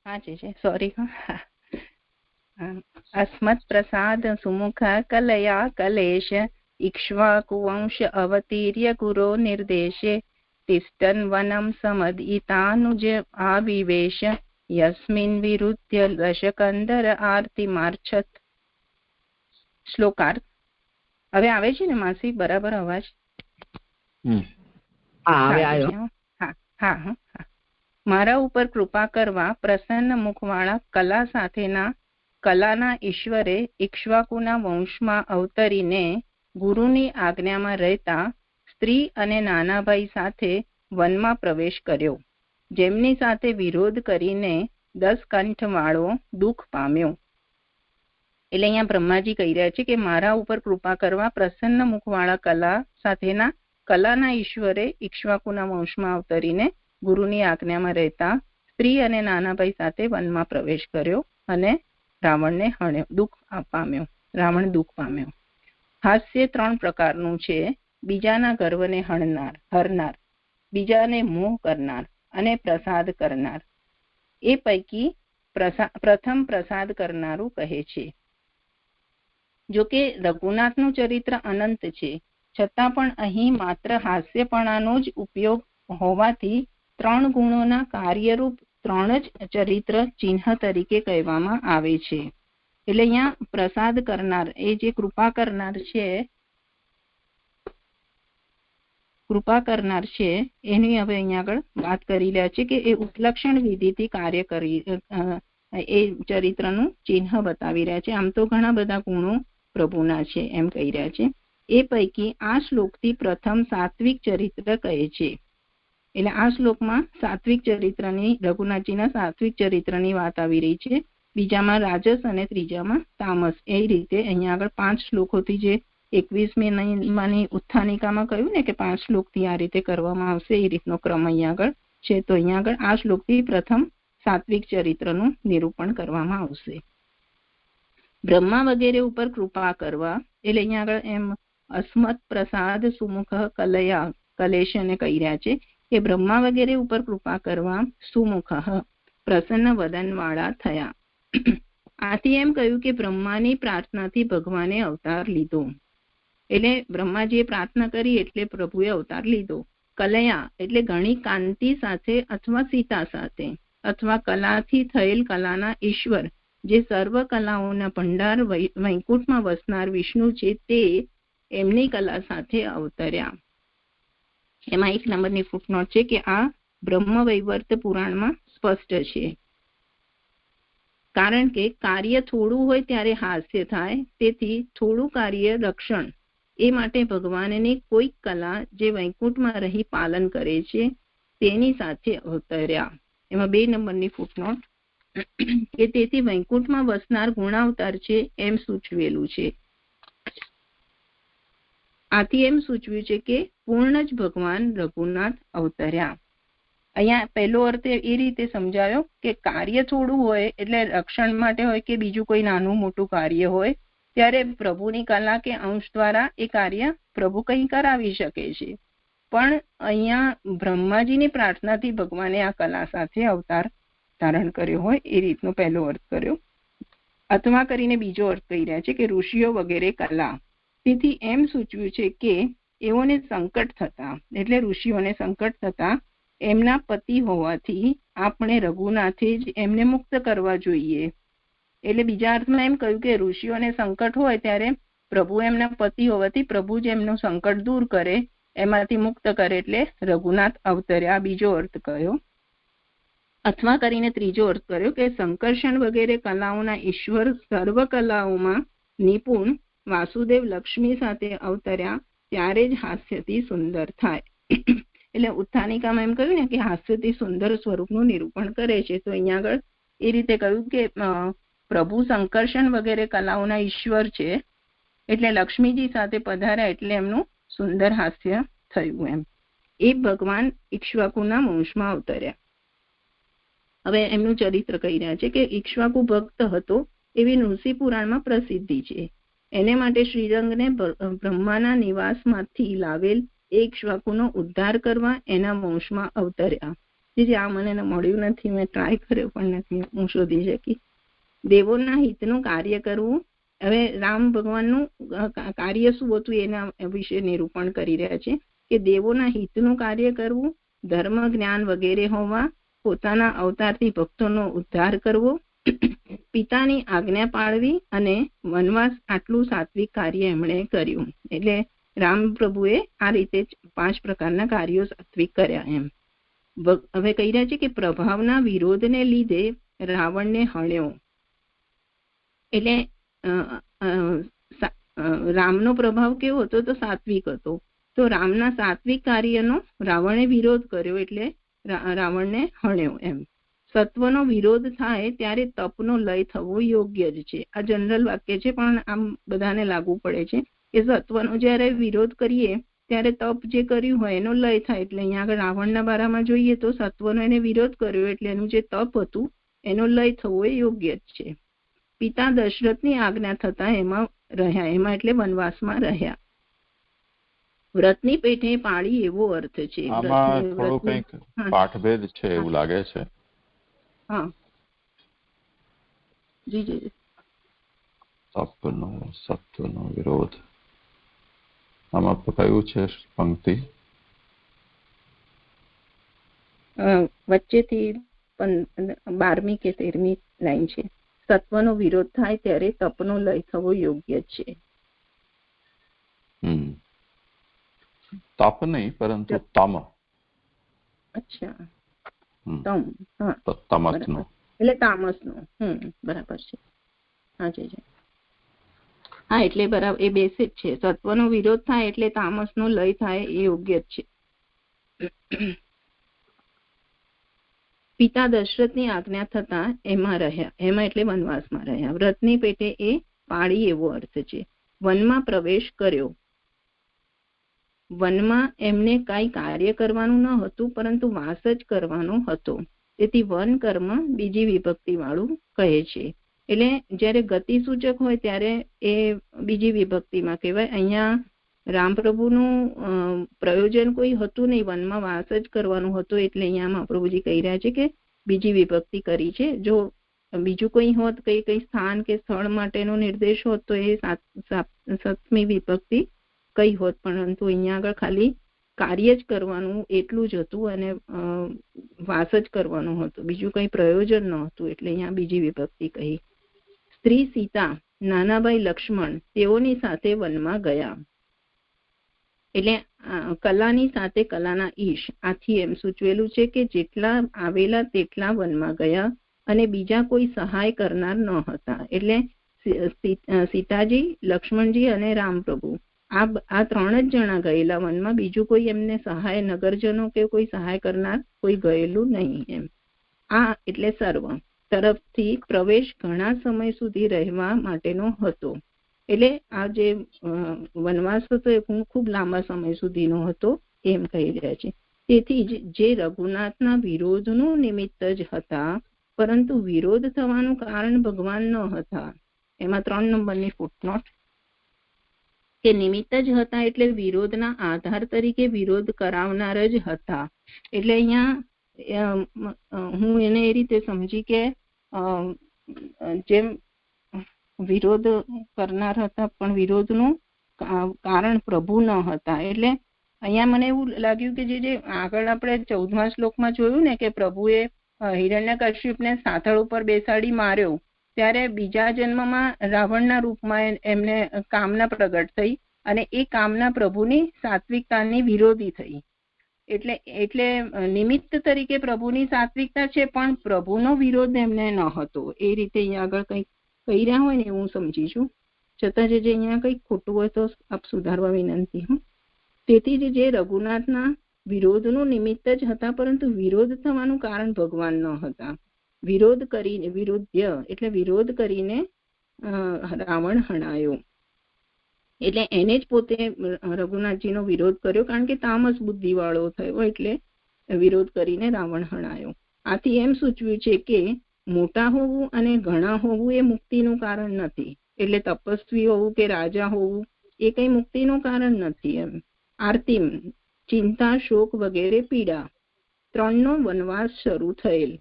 હા છે સોરી. અસ્મત પ્રસાદ સુમુખ કલયા કલેશ ઇક્ષ્વાકુવંશ અવતીર્ય ગુરો નિર્દેશે તિષ્ઠન વનમ સમદિતાનુજ આવિવેશ યસ્મિન વિરુદ્ધ દશકંદર આરતિમાર્છત. શ્લોકાર્થ. હવે આવે છે ને માસી બરાબર અવાજ? હા. મારા ઉપર કૃપા કરવા પ્રસન્ન મુખવાળા કલા સાથેના કલાના ઈશ્વરે ઇક્ષ્વાકુના વંશમાં અવતરીને ગુરુની આજ્ઞામાં રહેતા સ્ત્રી અને નાના ભાઈ સાથે વનમાં પ્રવેશ કર્યો, જેમની સાથે વિરોધ કરીને 10 કંઠ વાળો દુઃખ પામ્યો. એટલે અહીંયા બ્રહ્માજી કહી રહ્યા છે કે મારા ઉપર કૃપા કરવા પ્રસન્ન મુખવાળા કલા સાથેના કલાના ઈશ્વરે ઇક્ષ્વાકુના વંશમાં અવતરીને ગુરુની આજ્ઞામાં રહેતા સ્ત્રી અને નાના ભાઈ સાથે વનમાં પ્રવેશ કર્યો અને રાવણને રાવણ દુઃખ પામ્યો. હાસ્ય 3 પ્રકારનું છે: બીજાના ગર્વને હરનાર, બીજાને મોહ કરનાર અને પ્રસાદ કરનાર. એ પૈકી પ્રથમ પ્રસાદ કરનારું કહે છે. જોકે રઘુનાથનું ચરિત્ર અનંત છે, છતાં પણ અહીં માત્ર હાસ્યપણાનો જ ઉપયોગ હોવાથી 3 ગુણોના કાર્યરૂપ 3 જ ચરિત્ર ચિહ્ન તરીકે કહેવામાં આવે છે. એટલે અહીંયા પ્રસાદ કરનાર, એ જે કૃપા કરનાર છે એની હવે અહીંયા આગળ વાત કરી રહ્યા છે કે એ ઉપલક્ષણ વિધિથી કાર્ય કરી એ ચરિત્રનું ચિહ્ન બતાવી રહ્યા છે. આમ તો ઘણા બધા ગુણો પ્રભુના છે એમ કહી રહ્યા છે. એ પૈકી આ શ્લોકથી પ્રથમ સાત્વિક ચરિત્ર કહે છે. એટલે આ શ્લોકમાં સાત્વિક ચરિત્રની, રઘુનાથજીના સાત્વિક ચરિત્રની વાત આવી રહી છે. બીજામાં રાજસ અને ત્રીજામાં તામસ. એ રીતે અહીંયા આગળ 5 શ્લોકોથી, જે 21મી ઉત્થાનિકામાં કહ્યું ને કે 5 શ્લોકથી આ રીતે કરવામાં આવશે, એ રીતનો ક્રમ અહીંયા આગળ છે. તો અહીંયા આગળ આ શ્લોકથી પ્રથમ સાત્વિક ચરિત્રનું નિરૂપણ કરવામાં આવશે. બ્રહ્મા વગેરે ઉપર કૃપા કરવા, એટલે અહીંયા આગળ એમ અસ્મત પ્રસાદ સુમુખ કલયા, કલેશને કહી રહ્યા છે કે બ્રહ્મા વગેરે ઉપર કૃપા કરવા સુમુખ પ્રસન્ન વદન વાળા થયા. આથી એમ કહ્યું કે બ્રહ્માની પ્રાર્થનાથી ભગવાને અવતાર લીધો. એટલે બ્રહ્માજીએ પ્રાર્થના કરી એટલે પ્રભુએ અવતાર લીધો. કલયા એટલે ઘણી કાંતિ સાથે અથવા સીતા સાથે અથવા કલાથી થયેલ કલાના ઈશ્વર જે સર્વ કલાઓના ભંડાર વૈકુંઠમાં વસનાર વિષ્ણુ છે તે એમની કલા સાથે અવતર્યા. એમાં 1 નંબરની ફૂટનોટ છે કે આ બ્રહ્મ વૈવર્ત પુરાણમાં સ્પષ્ટ છે. કારણ કે કાર્ય થોડું હોય ત્યારે હાસ્ય થાય, તેથી થોડું કાર્ય રક્ષણ એ માટે ભગવાનની કોઈક કલા જે વૈકુંઠમાં રહી પાલન કરે છે તેની સાથે અવતર્યા. એમાં 2 નંબરની ફૂટનોટ કે તેથી વૈકુંઠમાં વસનાર ગુણાવતાર છે એમ સૂચવેલું છે. આથી એમ સૂચવ્યું છે કે પૂર્ણ જ ભગવાન રઘુનાથ અવતર્યા. અહીંયા પહેલો અર્થ એ રીતે સમજાયો કે કાર્ય થોડું હોય એટલે રક્ષણ માટે હોય કે બીજું કોઈ નાનું મોટું કાર્ય હોય ત્યારે પ્રભુની કલા કે અંશ દ્વારા એ કાર્ય પ્રભુ કંઈ કરાવી શકે છે. પણ અહીંયા બ્રહ્માજીની પ્રાર્થનાથી ભગવાને આ કલા સાથે અવતાર ધારણ કર્યો હોય એ રીતનો પહેલો અર્થ કર્યો. અથવા કરીને બીજો અર્થ કહી રહ્યા છે કે ઋષિઓ વગેરે કલા. તેથી એમ સૂચવ્યું છે કે એઓને સંકટ થતા એટલે ઋષિઓને સંકટ થતા એમના પતિ હોવાથી આપણે રઘુનાથે જ એમને મુક્ત કરવા જોઈએ. એટલે બીજા અર્થમાં એમ કહ્યું કે ઋષિઓને સંકટ હોય ત્યારે પ્રભુ એમના પતિ હોવાથી પ્રભુ જ એમનું સંકટ દૂર કરે, એમાંથી મુક્ત કરે એટલે રઘુનાથ અવતર્યા. બીજો અર્થ કહ્યો. અથવા કરીને ત્રીજો અર્થ કર્યો કે સંકર્ષણ વગેરે કલાઓના ઈશ્વર સર્વ કલાઓમાં નિપુણ વાસુદેવ લક્ષ્મી સાથે અવતર્યા ત્યારે જ હાસ્યથી સુંદર થાય. એટલે ઉત્થાનિકામાં એમ કહ્યું ને કે હાસ્યથી સુંદર સ્વરૂપનું નિરૂપણ કરે છે. તો અહીંયા આગળ એ રીતે કહ્યું કે પ્રભુ સંકર્ષણ વગેરે કલાઓના ઈશ્વર છે એટલે લક્ષ્મીજી સાથે પધાર્યા એટલે એમનું સુંદર હાસ્ય થયું. એમ એ ભગવાન ઇક્ષ્વાકુના વંશમાં અવતર્યા. હવે એમનું ચરિત્ર કહી રહ્યા છે કે ઇક્ષ્વાકુ ભક્ત હતો એવી નૃસિંહ પુરાણમાં પ્રસિદ્ધિ છે. એને માટે શ્રીરંગને બ્રહ્માના નિવાસમાંથી લાવેલ ઇક્ષ્વાકુનો ઉદ્ધાર કરવા એના વંશમાં અવતર્યા. જે આ મને મળ્યું નથી, મેં ટ્રાય કર્યો પણ નથી હું શોધી શકી. દેવોના હિતનું કાર્ય કરવું. હવે રામ ભગવાનનું કાર્ય શું હતું એના વિશે નિરૂપણ કરી રહ્યા છે કે દેવોના હિતનું કાર્ય કરવું, ધર્મ જ્ઞાન વગેરે હોવા, પોતાના અવતારથી ભક્તોનો ઉદ્ધાર કરવો, પિતાની આજ્ઞા પાળવી અને વનવાસ, આટલું સાત્વિક કાર્ય એમણે કર્યું. એટલે રામ પ્રભુએ આ રીતે 5 પ્રકારના કાર્યો સાત્વિક કર્યા. એમ હવે કહી રહ્યા છે કે પ્રભાવના વિરોધને લીધે રાવણને હણ્યો. એટલે રામનો પ્રભાવ કેવો હતો તો સાત્વિક હતો. તો રામના સાત્વિક કાર્યનો રાવણે વિરોધ કર્યો એટલે રાવણને હણ્યો. એમ સત્વનો વિરોધ થાય ત્યારે તપનો લય થવો યોગ્ય જ છે. આ જનરલ વાક્ય છે પણ આમ બધાને લાગુ પડે છે કે સત્વનો જ્યારે વિરોધ કરીએ ત્યારે તપ જે કર્યું હોય એનો લય થાય. એટલે અહીંયા આગળ રાવણના બારામાં જોઈએ તો સત્વનો એને વિરોધ કર્યો એટલે એનું જે તપ હતું એનો લય થવો એ યોગ્ય જ છે. પિતા દશરથની આજ્ઞા થતા એમાં રહ્યા, એમાં એટલે વનવાસમાં રહ્યા. વ્રતની પેઠે પાળી એવો અર્થ છે. આમાં થોડું કંઈક પાઠભેદ છે એવું લાગે છે. હા જી જી. સત્વનો વિરોધ આમાં કયું છે પંક્તિ? વચ્ચેથી 12મી કે 13મી લાઈન છે. સત્વનો વિરોધ થાય ત્યારે તપનો લય થવો યોગ્ય છે. તપ નહીં પરંતુ તમ. અચ્છા તમ. હા તમસનો એટલે તામસનો. બરાબર છે. હા જી. હા એટલે બરાબર એ બેસિક છે. સત્વનો વિરોધ થાય એટલે તામસનો લય થાય એ યોગ્ય જ છે. પિતા દશરથની આજ્ઞા થતા એમાં રહ્યા, એમાં એટલે વનવાસમાં રહ્યા. વ્રતની પેટે એ પાળી એવો અર્થ છે. વનમાં પ્રવેશ કર્યો. વનમાં એમને કઈ કાર્ય કરવાનું ન હતું પરંતુ વાસ જ કરવાનો હતો. તેથી વન કર્મ બીજી વિભક્તિ વાળું કહે છે. એટલે જયારે ગતિ સૂચક હોય ત્યારે એ બીજી વિભક્તિમાં કહેવાય. અહીંયા રામપ્રભુનું પ્રયોજન કોઈ હતું નહીં, વનમાં વાસ જ કરવાનું હતું, એટલે અહીંયા મહાપ્રભુજી કહી રહ્યા છે કે બીજી વિભક્તિ કરી છે. જો બીજું કોઈ હોત, કઈ સ્થાન કે સ્થળ માટેનો નિર્દેશ હોત તો એ સપ્તમી વિભક્તિ કઈ હોત, પરંતુ અહીંયા આગળ ખાલી કાર્ય જ કરવાનું એટલું જ હતું અને વાસ જ કરવાનું હતું, બીજું કઈ પ્રયોજન ન હતું, એટલે અહીંયા બીજી વિભક્તિ કહી. સ્ત્રી સીતા, નાનાભાઈ લક્ષ્મણ તેઓની સાથે વનમાં ગયા. એટલે કલાની સાથે કલાના ઈશ, આથી એમ સૂચવેલું છે કે જેટલા આવેલા તેટલા વનમાં ગયા અને બીજા કોઈ સહાય કરનાર ન હતા. એટલે સીતાજી, લક્ષ્મણજી અને રામપ્રભુ આ 3 જ જણા ગયેલા વનમાં, બીજું કોઈ એમને સહાય, નગરજનો કે કોઈ સહાય કરનાર કોઈ ગયેલું નહીં. એમ આ એટલે સર્વ તરફથી પ્રવેશ ઘણા સમય સુધી રહેવા માટેનો હતો. એટલે આ જે વનવાસ હતો એ ખૂબ લાંબા સમય સુધીનો હતો એમ કહી રહ્યા છે. તેથી જ જે રઘુનાથના વિરોધનું નિમિત્ત જ હતા, પરંતુ વિરોધ થવાનું કારણ ભગવાન ન હતા. એમાં 3 નંબરની ફૂટનોટ કે નિમિત્ત જ હતા એટલે વિરોધના આધાર તરીકે વિરોધ કરાવનાર જ હતા. એટલે અહીંયા હું એને એ રીતે સમજી કે જેમ વિરોધ કરનાર હતા પણ વિરોધનું કારણ પ્રભુ ન હતા. એટલે અહીંયા મને એવું લાગ્યું કે જે આગળ આપણે 14મા શ્લોકમાં જોયું ને કે પ્રભુએ હિરણ્યકશ્યપને સાથળ ઉપર બેસાડી માર્યો, ત્યારે બીજા જન્મમાં રાવણના રૂપમાં એમને કામના પ્રગટ થઈ અને એ કામના પ્રભુની સાત્વિકતાની વિરોધી થઈ. એટલે નિમિત્ત તરીકે પ્રભુની સાત્વિકતા છે પણ પ્રભુનો વિરોધ એમને ન હતો. એ રીતે અહીંયા આગળ કંઈક કહી રહ્યા હોય ને હું સમજી છું. છતાં જે અહીંયા કંઈક ખોટું હોય તો આપ સુધારવા વિનંતી. તેથી જ જે રઘુનાથના વિરોધનું નિમિત્ત જ હતા, પરંતુ વિરોધ થવાનું કારણ ભગવાન ન હતા. વિરોધ્ય એટલે વિરોધ કરીને રાવણ હણાયો. એટલે એને જ પોતે રઘુનાથજીનો વિરોધ કર્યો, કારણ કે તામસ બુદ્ધિ વાળો થયો, એટલે વિરોધ કરીને રાવણ હણાયો. આથી એમ સૂચવ્યું છે કે મોટા હોવું અને ઘણા હોવું એ મુક્તિનું કારણ નથી. એટલે તપસ્વી હોવું કે રાજા હોવું એ કઈ મુક્તિનું કારણ નથી. એમ આરતીમ, ચિંતા, શોક વગેરે પીડા, 3નો વનવાસ શરૂ થયેલ.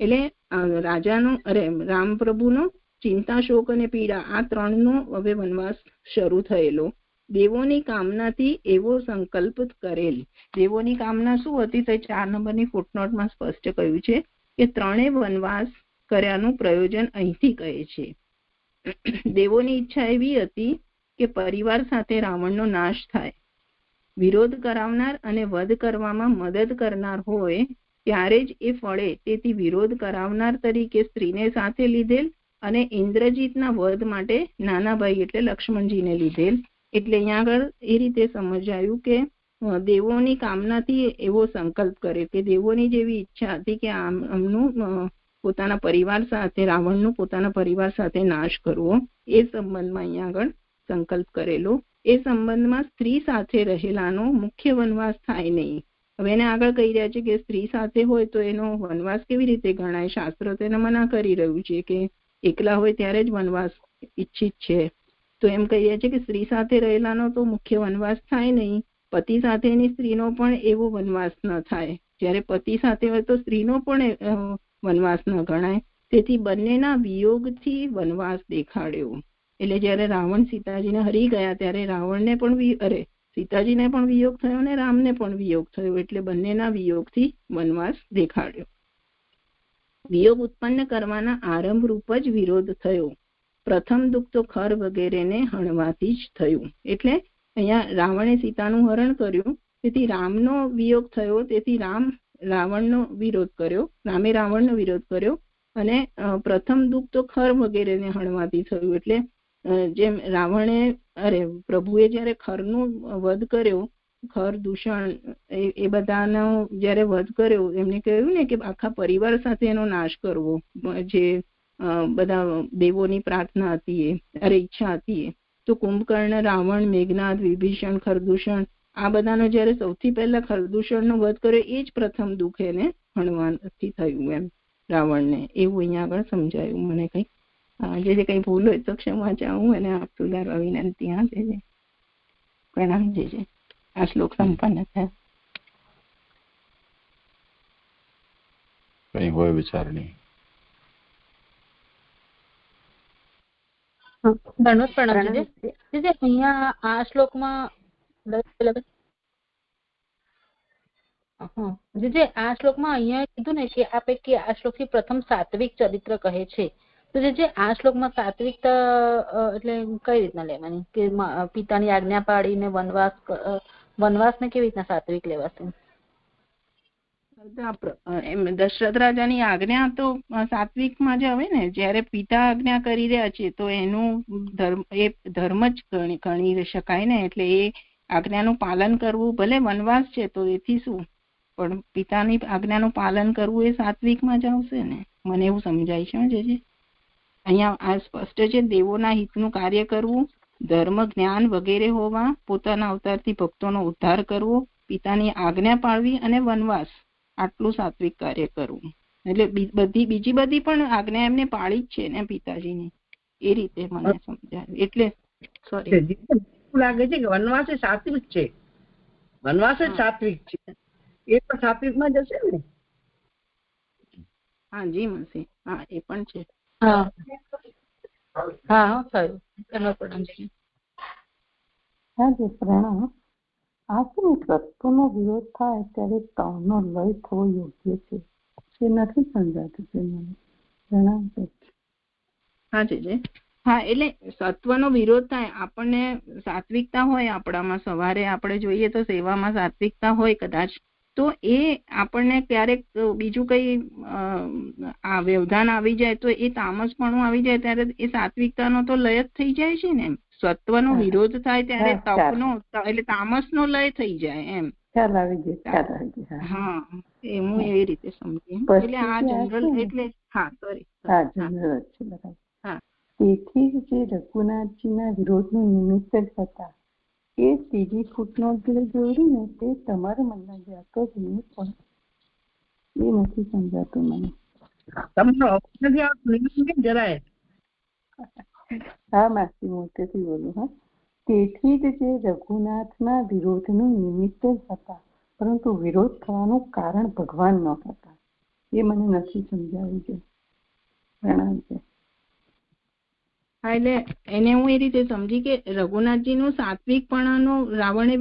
એટલે રામપ્રભુનો ચિંતા, શોક અને પીડા આ 3નો હવે વનવાસ શરૂ થયેલો. દેવોની કામનાથી એવો સંકલ્પ કરેલ. દેવોની કામના શું હતી તો 4 નંબરની ફૂટનોટમાં સ્પષ્ટ કહ્યું છે કે 3 વનવાસ કર્યાનું પ્રયોજન અહીંથી કહે છે. દેવોની ઈચ્છા એવી હતી કે પરિવાર સાથે રાવણનો નાશ થાય. વિરોધ કરાવનાર અને વધ કરવામાં મદદ કરનાર હોય ત્યારે જ એ ફળે. તેથી વિરોધ કરાવનાર તરીકે સ્ત્રીને સાથે લીધેલ અને ઇન્દ્રજીતના વધ માટે નાના ભાઈ એટલે લક્ષ્મણજીને લીધેલ. એટલે અહીંયા આગળ એ રીતે સમજાયું કે દેવોની કામનાથી એવો સંકલ્પ કરે કે દેવોની જેવી ઈચ્છા હતી કે આમનું પોતાના પરિવાર સાથે, રાવણનું પોતાના પરિવાર સાથે નાશ કરવો, એ સંબંધમાં અહીંયા આગળ સંકલ્પ કરેલો. એ સંબંધમાં સ્ત્રી સાથે રહેલાનો મુખ્ય વનવાસ થાય નહીં. હવે એને આગળ કહી રહ્યા છે કે સ્ત્રી સાથે હોય તો એનો વનવાસ કેવી રીતે ગણાય? શાસ્ત્ર તેને મના કરી રહ્યું છે કે એકલા હોય ત્યારે જ વનવાસ ઈચ્છિત છે. તો એમ કહી રહ્યા છે કે સ્ત્રી સાથે રહેલાનો તો મુખ્ય વનવાસ થાય નહીં, પતિ સાથેની સ્ત્રીનો પણ એવો વનવાસ ન થાય. જ્યારે પતિ સાથે હોય તો સ્ત્રીનો પણ વનવાસ ન ગણાય. તેથી બંનેના વિયોગથી વનવાસ દેખાડ્યો. એટલે જયારે રાવણ સીતાજીને હરી ગયા ત્યારે રાવણને પણ સીતાજીને પણ વિયોગ થયો અને રામને પણ વિયોગ થયો. એટલે બંનેના વિયોગથી વનવાસ દેખાડ્યો. વિયોગ ઉત્પન્ન કરવાના આરંભ રૂપ જ વિરોધ થયો. પ્રથમ દુઃખ તો ખર વગેરેને હણવાથી જ થયું. એટલે અહીંયા રાવણે સીતાનું હરણ કર્યું, તેથી રામનો વિયોગ થયો. તેથી રાવણનો વિરોધ કર્યો, રામે રાવણનો વિરોધ કર્યો અને પ્રથમ દુઃખ તો ખર વગેરેને હણવાથી થયું. એટલે જેમ પ્રભુએ જયારે ખરનું વધ કર્યો, ખર, દૂષણ એ બધાનો જયારે વધ કર્યો, એમને કહ્યું ને કે આખા પરિવાર સાથે એનો નાશ કરવો, જે બધા દેવોની પ્રાર્થના હતી ઈચ્છા હતી. તો કુંભકર્ણ, રાવણ, મેઘનાદ, વિભીષણ, ખરદૂષણ આ બધાનો જયારે સૌથી પહેલા ખરદૂષણનો વધ કર્યો એ જ પ્રથમ દુઃખ એને હણવાથી થયું એમ રાવણને. એવું અહીંયા આગળ સમજાયું મને. કંઈક જે કઈ ભૂલ હોય તો ક્ષમા ચાહું અને આપ સુધારવા વિનંતી. હા, પ્રણામ જે આ શ્લોક સંપન્ન થયો. કઈ હોય વિચારણી? અહીંયા આ શ્લોકમાં આ શ્લોકમાં અહીંયા કીધું ને કે આ પૈકી આ શ્લોક થી પ્રથમ સાત્વિક ચરિત્ર કહે છે. તો જે આ શ્લોકમાં સાત્વિકતા એટલે કઈ રીતના લેવાની કે પિતાની આજ્ઞા પાડીને વનવાસને કેવી રીતના સાત્વિક લેવાશે? દશરથ રાજાની આજ્ઞા તો સાત્વિકમાં જ આવે ને. જયારે પિતા આજ્ઞા કરી રહ્યા છે તો એનું ધર્મ જ ગણી શકાય ને. એટલે એ આજ્ઞાનું પાલન કરવું, ભલે વનવાસ છે તો એથી શું, પણ પિતાની આજ્ઞાનું પાલન કરવું એ સાત્વિકમાં જ આવશે ને. મને એવું સમજાય છે જે અહીંયા આ સ્પષ્ટ છે. દેવોના હિતનું કાર્ય કરવું, ધર્મ જ્ઞાન વગેરે હોવા, પોતાના અવતારથી ભક્તોનો ઉદ્ધાર કરવો, પિતાની આજ્ઞા પાળવી અને વનવાસ, આટલું સાત્વિક કાર્ય કરવું. એટલે બીજી બધી પણ આજ્ઞા એમને પાળી જ છે ને પિતાજીની. એ રીતે મને સમજાય. એટલે સોરી લાગે છે કે વનવાસ એ સાત્વિક છે. વનવાસ જ સાત્વિક છે. એ પણ સાત્વિકમાં જશે ને. હા જી મનસી, હા એ પણ છે. હા હા થયું. એનો પ્રણામ છે. હા જી પ્રણામ. આ શું તત્વનો વિરોધ થાય ત્યારે તવનો લય થવો યોગ્ય છે એ નથી સમજાતું છે મને. પ્રણામ છે. હા જી હા, એટલે સત્વનો વિરોધ થાય. આપણને સાત્વિકતા હોય આપણામાં, સવારે આપણે જોઈએ તો સેવામાં સાત્વિકતા હોય કદાચ, તો એ આપણને ક્યારેક બીજું કઈ આ વ્યવધાન આવી જાય તો એ તામસપણું આવી જાય ત્યારે એ સાત્વિકતાનો તો લય જ થઈ જાય છે ને. સત્વનો વિરોધ થાય ત્યારે તપનો એટલે તામસનો લય થઈ જાય એમ. હા, એ હું એવી રીતે સમજી. એટલે આ જનરલ એટલે હા સોરી હા. તેથી જે રઘુનાથજીના વિરોધનું નિમિત્ત જ હતા એ ત્રીજી ફૂટનોટ જોયું ને તે તમારા મનમાં જાતો જ નહીં, પણ એ નથી સમજાતું મને. તમને જરાય. હા માસી, મોટેથી બોલું. હા, તેથી જ જે રઘુનાથના વિરોધનું નિમિત્ત જ હતા, પરંતુ વિરોધ થવાનું કારણ ભગવાન ન હતા. એ મને નથી સમજાવ્યું છે. પ્રણામ છે. હા, એટલે એને હું એ રીતે સમજી કે રઘુનાથજીનું સાત્વિકપણાનો રાવણ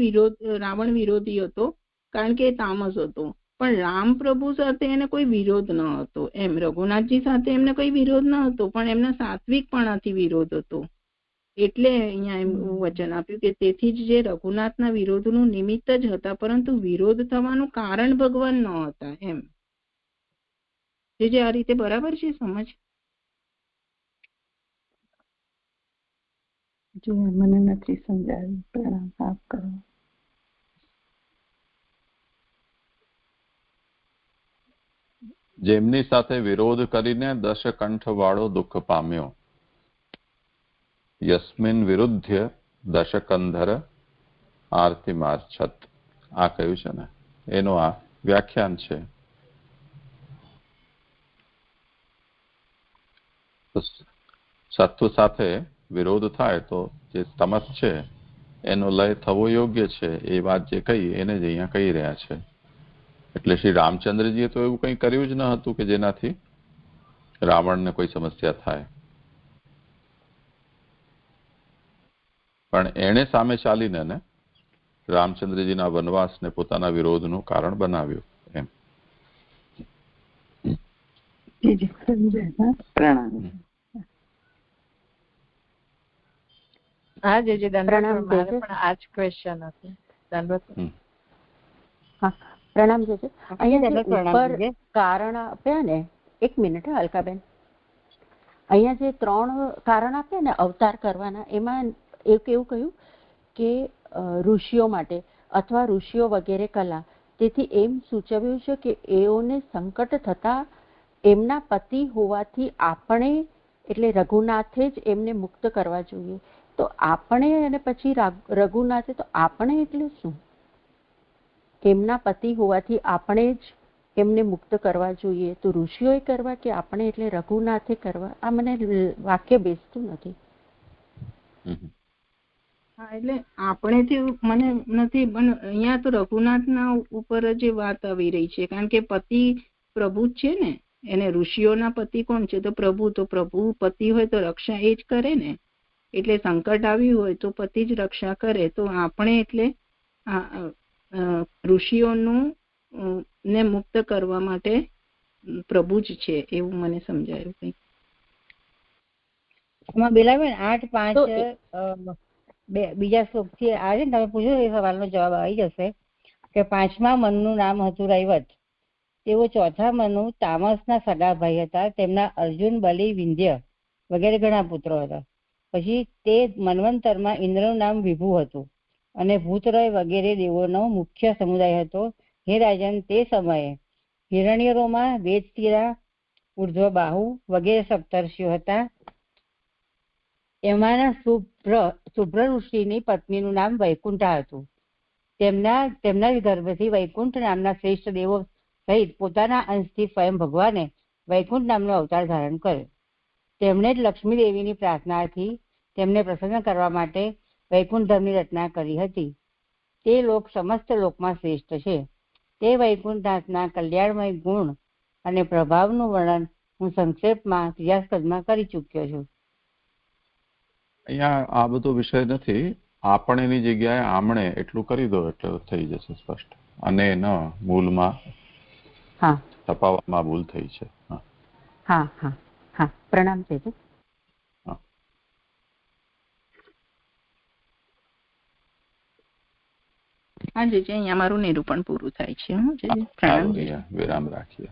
વિરોધી હતો, કારણ કે એ તામસ હતો. પણ રામ પ્રભુ સાથે એને કોઈ વિરોધ ન હતો એમ. રઘુનાથજી સાથે એમને કોઈ વિરોધ ન હતો, પણ એમના સાત્વિકપણાથી વિરોધ હતો. એટલે અહીંયા એમ વચન આપ્યું કે તેથી જ જે રઘુનાથના વિરોધનું નિમિત્ત જ હતા, પરંતુ વિરોધ થવાનું કારણ ભગવાન ન હતા એમ. જે આ રીતે બરાબર છે સમજ? મને નથી સમજાવ્યું. પ્રણામ આપ કરો. જેમની સાથે વિરોધ કરીને દશકંઠ વાળો દુઃખ પામ્યો, યસ્મિન વિરુદ્ધ દશકંધર આરતી માર્છત. આ કહ્યું છે ને, એનું આ વ્યાખ્યાન છે. સત્વ સાથે વિરોધ થાય તો જે તમસ છે એનો લય થવો યોગ્ય છે. એ વાત જે કહી એને જ અહીંયા કહી રહ્યા છે. એટલે શ્રી રામચંદ્રજીએ તો એવું કંઈ કર્યું જ ન હતું કે જેનાથી રાવણને કોઈ સમસ્યા થાય, પણ એણે સામે ચાલીને ને રામચંદ્રજીના વનવાસને પોતાના વિરોધનું કારણ બનાવ્યું એમ. હા જે આ જ ક્વેશ્ચન હતું. પ્રણામ છે. અહીંયા કારણ આપ્યા ને, એક મિનિટ અલકાબેન, અહીંયા જે 3 કારણ આપ્યા ને અવતાર કરવાના, એમાં એક એવું કહ્યું કે ઋષિઓ માટે અથવા ઋષિઓ વગેરે કલા. તેથી એમ સૂચવ્યું છે કે એઓને સંકટ થતા એમના પતિ હોવાથી આપણે એટલે રઘુનાથે જ એમને મુક્ત કરવા જોઈએ. તો આપણે અને પછી રઘુનાથે, તો આપણે એટલે શું? એમના પતિ હોવાથી આપણે જ એમને મુક્ત કરવા જોઈએ, તો ઋષિઓએ કરવા કે આપણે એટલે રઘુનાથે કરવા? આ મને વાક્ય બેસતું નથી. હા, એટલે આપણેથી મને નથી, પણ અહીંયા તો રઘુનાથના ઉપર જ વાત આવી રહી છે, કારણ કે પતિ પ્રભુ જ છે ને, એને ઋષિઓના પતિ કોણ છે? તો પ્રભુ પતિ હોય તો રક્ષા એ જ કરે ને. એટલે સંકટ આવ્યું હોય તો પતિ જ રક્ષા કરે. તો આપણે એટલે ઋષિઓનું ને મુક્ત કરવા માટે પ્રભુ જ છે, એવું મને સમજાયું. કંઈક એમાં બેલાબેન 8:5 બીજા શ્લોક થી આ છે ને, તમે પૂછો એ સવાલનો જવાબ આવી જશે કે 5મા મનનું નામ હતું રૈવત. તેઓ 4થા મનુ તામસના સગા ભાઈ હતા. તેમના અર્જુન, બલિ, વિંધ્ય વગેરે ઘણા પુત્રો હતા. પછી તે મન્વંતરમાં ઇન્દ્રનું નામ વિભુ હતું અને ભૂતરય વગેરે દેવોનો મુખ્ય સમુદાય હતો. હે રાજન, તે સમયે હિરણ્યરોમાં, વેદતીરા, ઉર્ધ્વ બાહુ વગેરે સપ્તર્ષિઓ હતા. એમાંના શુભ્ર ઋષિની પત્નીનું નામ વૈકુંઠા હતું. તેમના ગર્ભથી વૈકુંઠ નામના શ્રેષ્ઠ દેવો સહિત પોતાના અંશથી સ્વયં ભગવાને વૈકુંઠ નામનો અવતાર ધારણ કર્યો. તેમણે જ લક્ષ્મી દેવીની પ્રાર્થનાથી તેમને પ્રસન્ન કરવા માટે વૈકુંઠ ધામની રચના કરી હતી. તે લોક સમસ્ત લોકમાં શ્રેષ્ઠ છે. તે વૈકુંઠનાથના કલ્યાણમય ગુણ અને પ્રભાવનું વર્ણન હું સંક્ષેપમાં 3જા સ્કંદમાં કરી ચૂક્યો છું. અહીંયા આ બધો વિષય નથી. આપણેની જગ્યાએ આમણે એટલું કરી દો એટલે થઈ જશે સ્પષ્ટ. અને ન મૂળમાં છપાવવામાં ભૂલ થઈ છે. હા હા હા, પ્રણામ છે. હા જી, અહીંયા મારું નિરૂપણ પૂરું થાય છે. વિરામ રાખીએ.